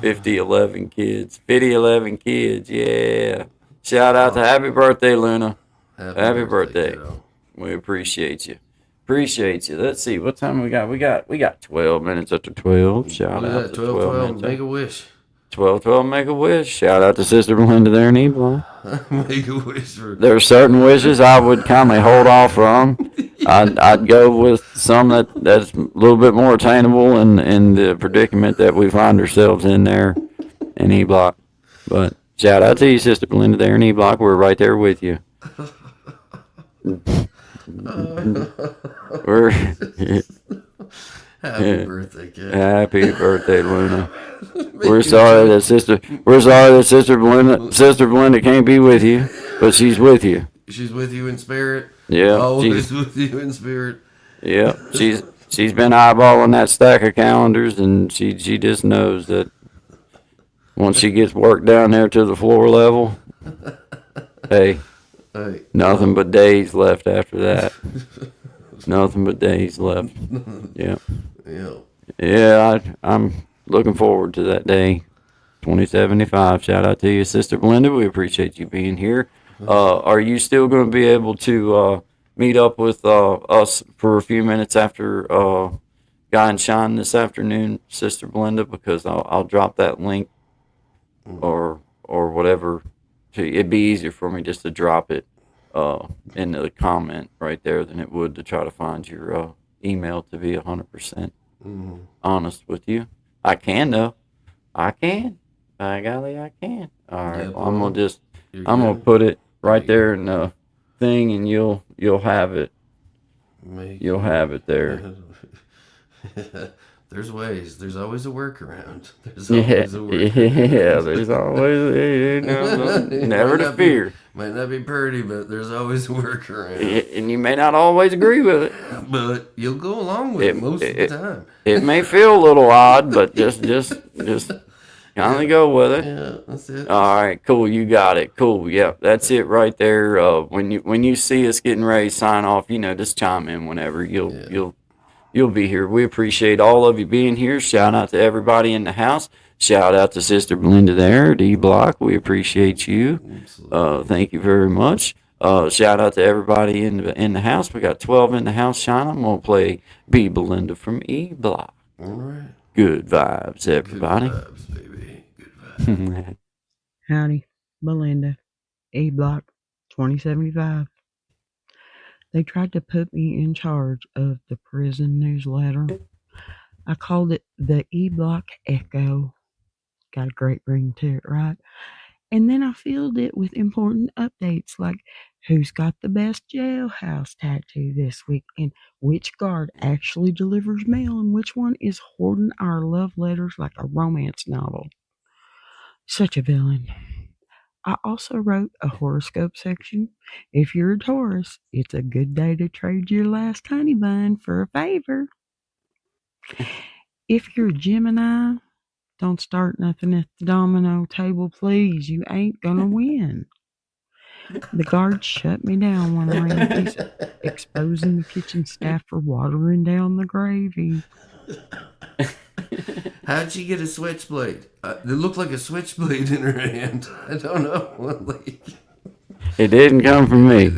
11 kids. 11 kids. Yeah. Shout out to happy birthday, Luna. Happy birthday. We appreciate you. Appreciate you. Let's see. What time we got? We got 12 minutes after 12. Shout out to 12. Make a wish. 12, make a wish. Shout out to Sister Belinda there in Ebla. Make a wish for. There are certain wishes I would kindly hold off from. I'd go with some that's a little bit more attainable in the predicament that we find ourselves in there in E Block. But shout out to you, Sister Belinda there in E Block. We're right there with you. Happy birthday, kid. Happy birthday, Luna. We're sorry that Sister Belinda can't be with you, but she's with you. She's with you in spirit. Yeah, always with you in spirit. Yeah, she's been eyeballing that stack of calendars, and she just knows that once she gets work down there to the floor level, hey, nothing but days left after that. Nothing but days left. Yeah. Yeah, I'm looking forward to that day. 2075. Shout out to you, Sister Belinda. We appreciate you being here. Are you still going to be able to meet up with us for a few minutes after Guy and Shine this afternoon, Sister Belinda? Because I'll drop that link or whatever. It'd be easier for me just to drop it in the comment right there than it would to try to find your email to be 100% honest with you. I can though. I can. By golly, I can. All right. Well, I'm gonna put it right there in the thing, and you'll have it. You'll have it there. There's ways. There's always a workaround. There's always a workaround. Yeah, there's always never to fear. Might not be pretty, but there's always a workaround. And you may not always agree with it, but you'll go along with it most of the time. It may feel a little odd, but just kind of go with it. Yeah, that's it. All right, cool. You got it. Cool. Yep, that's it right there. When you see us getting ready to sign off, just chime in whenever you'll be here. We appreciate all of you being here. Shout out to everybody in the house. Shout out to Sister Belinda there at D-Block. We appreciate you. Thank you very much. Shout out to everybody in the house. We got 12 in the house. Shine. I'm going to play B. Belinda from E-Block. All right. Good vibes, everybody. Good vibes, baby. Good vibes. Howdy, Belinda. E-Block 2075. They tried to put me in charge of the prison newsletter. I called it the E-Block Echo. Got a great ring to it, right? And then I filled it with important updates like who's got the best jailhouse tattoo this week and which guard actually delivers mail and which one is hoarding our love letters like a romance novel. Such a villain. I also wrote a horoscope section. If you're a Taurus, it's a good day to trade your last honey bun for a favor. If you're a Gemini, don't start nothing at the domino table, please. You ain't gonna win. The guards shut me down when I ran these, exposing the kitchen staff for watering down the gravy. How'd she get a switchblade? It looked like a switchblade in her hand. I don't know. It didn't come from me.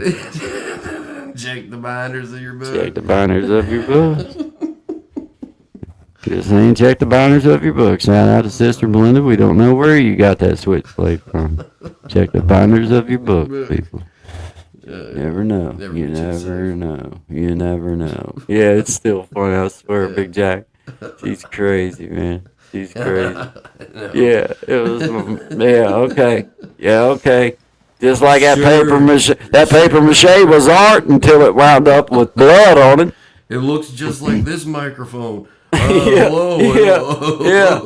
Check the binders of your book. Check the binders of your book. Just saying, check the binders of your book. Shout out to Sister Belinda. We don't know where you got that switchblade from. Check the binders of your book, people. You never know. You never know. You never know. Yeah, it's still funny. I swear, Big Jack. She's crazy, man. She's crazy. Yeah, it was. Yeah, okay. Yeah, okay. Just like that paper mache. That paper mache was art until it wound up with blood on it. It looks just like this microphone. Yeah, hello. yeah.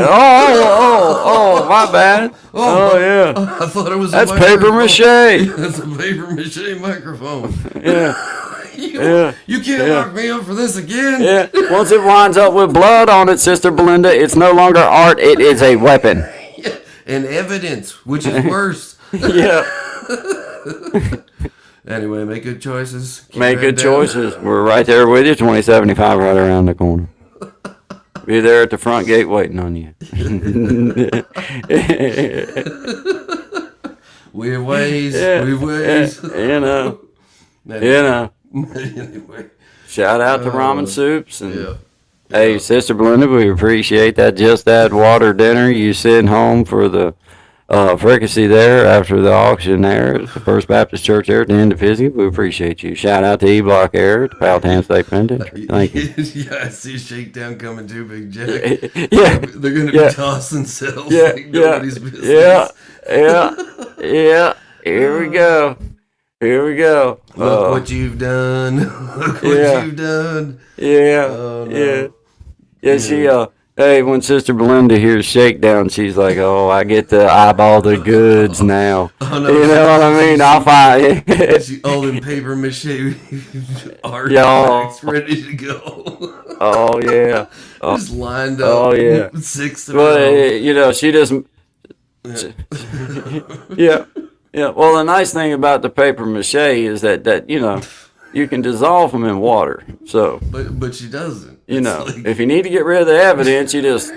Oh, my bad. Oh, yeah. I thought it was That's a paper mache. That's a paper mache microphone. Yeah. You can't lock me up for this again. Yeah. Once it winds up with blood on it, Sister Belinda, it's no longer art. It is a weapon. And evidence, which is worse. Yeah. Anyway, make good choices. Make good choices. We're right there with you. 2075 right around the corner. Be there at the front gate waiting on you. We have ways. We have ways. You know. Anyway. Shout out to ramen soups. And hey, Sister Belinda, we appreciate that. Just that water dinner. You sitting home for the fricassee there after the auction there at the First Baptist Church there at the end of Pisgah. We appreciate you. Shout out to E Block Air at the Powhatan State Penitentiary. Thank you. Yeah, I see Shakedown coming too, Big Jack. Yeah. They're going to be tossing cells like nobody's business. Yeah. Here we go. Look what you've done. Look what you've done. Yeah. Oh, no. Yeah, she, hey, when Sister Belinda hears Shakedown, she's like, oh, I get to eyeball the goods now. Oh, no. You know what I mean? I'll find all them paper mache art ready to go. Oh, yeah. Just lined up. Oh, yeah. 6 to well, she doesn't. Yeah. Yeah. Well, the nice thing about the paper mache is that you can dissolve them in water. So. But she doesn't. If you need to get rid of the evidence, you just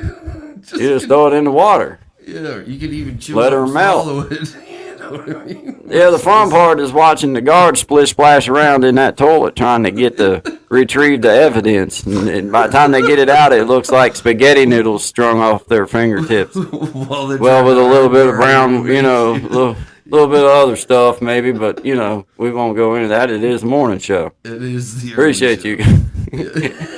throw it in the water. Yeah. You could even chew let it her and melt. swallow it. You know what I mean? Yeah. The fun part is watching the guards splish splash around in that toilet trying to retrieve the evidence, and by the time they get it out, it looks like spaghetti noodles strung off their fingertips. Well, with a little bit of brown, little bit of other stuff maybe, but we won't go into that. It is the morning show. It is the appreciate show. You.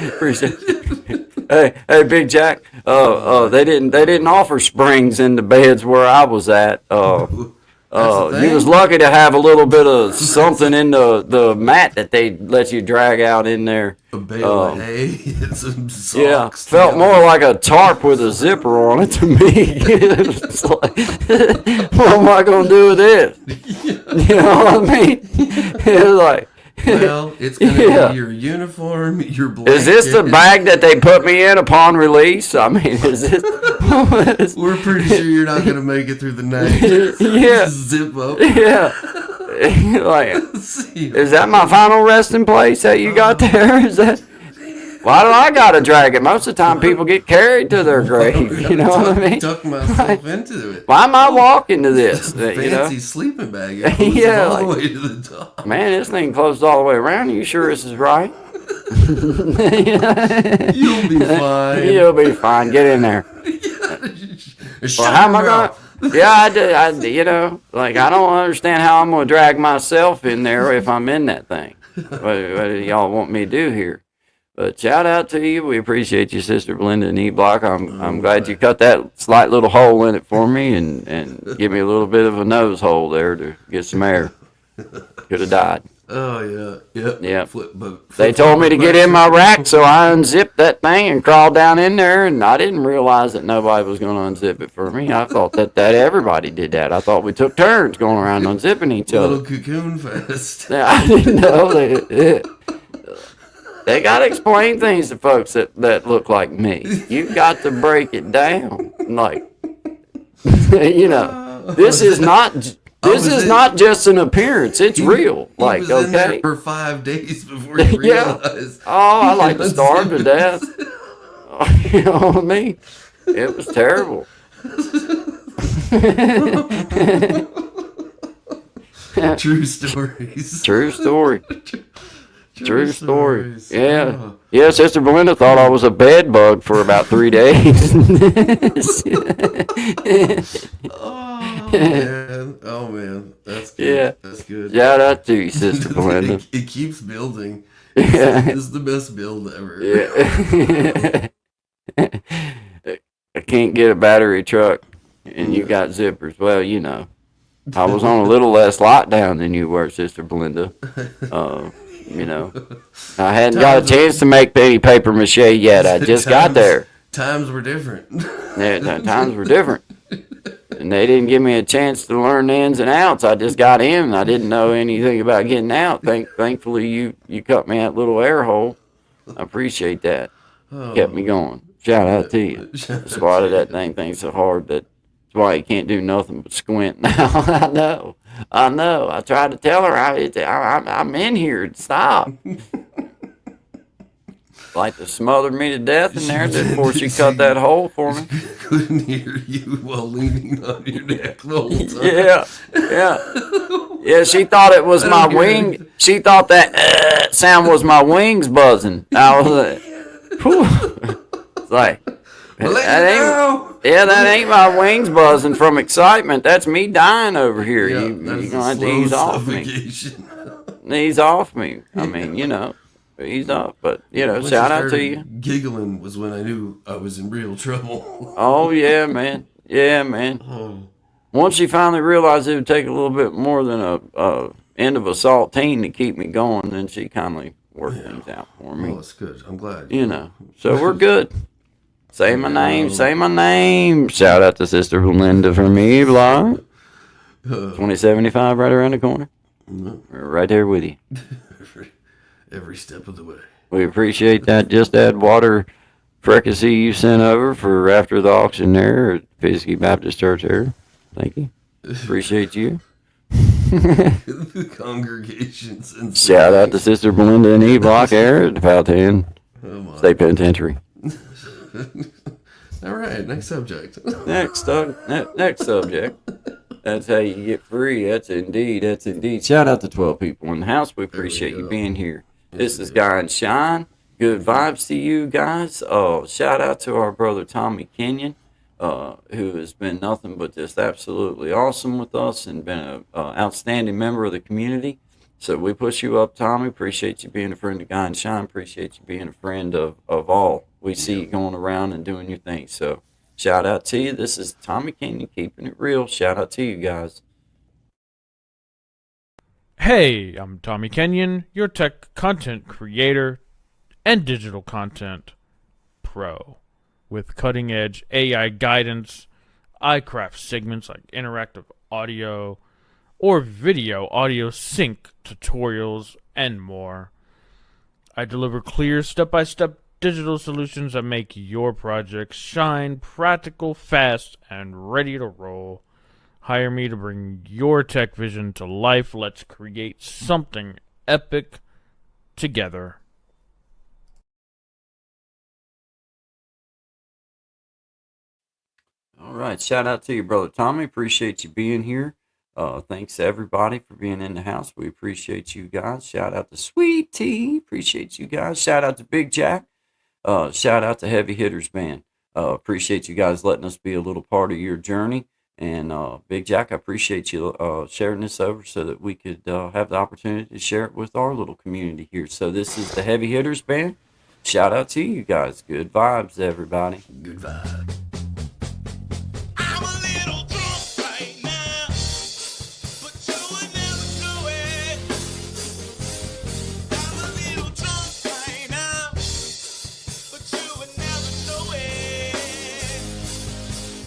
Appreciate you. Hey, Big Jack. They didn't offer springs in the beds where I was at. You was lucky to have a little bit of something in the mat that they let you drag out in there. A bale of hay and some socks. Yeah, felt more like a tarp with a zipper on it to me. It's like, what am I gonna do with this? You know what I mean? It's like. Well, it's going to be your uniform, your blanket. Is this the bag that they put me in upon release? I mean, is this... We're pretty sure you're not going to make it through the night. Yeah. Zip up. Yeah. Like, is that my final resting place that you got there? Is that... Why do I got to drag it? Most of the time, people get carried to their grave. You know what I mean? Tuck myself into it. Why am I walking to this? Fancy sleeping bag. It all the way to the top. Man, this thing closed all the way around. Are you sure this is right? You'll be fine. You'll be fine. Get in there. Well, how am I going? Yeah, I don't understand how I'm going to drag myself in there if I'm in that thing. What do y'all want me to do here? But shout out to you. We appreciate you, Sister Belinda and E-Block. I'm glad you cut that slight little hole in it for me and give me a little bit of a nose hole there to get some air. Could have died. Oh yeah, Yeah. Flip They told me to get in my rack, so I unzipped that thing and crawled down in there, and I didn't realize that nobody was going to unzip it for me. I thought that everybody did that. I thought we took turns going around unzipping each other. Little cocoon fest. I didn't know they got to explain things to folks that look like me. You got to break it down. Like, this is not just an appearance. It's real. Like, was in there okay. for 5 days before you realized. Oh, I like to starve to death. You know what I mean? It was terrible. True stories. True story. True story. stories. Yeah. Oh. Yeah, Sister Belinda thought I was a bed bug for about 3 days. Oh man, that's good. Yeah. That's good. Shout out to you, Sister Belinda. It keeps building. Yeah. This is the best build ever. Yeah. I can't get a battery truck, and you got zippers. Well, I was on a little less lockdown than you were, Sister Belinda. I hadn't got a chance to make any paper mache yet. I just got there. Times were different. Yeah, times were different. And they didn't give me a chance to learn the ins and outs. I just got in, and I didn't know anything about getting out. Thankfully, you cut me that little air hole. I appreciate that. Kept me going. Shout out to you. Squatted that thing so hard that's why you can't do nothing but squint now. I know. I tried to tell her I'm in here. Stop. Like to smother me to death in there before she cut that hole for me. Couldn't hear you while leaning on your neck the whole time. Yeah. She thought it was my wing. She thought that sound was my wings buzzing. I was like, whew. It's like, that ain't my wings buzzing from excitement. That's me dying over here. Yeah, You're going to have to slow ease off me. suffocation. Ease off me. I mean, ease off. But, Once shout you out to started you. Giggling was when I knew I was in real trouble. Oh, yeah, man. Yeah, man. Once she finally realized it would take a little bit more than a end of a saltine to keep me going, then she kindly worked things out for me. Well, that's good. I'm glad. So we're good. Say my name. Say my name. Shout out to Sister Belinda from E-Block. 2075 right around the corner. We're right there with you. Every step of the way. We appreciate that. Just add water fricassee you sent over for after the auction there at Pisky Baptist Church there. Thank you. Appreciate you. The congregations. And Shout out to Sister Belinda and E-Block there at the Powhatan State Penitentiary. All right, next subject. Next subject. That's how you get free. That's indeed. Shout out to 12 people in the house. We appreciate you being here. This is Guy and Shine. Good vibes to you guys. Shout out to our brother Tommy Kenyon, who has been nothing but just absolutely awesome with us and been an outstanding member of the community. So we push you up, Tommy. Appreciate you being a friend of Guy and Shine. Appreciate you being a friend of all. We see you going around and doing your thing. So shout out to you. This is Tommy Kenyon keeping it real. Shout out to you guys. Hey, I'm Tommy Kenyon, your tech content creator and digital content pro. With cutting edge AI guidance, I craft segments like interactive audio or video audio sync tutorials and more. I deliver clear step-by-step digital solutions that make your projects shine, practical, fast, and ready to roll. Hire me to bring your tech vision to life. Let's create something epic together. All right. Shout out to you, brother Tommy. Appreciate you being here. Thanks to everybody for being in the house. We appreciate you guys. Shout out to Sweet Tea. Appreciate you guys. Shout out to Big Jack. Shout out to Heavy Hitters Band. Appreciate you guys letting us be a little part of your journey. And Big Jack, I appreciate you sharing this over so that we could have the opportunity to share it with our little community here. So this is the Heavy Hitters Band. shout out to you guys. Good vibes, everybody. Good vibe. I'm a little drunk right now, but you would never know it. I'm a little drunk right now, but you would never know it.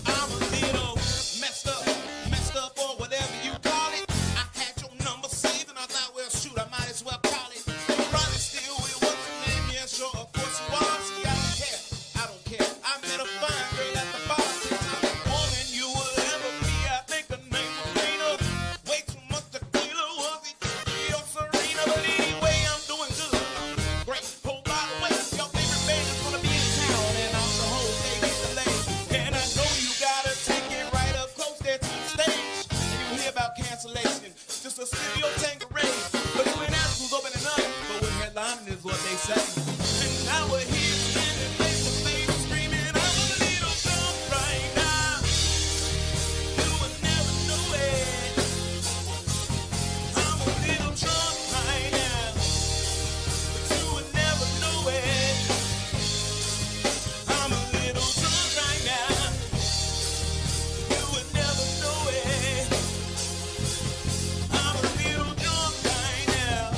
I'm a little messed up, or whatever you call it. I had your number saved, and I thought, well, shoot, I might as well call it. Running still with what's your name? Yeah, sure, of course you are. See, I don't care. I met a fine girl at the bar. Woman, you will ever be. I think her name was Rena. Way too much tequila, was it or Serena? But anyway, I'm doing good. Great. Oh, by the way, your favorite band is gonna be in town, and I'm the whole day get delayed. And I know you gotta take it right up close there to the stage. And you hear about cancellation, just a city of Tanqueray. But you ain't asked who's opening up, but we're headlining is what they say. And now we're here standing face to face, screaming, I'm a little drunk right now. You would never know it. I'm a little drunk right now, but you would never know it. I'm a little drunk right now. You would never know it. I'm a little drunk right now.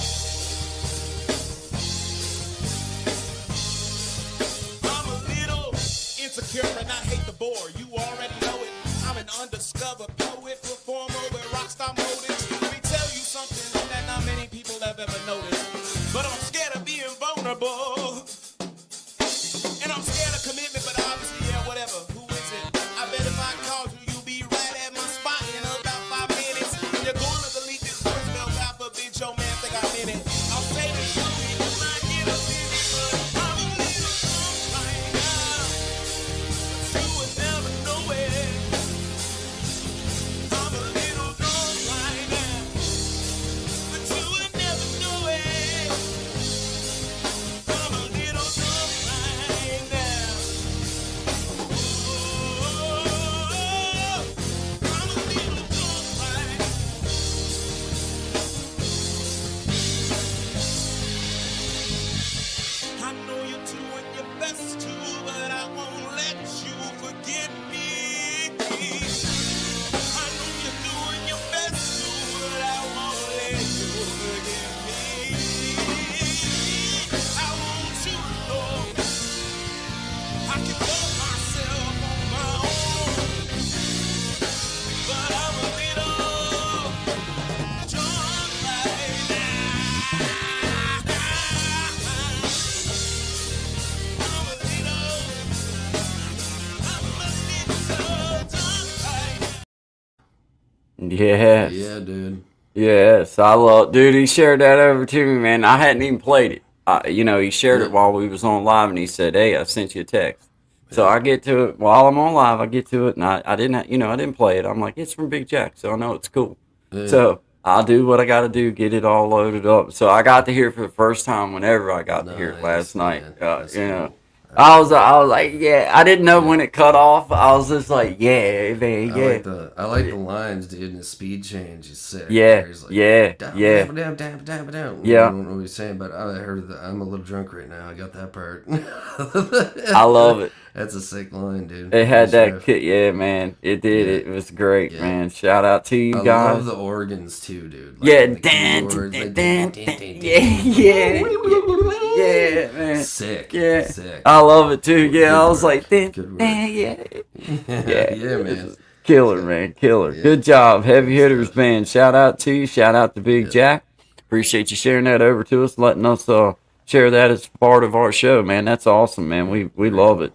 I'm a little insecure and I hate the bore. You already know it. I'm an undiscovered poet, performer with rockstar motives. Let me tell you something that not many people have ever noticed. But I'm scared of being vulnerable. And I'm scared of commitment, but obviously, yeah, whatever. Who is it? I bet if I called you, you'll be right at my spot in about 5 minutes. You're going to delete this voicemail, God forbid your man think I'm in it. I'll say this to you, you might get offended, but I'm a little drunk right now. But you would never know it. I'm a little drunk right now, but you would never know it. I'm a little drunk right now. Oh, I'm a little drunk right now. I know you're doing your best to, but I won't let you forget me. I know you're doing your best to, but I won't let you forget me. I want you to know I can love myself on my own, but I'm a little drunk right now. I'm a little drunk right now. Yes. Yeah, dude. Yes, I love, dude. He shared that over to me, man. I hadn't even played it. He shared it while we was on live, and he said, "Hey, I sent you a text." So I get to it while I'm on live. I get to it, and I didn't, I didn't play it. I'm like, it's from Big Jack, so I know it's cool. Yeah. So I'll do what I got to do, get it all loaded up. So I got to hear it for the first time whenever I got to hear it last night. man. That's cool. I was like, yeah. I didn't know when it cut off. I was just like, yeah, man, yeah. I like the lines, dude, and the speed change is sick. Yeah, He's like, yeah, down, yeah. down, down, down, down. Yeah. I don't know what he's saying, but I heard that I'm a little drunk right now. I got that part. I love it. That's a sick line, dude. It had Nice that riff. kit, yeah, man. It did. Yeah. It was great, Yeah. man. Shout out to you I guys. love the organs too, dude. Yeah, the dan, keyboards, dan, like, dan, dan, dan, dan, yeah, yeah, man. Sick. Yeah, Sick. I love it too. Yeah, Good I was work. like, dan, Good work. dan, yeah, Yeah, man. killer, man, killer. Yeah. Good job, Heavy Good Hitters stuff. band. Shout out to you. Shout out to Big Jack. Appreciate you sharing that over to us, letting us share that as part of our show, man. That's awesome, man. We love it.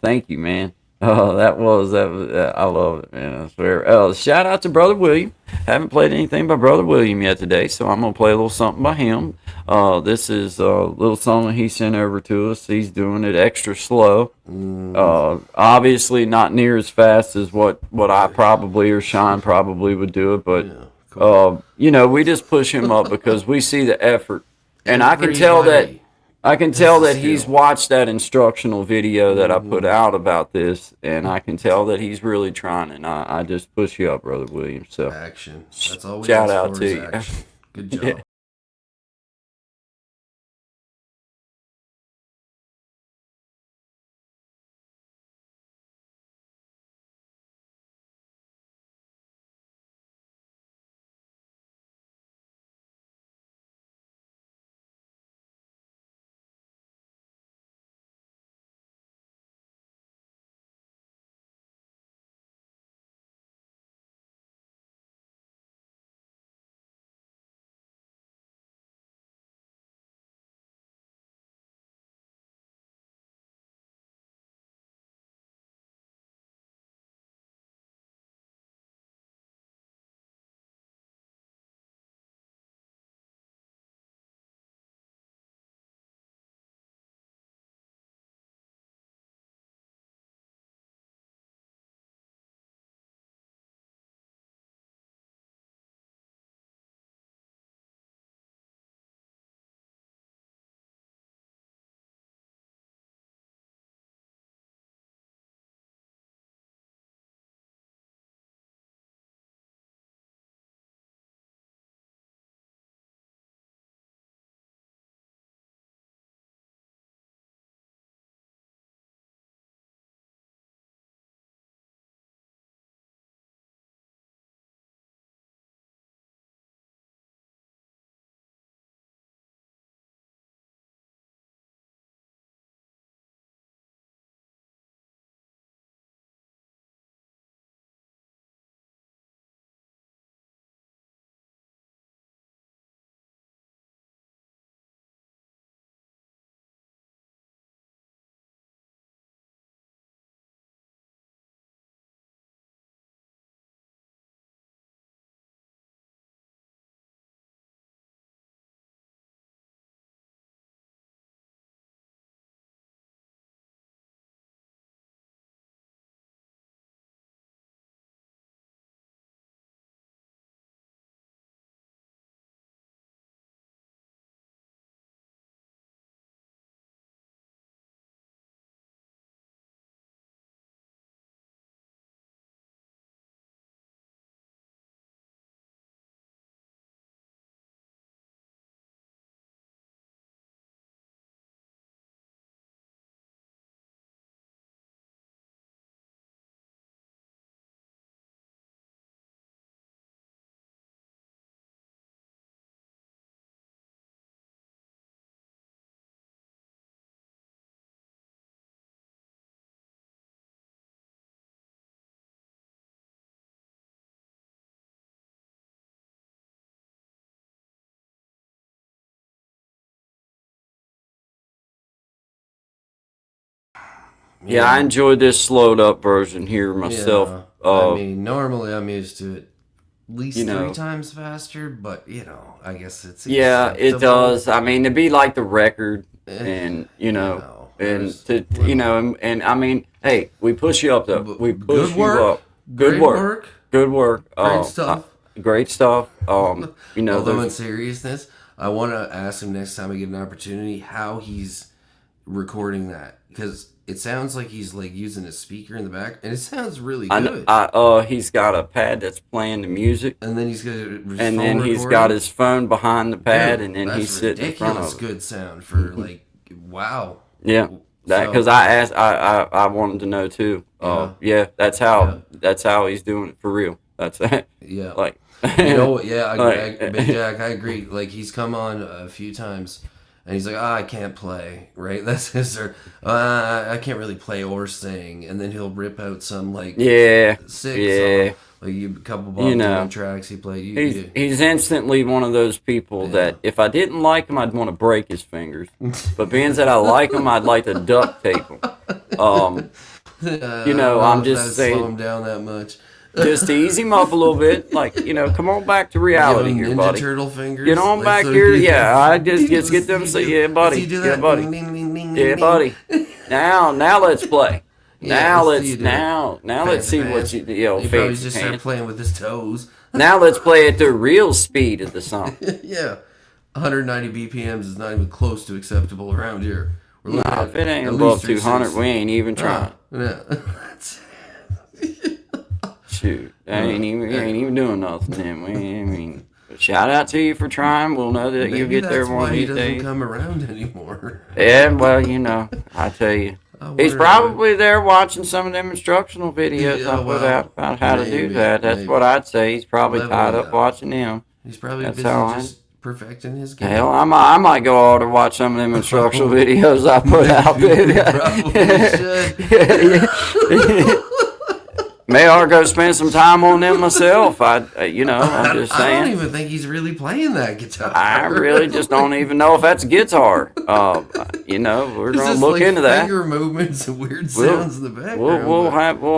Thank you, man. That was I love it, man. I swear. Shout out to Brother William. Haven't played anything by Brother William yet today, so I'm gonna play a little something by him. This is a little song that he sent over to us. He's doing it extra slow. Obviously not near as fast as what I probably or Sean probably would do it, but we just push him up because we see the effort, and I can tell that he's watched that instructional video that I put out about this, and I can tell that he's really trying, and I just push you up, Brother William. So Action. That's all we shout ask out for to is you. action. Good job. Yeah. Yeah, I enjoyed this slowed up version here myself. Yeah. I mean, normally I'm used to it at least You know. 3 times faster, but I guess it's Yeah, it acceptable. does. I mean, to be like the record, Eh, and and there's to little- and I mean, hey, we push you up though. We push good you work. up. Good Great work. work. Good work. Great stuff. Great stuff. Although in there's- seriousness, I want to ask him next time I get an opportunity how he's recording that, because it sounds like he's like using a speaker in the back, and it sounds really good. he's got a pad that's playing the music, And then he's got his and phone then he's recording. got his phone behind the pad, Dude, and then that's he's sitting in front ridiculous of it. good sound for like wow. Yeah, that So- because I asked, I wanted to know too. Yeah, that's how he's doing it for real. That's Yeah. like You know what? Yeah, Like- Big Jack, I agree. Like, he's come on a few times, and he's like, I can't play, right? That's his, or, I can't really play or sing, and then he'll rip out some, like, yeah, sick yeah. song. Like, a couple Bob Dylan tracks he played. He's instantly one of those people that if I didn't like him, I'd want to break his fingers. But being that I like him, I'd like to duct tape him. I'm just saying, slow him down that much. just to ease him up a little bit. Like, come on back to reality Give him here, Ninja buddy. Turtle fingers. Get on like, back so here. he- Yeah, I just get them. Let's Say, do- yeah, buddy. let's do Yeah, that. buddy. Ding, ding, ding, ding, Yeah, ding. buddy. Now let's play. Yeah, Now let's let's see you do now let's see what Fancy you He probably fancy just started pants. playing with his toes. Now let's play at the real speed of the song. Yeah, 190 BPMs is not even close to acceptable around here. We're looking Nah, at if it ain't at above least 200, we ain't even trying. Yeah. Shoot, we ain't even doing nothing. Then but shout out to you for trying. We'll know that Maybe you'll get there that's one why of he these doesn't days. come around anymore. Yeah, well, I tell you, I he's wonder- probably there watching some of them instructional videos Yeah, I put well, out about how to do maybe, that. That's maybe. what I'd say. He's probably Level tied it up up. watching them. He's probably That's busy how I- just perfecting his game. Hell, I might go out to watch some of them instructional videos I put out Probably there. May I go spend some time on them myself. I'm just I saying. don't even think he's really playing that guitar. I really just don't even know if that's a guitar. We're It's gonna just look like into that. Finger movements and weird We'll- sounds in the background. We'll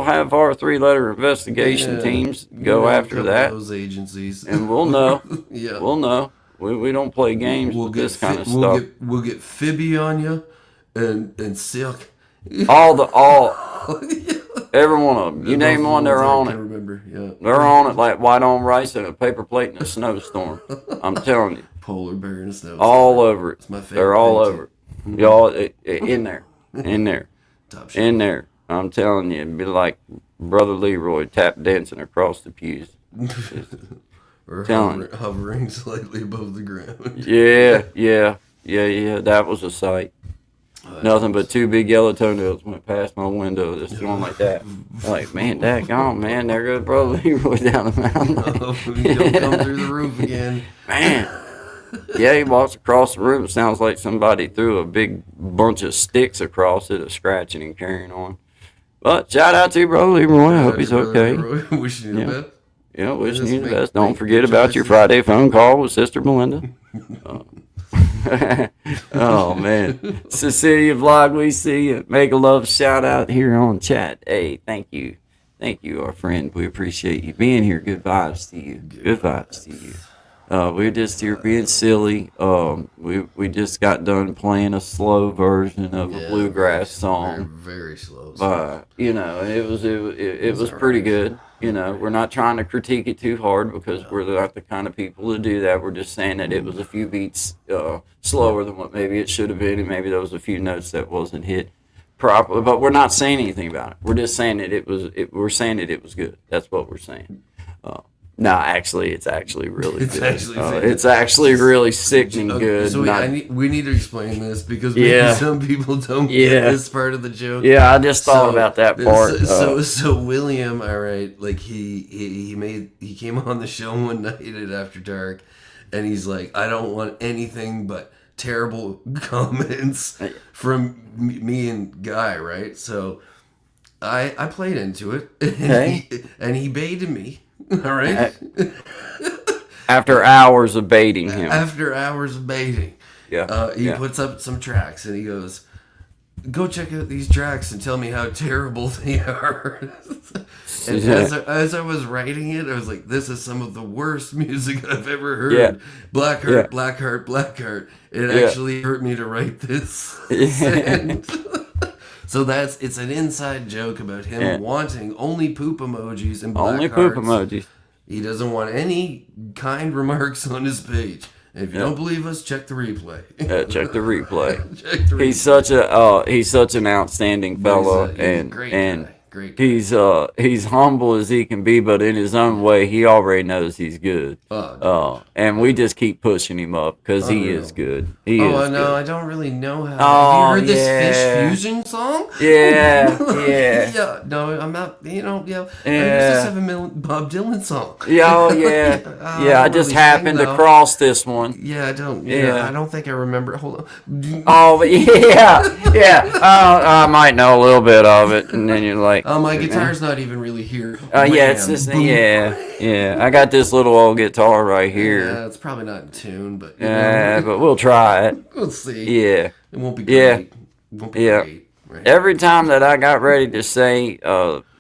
have our 3-letter investigation Yeah. teams You go know, a after couple that, of those agencies, and we'll know. yeah, We'll know. We don't play games we'll with get this kind of we'll stuff. We'll get Phoebe on you, and Silk. Every one of them. You name one, they're on I it. can remember. Yeah, They're on it like white on rice and a paper plate in a snowstorm. I'm telling you, polar bear and snow. all over it. It's my favorite They're all thing, over it. Y'all in there, Top shit. in there. I'm telling you, it'd be like Brother Leroy tap dancing across the pews. Or telling hovering slightly above the ground. Yeah. That was a sight. Nothing but 2 big yellow toenails went past my window, just going like that. Like, man, daggone, man, there goes Brother Leroy down the mountain. Don't come through the roof again. Man. Yeah, he walks across the room. It sounds like somebody threw a big bunch of sticks across it, scratching and carrying on. But shout out to you, Brother Leroy. I hope he's okay. Wishing you the best. Yeah, wishing Just you the make- best. Don't make forget good about your choices. Friday phone call with Sister Belinda. Oh, man. Cecilia Vlog, we see you. Make a love shout out here on chat. Hey, thank you. Thank you, our friend. We appreciate you being here. Good vibes to you. Good vibes to you. We're just here being silly. We just got done playing a slow version of a bluegrass song. Very slow. It was pretty good. We're not trying to critique it too hard because we're not the kind of people to do that. We're just saying that it was a few beats slower than what maybe it should have been, and maybe there was a few notes that wasn't hit properly. But we're not saying anything about it. We're just saying that we're saying that it was good. That's what we're saying. No, actually, it's actually really It's good. actually It's actually really sickening Okay, good. So Not- we need to explain this because maybe Yeah. some people don't Yeah. get this part of the joke. yeah, I just thought about that part. So William, all right, like he came on the show one night at After Dark, and he's like, I don't want anything but terrible comments from me and Guy, right? So I played into it, and he baited me. All right. After hours of baiting him. After hours of baiting, Yeah. he yeah. puts up some tracks and he goes, go check out these tracks and tell me how terrible they are. And Yeah. as I was writing it, I was like, this is some of the worst music I've ever heard. Yeah. Blackheart, Yeah. Blackheart, Blackheart. It Yeah. actually hurt me to write this. Yeah. So it's an inside joke about him Yeah. wanting only poop emojis and black Only poop hearts. emojis. He doesn't want any kind remarks on his page. And if you Yeah. don't believe us, check the replay. Check the replay. Check the He's replay. he's such an outstanding fellow, He's a and great and guy. Great guy. he's humble as he can be, but in his own way, he already knows he's good. And we just keep pushing him up because he is good. He is. I know. good. I don't really know how. Oh, Have you heard this yeah. Fish Fusion song? Yeah, yeah. Yeah. No, I'm not. Yeah. I used Yeah. to have a Bob Dylan song. Yeah, oh, yeah. Yeah, I don't just really happened sing, to though. cross this one. Yeah, I don't. Yeah. I don't think I remember. Hold on. Oh, but yeah. I might know a little bit of it, and then you're like, Oh, my guitar's not even really here. yeah, it's just yeah. I got this little old guitar right here. Yeah, it's probably not in tune, but you Yeah, know, but we'll try it. we'll see. Yeah. It won't be Yeah. great. It won't be Yeah. great. Right? Every time that I got ready to say,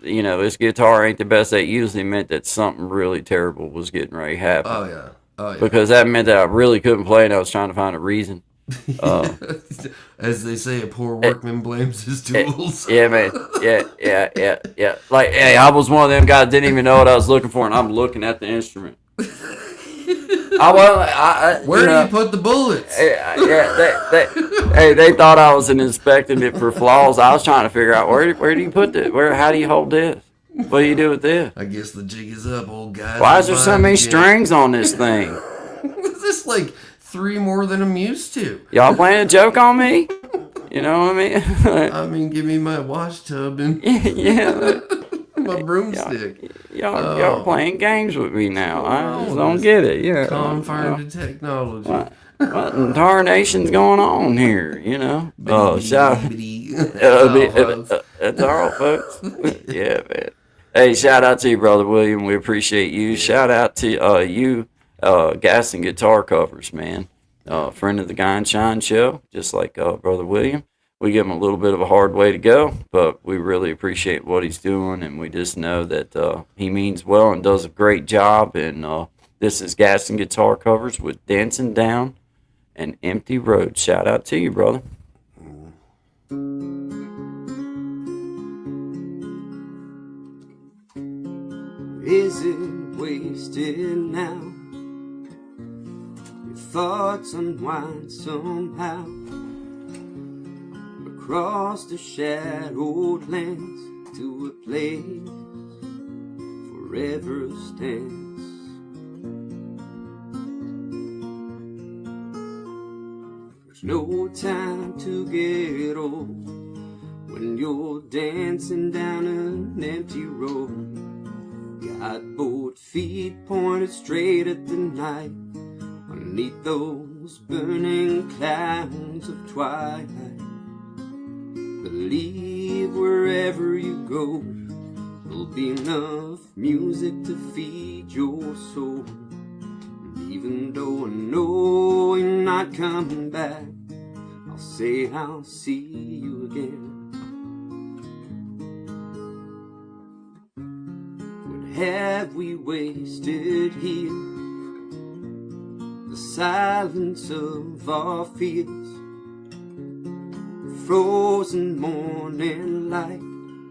this guitar ain't the best, that usually meant that something really terrible was getting ready to happen. Oh yeah. Oh yeah. Because that meant that I really couldn't play and I was trying to find a reason. As they say, a poor workman blames his tools. Yeah, man. Yeah. Like, hey, I was one of them guys didn't even know what I was looking for, and I'm looking at the instrument. Where do you put the bullets? They thought I was inspecting it for flaws. I was trying to figure out where do you put this? How do you hold this? What do you do with this? I guess the jig is up, old guy. Why is there so many strings on this thing? Is this like 3 more than I'm used to? Y'all playing a joke on me? You know what I mean? I mean, give me my wash tub and Yeah. my broomstick. Y'all playing games with me now. I just don't get it. Yeah. Confined to technology. What in tarnation's going on here? Shout. That's all, folks. Yeah, man. Hey, shout out to you, Brother William. We appreciate you. Shout out to you, Gas and Guitar Covers, man. Friend of the Guyn Shine Show, just like Brother William. We give him a little bit of a hard way to go, but we really appreciate what he's doing, and we just know that he means well and does a great job. And this is Gas and Guitar Covers with Dancing Down an Empty Road. Shout out to you, brother. Is it wasted now? Your thoughts unwind somehow across the shadowed lands to a place forever stands. There's no time to get old when you're dancing down an empty road. Got both feet pointed straight at the night, underneath those burning clouds of twilight. Believe wherever you go, there'll be enough music to feed your soul. And even though I know you're not coming back, I'll say I'll see you again. Have we wasted here the silence of our fears, the frozen morning light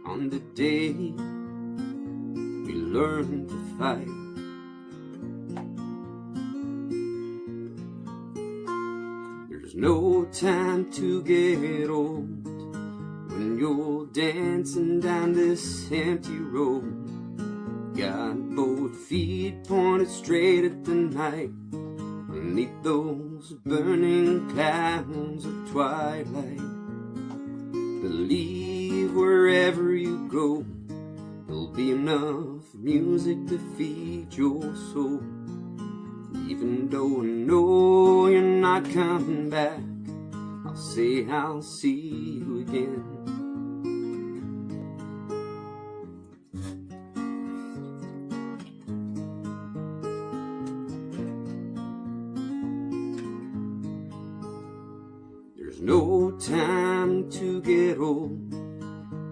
on the day we learned to fight? There's no time to get old when you're dancing down this empty road. Got both feet pointed straight at the night, underneath those burning clouds of twilight. Believe wherever you go, there'll be enough music to feed your soul. Even though I know you're not coming back, I'll say I'll see you again. There's no time to get old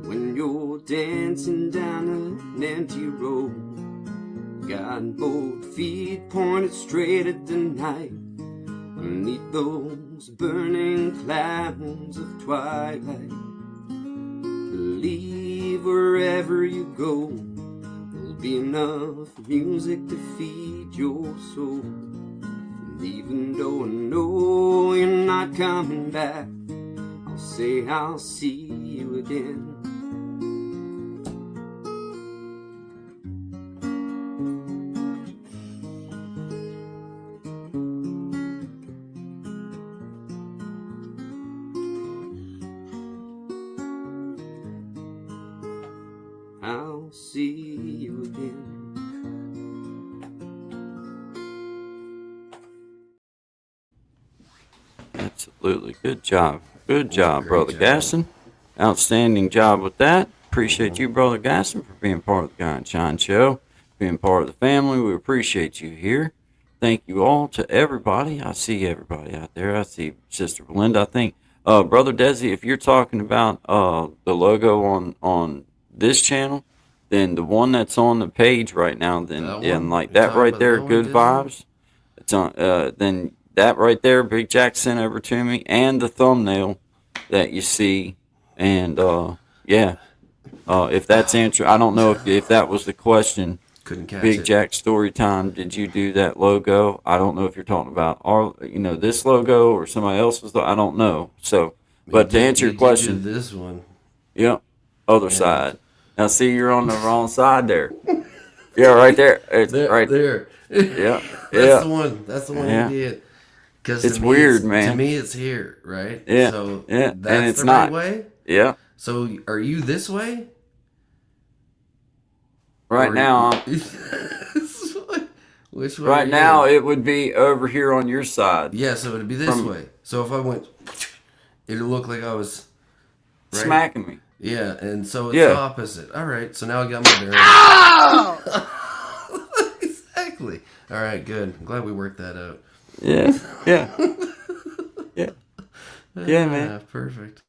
when you're dancing down an empty road. Got both feet pointed straight at the night, beneath those burning clouds of twilight. Believe wherever you go, there'll be enough music to feed your soul. And even though I know you're not coming back, I'll say I'll see you again. I'll see you again. Absolutely. Good job. Good job, Great Brother job. Gaston. Outstanding job with that. Appreciate you, Brother Gaston, for being part of the Guy and Shine Show, being part of the family. We appreciate you here. Thank you all to everybody. I see everybody out there. I see Sister Belinda. I think, Brother Desi, if you're talking about the logo on this channel, then the one that's on the page right now, then That and one? like You're that talking right about there, that one, good Desi? vibes. It's on. Then that right there, Big Jack sent over to me, and the thumbnail that you see, and yeah. If that's answer, I don't know if that was the question. Couldn't catch Big it. Jack story time. Did you do that logo? I don't know if you're talking about our, this logo or somebody else's. I don't know. So, but to answer your question, You did this one. yep, other side. Now, see, you're on the wrong side there. Yeah, right there. It's There, right there. Yeah, That's yeah. the one. That's the one Yeah. you did. Because It's weird, man. To me, it's here, right? Yeah, So yeah, and that's it's the not. right way. Yeah. So are you this way? Right Or- now, Which way? right are now, you? it would be over here on your side. Yeah. So it'd be this From- way. So if I went, it'd look like I was right? Smacking me. Yeah, and so it's Yeah. the opposite. All right, so now I got my bearings. Exactly. All right, good. I'm glad we worked that out. Yeah, yeah, yeah, yeah, man. Perfect.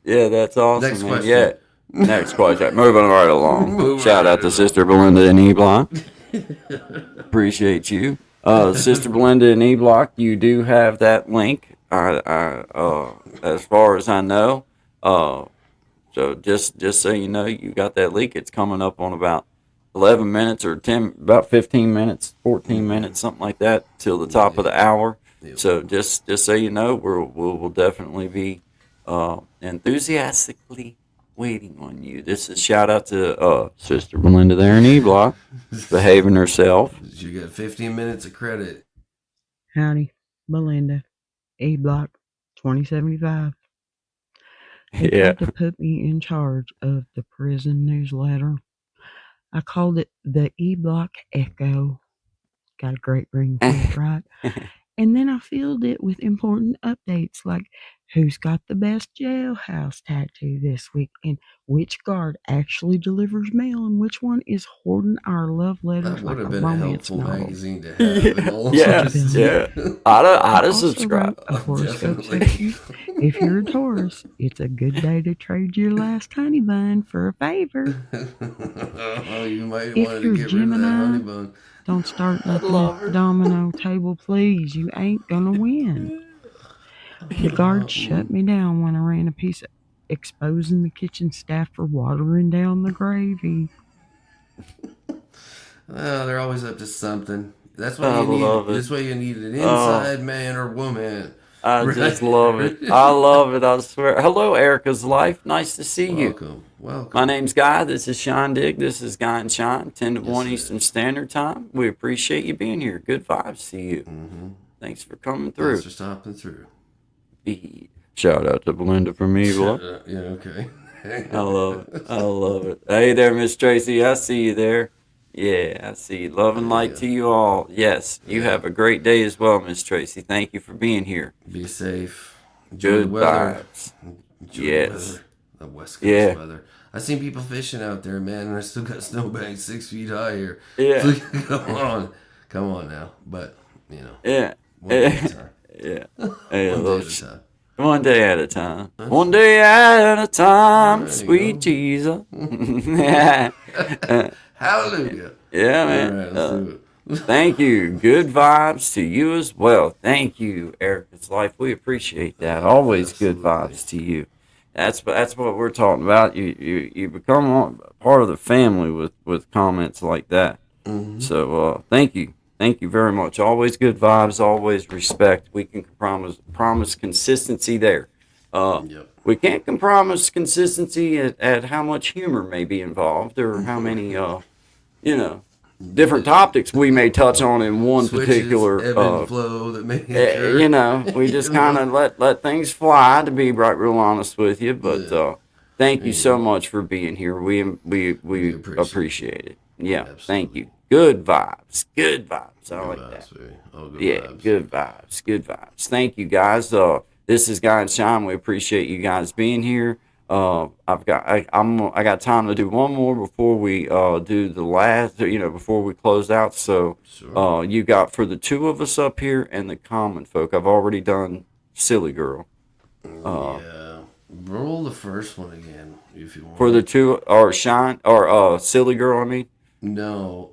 Yeah, that's awesome, Next man. question. Yeah, next question. Moving right along. Moving Shout right out to along. Sister Belinda in E Block. Appreciate you, Sister Belinda in E Block. You do have that link. As far as I know. So just so you know, you got that link. It's coming up on about 11 minutes or about 15 minutes, 14 minutes, something like that, till the top of the hour. Yep. So just so you know, we'll definitely be enthusiastically waiting on you. This is shout out to Sister Belinda there in E Block, behaving herself. You got 15 minutes of credit. Howdy, Belinda, A Block 2075. They Yeah. tried to put me in charge of the prison newsletter. I called it the E Block Echo. Got a great ring to it, right? And then I filled it with important updates like who's got the best jailhouse tattoo this week, and which guard actually delivers mail, and which one is hoarding our love letters That like would have a been a romance helpful novel. magazine to have. in all Yeah, honesty. yeah. I'd have Also subscribed. wrote a horoscope Definitely. section. If you're a Taurus, it's a good day to trade your last honey bun for a favor. Oh, you might If want to you're get rid of that Gemini, honey bun. Don't start nothing at the domino table, please. You ain't gonna win. The guard shut me down when I ran a piece of exposing the kitchen staff for watering down the gravy. Well, they're always up to something. That's I why you love need. it. That's why you need an inside man or woman. I Right. just love it. I love it. I swear. Hello, Erica's Life. Nice to see you. Welcome. My name's Guy. This is Shine Dig. This is Guy and Shine, 10 to 1 sir. Eastern Standard Time. We appreciate you being here. Good vibes to you. Mm-hmm. Thanks for coming through. Thanks for stopping through. Shout out to Belinda from Evil. Yeah. Okay. I love it. I love it. Hey there, Miss Tracy. I see you there. Yeah, I see you. Love and light to you all. Yes, you have a great day as well, Miss Tracy. Thank you for being here. Be safe. Enjoy Good the weather. vibes. Enjoy Yes. the weather. The West Coast Yeah. weather. I seen people fishing out there, man, and I still got snowbanks 6 feet high here. Yeah. Come on now. But you know, Yeah. one day at a time. Yeah. Hey, One day little at a time. One day at a time. One day at a time, There you sweet go. Jesus. Yeah. Hallelujah. Yeah, All man. right, let's do it. Thank you. Good vibes to you as well. Thank you, Erica's Life. We appreciate that. Always good Absolutely. vibes to you. That's what we're talking about. You become part of the family with comments like that. So thank you very much. Always good vibes. Always respect. We can promise consistency there. Yep. We can't promise consistency at how much humor may be involved or how many you know different topics we may touch on in one Switches, particular ebb and flow that may occur. you know, we just kind of let things fly, to be right real honest with you. But thank you so much for being here. We appreciate it. Yeah, thank you. Good vibes. Good vibes. I like that. All good Yeah, vibes. good vibes. Good vibes. Thank you guys. This is Guy and Shine. We appreciate you guys being here. I got time to do one more before we do the last, before we close out. So you got for the two of us up here and the common folk. I've already done Silly Girl. Yeah. Roll the first one again if you want. For the two or Shine or Silly Girl, I mean. No.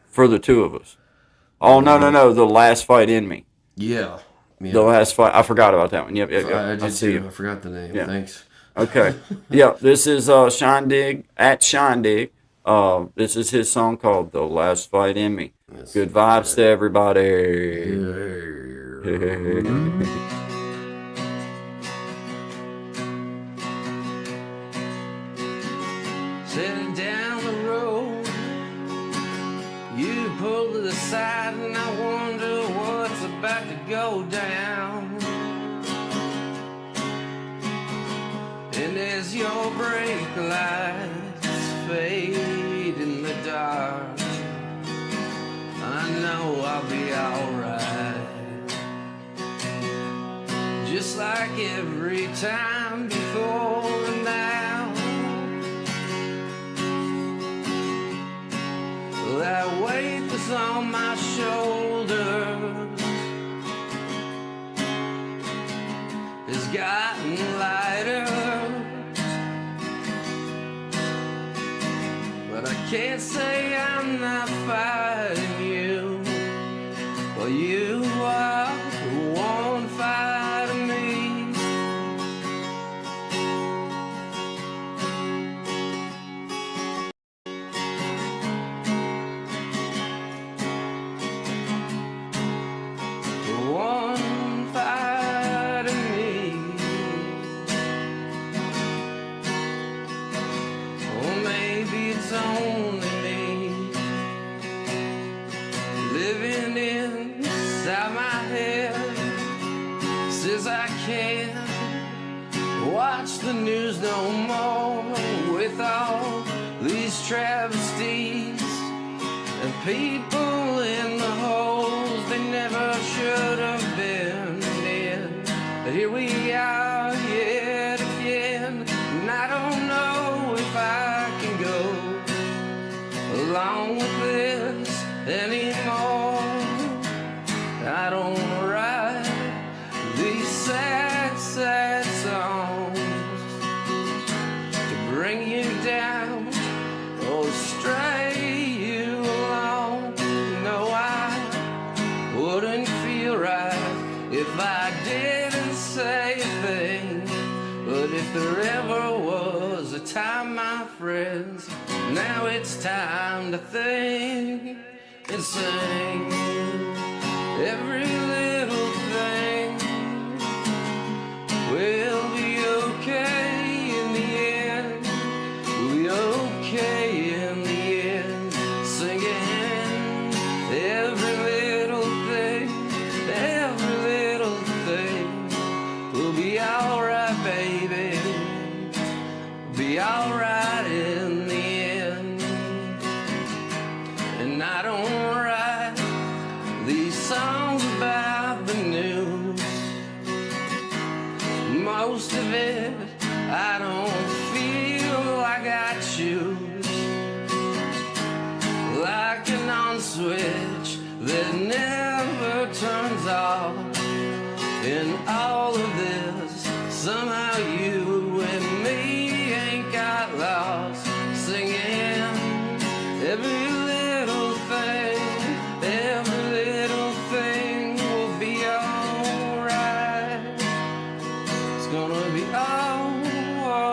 For the two of us. Oh no, the last fight in me. Yeah. The last fight. I forgot about that one. Yep. I did see too. you. I forgot the name. Yeah. Thanks. Okay. Yeah, this is Shine Dig at Shine Dig. This is his song called "The Last Fight in Me." Good vibes to everybody. Sitting down the road, you pull to the side, and I wonder what's about to go down. And as your brake lights fade in the dark, I know I'll be alright. Just like every time before and now. That weight that's on my shoulders has gotten lighter, but I can't say I'm not fighting you. Well, you are the one fighting me. The one fighting me. Or maybe it's only me living inside my head. Says I can't watch the news no more with all these travesties and people in the holes they never should have been in. But here we are yet again, and I don't know if I can go along with this anymore. I don't write these sad, sad songs to bring you down or stray you along. No, I wouldn't feel right if I didn't say a thing. But if there ever was a time, my friends, now it's time to think and sing. Every little thing will be okay in the end. We'll be okay in the end. Singing every little thing will be alright, baby. Be alright in the end. And I don't write these songs about the news. Most of it I don't feel like I choose. Like an on switch that never turns off. In all of this Somehow you and me ain't got lost singing every little thing will be alright. It's gonna be alright.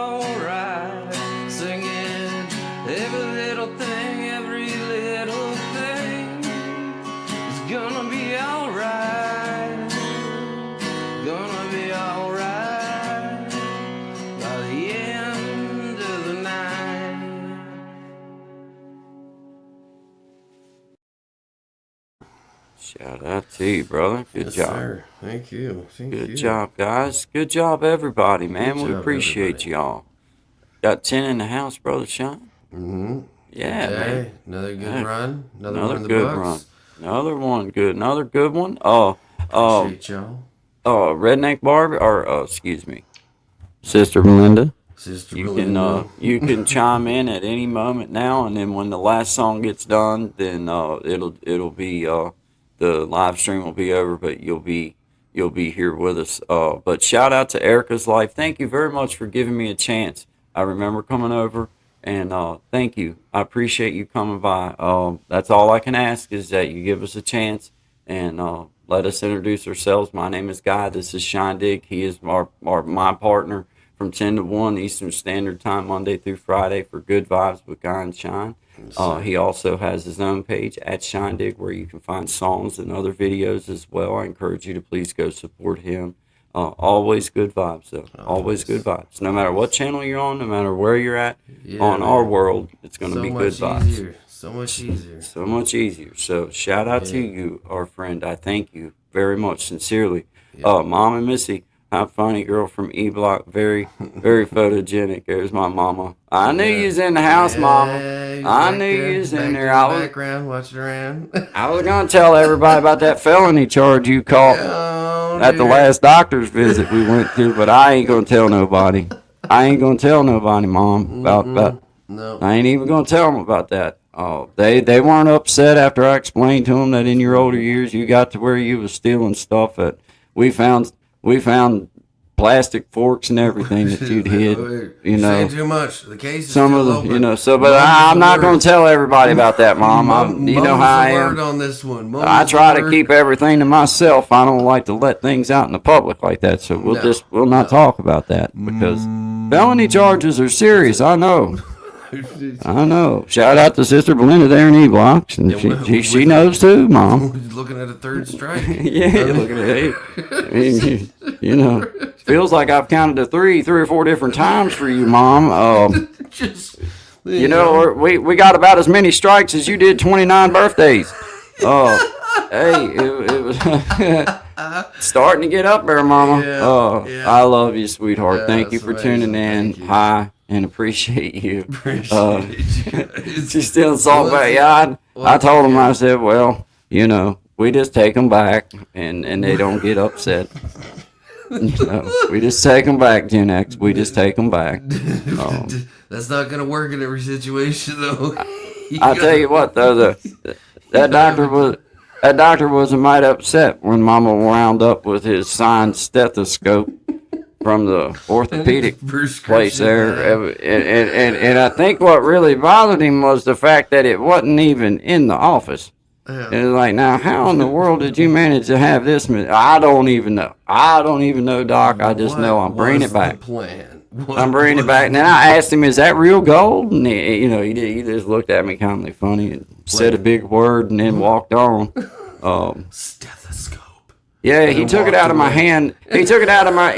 Singing every little thing is gonna be alright. Gonna be alright by the end of the night. Shout out to you, brother. Good Yes, job. sir. Thank you. Good job, guys. Good job, everybody, man. Good We job, appreciate everybody. y'all. Got 10 in the house, brother Sean. Mm-hmm. Yeah, man. Another good Yeah. run. Another Another one in the good books. run. Another one good. Another good one. Appreciate y'all. Redneck Barbie, or excuse me, Sister Belinda. Sister You Belinda. can you can chime in at any moment now, and then when the last song gets done, then it'll be the live stream will be over, but you'll be here with us. But shout out to Erica's Life. Thank you very much for giving me a chance. I remember coming over, and thank you. I appreciate you coming by. That's all I can ask is that you give us a chance and let us introduce ourselves. My name is Guy. This is Shindig. He is my partner from 10 to 1 Eastern Standard Time, Monday through Friday for Good Vibes with Guy and Shine. He also has his own page at Shindig where you can find songs and other videos as well. I encourage you to please go support him. Always good vibes, though. Always good vibes. No matter what channel you're on, no matter where you're at on our world, it's going to be good vibes. Easier. So much easier. So much easier. So shout out to you, our friend. I thank you very much, sincerely. Mom and Missy, I'm funny girl from E Block, very, very photogenic. There's my mama. I knew you was in the house, mama. I knew you was in there. I was background, watching around. I was gonna tell everybody about that felony charge you caught at the last doctor's visit we went to, but I ain't gonna tell nobody. I ain't gonna tell nobody, Mom, about. No. I ain't even gonna tell them about that. Oh, they weren't upset after I explained to them that in your older years you got to where you was stealing stuff that we found plastic forks and everything that you'd hid. You know, saying too much. The case is some still of the, open. you know. So, but I'm not going to tell everybody about that, Mom. You know how I am. On this one. I try to keep everything to myself. I don't like to let things out in the public like that. So we'll not talk about that because felony charges are serious. I know. I know. Shout out to Sister Belinda there in E-Blocks, and she knows too, Mom. Looking at a third strike. Yeah, looking at it. I mean, you know, feels like I've counted to three or four different times for you, Mom. You know, we got about as many strikes as you did 29 birthdays. Hey, it was starting to get up there, Mama. I love you, sweetheart. Yeah, Thank you for tuning in. Hi, and appreciate you. She's still in Salt Bay. Yeah, I told him, I said, well, you know, we just take them back, and they don't get upset. No, we just take them back, Gen X. We just take them back. That's not going to work in every situation, though. I'll tell you what, though, that doctor was a mite upset when Mama wound up with his signed stethoscope from the orthopedic place there. And I think what really bothered him was the fact that it wasn't even in the office. Yeah. And it's like, now, how in the world did you manage to have this? I don't even know. Doc. I just know I'm bringing it back. I'm bringing it back. And then I asked him, is that real gold? And he just looked at me kind of funny and said a big word and then walked on. Stethoscope. Yeah, he took it out of my hand. He took it out of my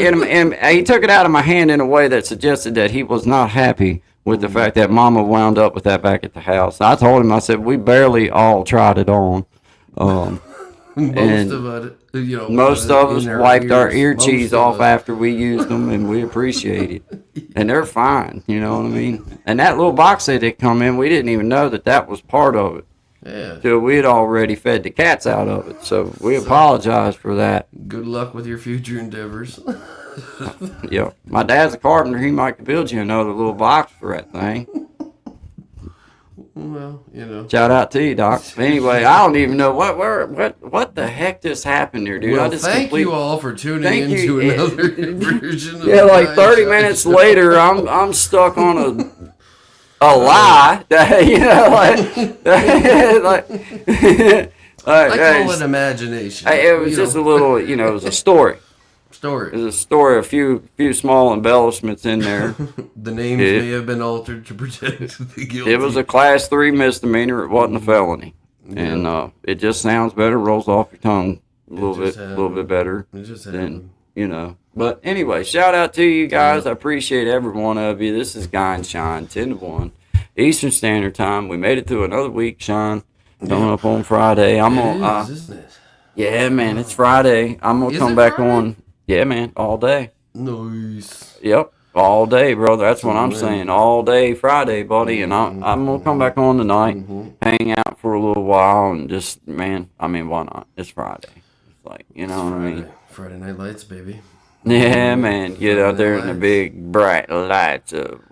hand in a way that suggested that he was not happy with the fact that Mama wound up with that back at the house. I told him, I said, we barely all tried it on. Most of us wiped our ear cheese off after we used them, and we appreciate it. And they're fine, you know what I mean? And that little box that it come in, we didn't even know that was part of it. Yeah. Till we had already fed the cats out of it. So we apologize for that. Good luck with your future endeavors. Yeah. My dad's a carpenter. He might build you another little box for that thing. Well, you know. Shout out to you, Doc. Anyway, I don't even know what the heck just happened here, dude. Well, I just thank you all for tuning in to another version of like Guy 30 Shine minutes Show. later, I'm stuck on a lie. You know, I call it imagination. It was just a little, you know, it was a story. There's a story, a few small embellishments in there. The names may have been altered to protect the guilty. It was a class 3 misdemeanor. It wasn't a felony, and it just sounds better, rolls off your tongue a little bit better than you know. But anyway, shout out to you guys. I appreciate every one of you. This is Guy and Shine, 10 to 1 Eastern Standard Time. We made it through another week, Shine. Coming up on Friday. I'm on. Isn't it? Yeah, man, it's Friday. I'm gonna come back on. Yeah, man, all day. Nice. Yep, all day, brother. That's what I'm saying. All day Friday, buddy. And I'm gonna come back on tonight, hang out for a little while, and just, man, I mean, why not? It's Friday. It's like, you know what I mean? Friday Night Lights, baby. Yeah, man. Get out there in the big bright lights of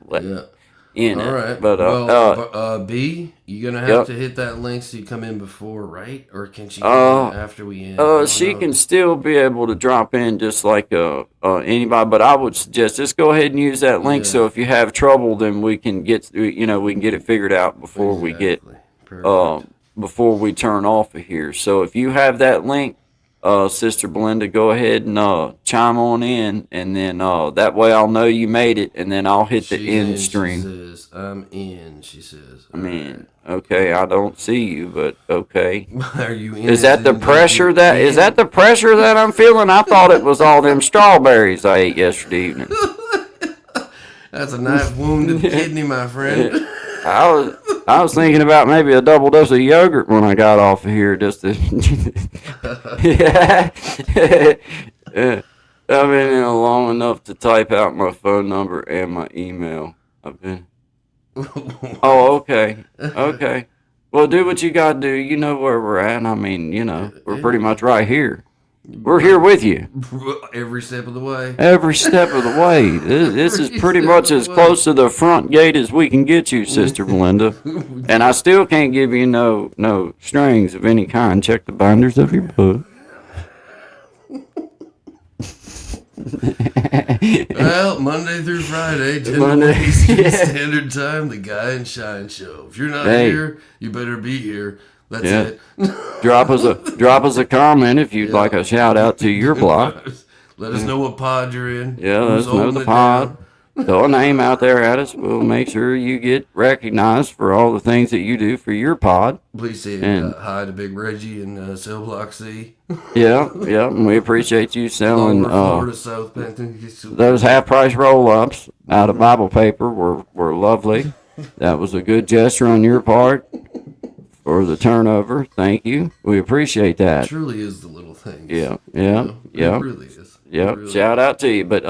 in it. All right. But B, you're gonna have to hit that link so you come in before, right? Or can she come in after we end? She can still be able to drop in just like anybody, but I would suggest just go ahead and use that link. So if you have trouble, then we can get it figured out before we get before we turn off of here. So if you have that link, Sister Belinda, go ahead and chime on in, and then that way I'll know you made it, and then I'll hit the end stream. She says, I'm in, she says. I mean, okay, I don't see you, but okay. Are you in? Is that the pressure that I'm feeling? I thought it was all them strawberries I ate yesterday evening. That's a knife wounded kidney, my friend. I was thinking about maybe a double dose of yogurt when I got off of here, just to. Yeah. I've been in long enough to type out my phone number and my email. I've been. Oh, okay. Okay. Well, do what you got to do. You know where we're at. I mean, you know, we're pretty much right here. We're here with you. Every step of the way. Every step of the way. This is pretty much as close to the front gate as we can get you, Sister Belinda. And I still can't give you no strings of any kind. Check the binders of your book. Well, Monday through Friday, 10 to Eastern Standard Time, the Guy and Shine Show. If you're not here, you better be here. That's it. Drop us a comment if you'd like a shout out to your block. Let us know what pod you're in. Yeah, let us know the pod. Throw a name out there at us. We'll make sure you get recognized for all the things that you do for your pod. Please say hi to Big Reggie in Cell Block C. Yeah, and we appreciate you selling Florida, South those half-price roll-ups out of Bible paper were lovely. That was a good gesture on your part. For the turnover, thank you. We appreciate that. It truly is the little things. Yeah. It really is. Yep. Really Shout out to you. But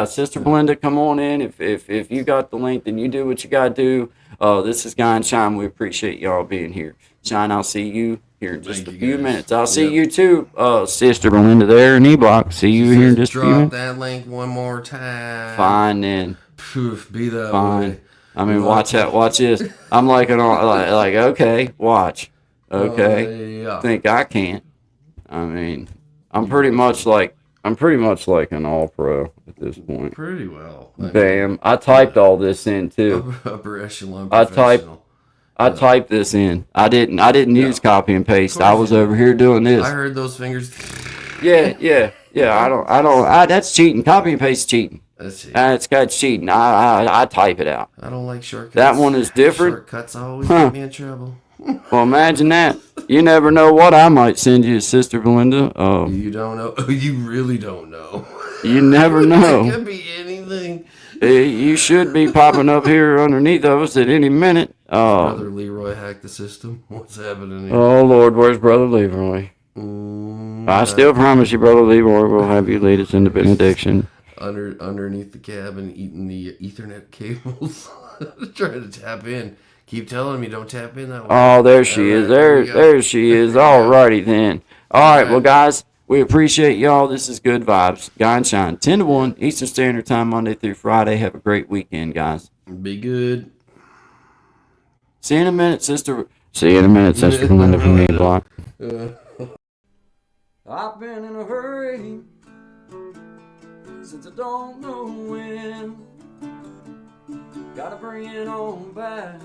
Sister Belinda, come on in. If you got the link, then you do what you gotta do. This is Guy and Shine. We appreciate y'all being here. Shine, I'll see you here in just a few minutes. I'll see you too, Sister Belinda there in E-Block. See you here in just a few minutes. Drop that link one more time. Fine then. Poof, be that Fine. way. I mean, watch this. I'm like okay, watch. Okay. Think I can't. I mean, I'm pretty much like an all-pro at this point. Pretty well. Bam. I typed all this in too. Upper echelon I typed this in. I didn't use copy and paste. I was over here doing this. I heard those fingers. Yeah. That's cheating. Copy and paste cheating. That's cheating. I type it out. I don't like shortcuts. That one is different. Shortcuts always get me in trouble. Well, imagine that. You never know what I might send you, Sister Belinda. You don't know. You really don't know. You never know. It could be anything. You should be popping up here underneath of us at any minute. Brother Leroy hacked the system. What's happening here? Oh, Lord, where's Brother Leroy? I still promise you, Brother Leroy, will have you lead us into benediction. Underneath the cabin, eating the Ethernet cables, trying to tap in. Keep telling me don't tap in that way. Oh, there she is. There she is. All righty then. All right, well, guys, we appreciate y'all. This is Good Vibes. Guy and Shine, 10 to 1 Eastern Standard Time, Monday through Friday. Have a great weekend, guys. Be good. See you in a minute, sister. See you in a minute, sister Linda from me block. I've been in a hurry since I don't know when. Gotta bring it on back,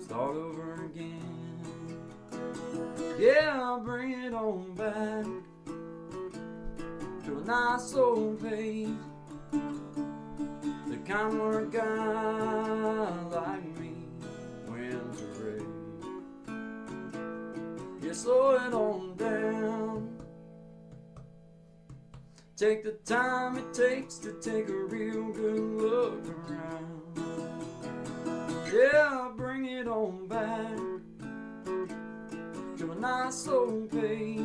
start over again. Yeah, I'll bring it on back to a nice old pace, the kind where a guy like me wins a race. Yeah, slow it on down. Take the time it takes to take a real good look around. Yeah, I'll bring it on back to a nice old pace,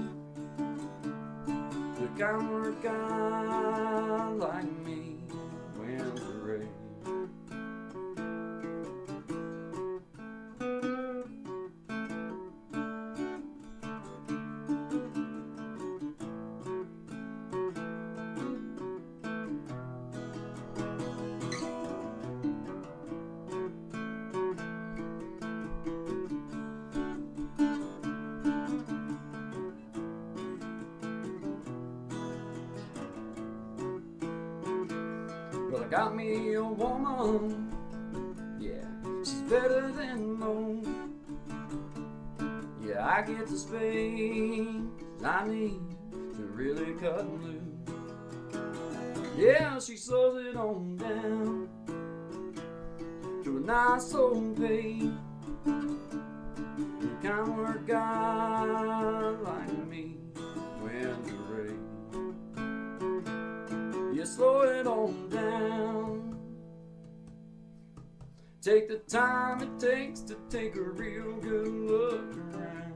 the kind where a guy like me wins the race. Well, I got me a woman, yeah, she's better than most. Yeah, I get the space I need to really cut loose. Yeah, she slows it on down to a nice old pace, the kind where a guy like me wins the race. You slow it on down. Take the time it takes to take a real good look around.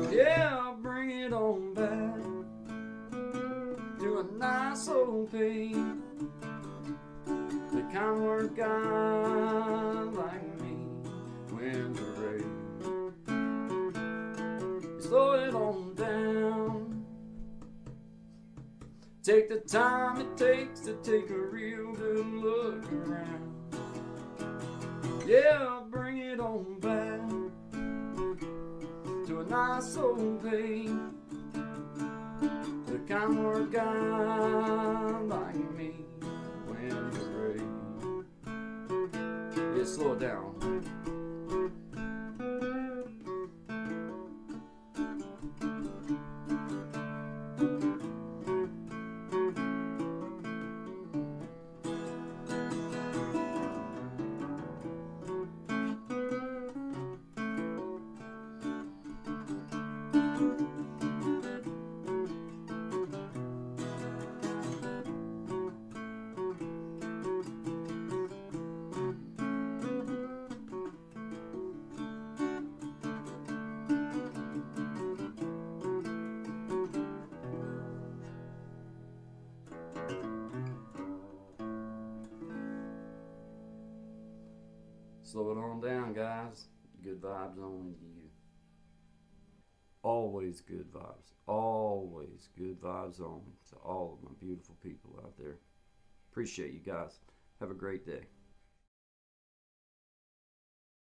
Yeah, I'll bring it on back to a nice old pace, the kind where a guy like me wins a race. You slow it on down. Take the time it takes to take a real good look around. Yeah, I'll bring it on back to a nice old pace, the kind where a guy like me wins the race. Yeah, slow it down. Slow it on down, guys. Good vibes only to you. Always good vibes. Always good vibes only to all of my beautiful people out there. Appreciate you guys. Have a great day.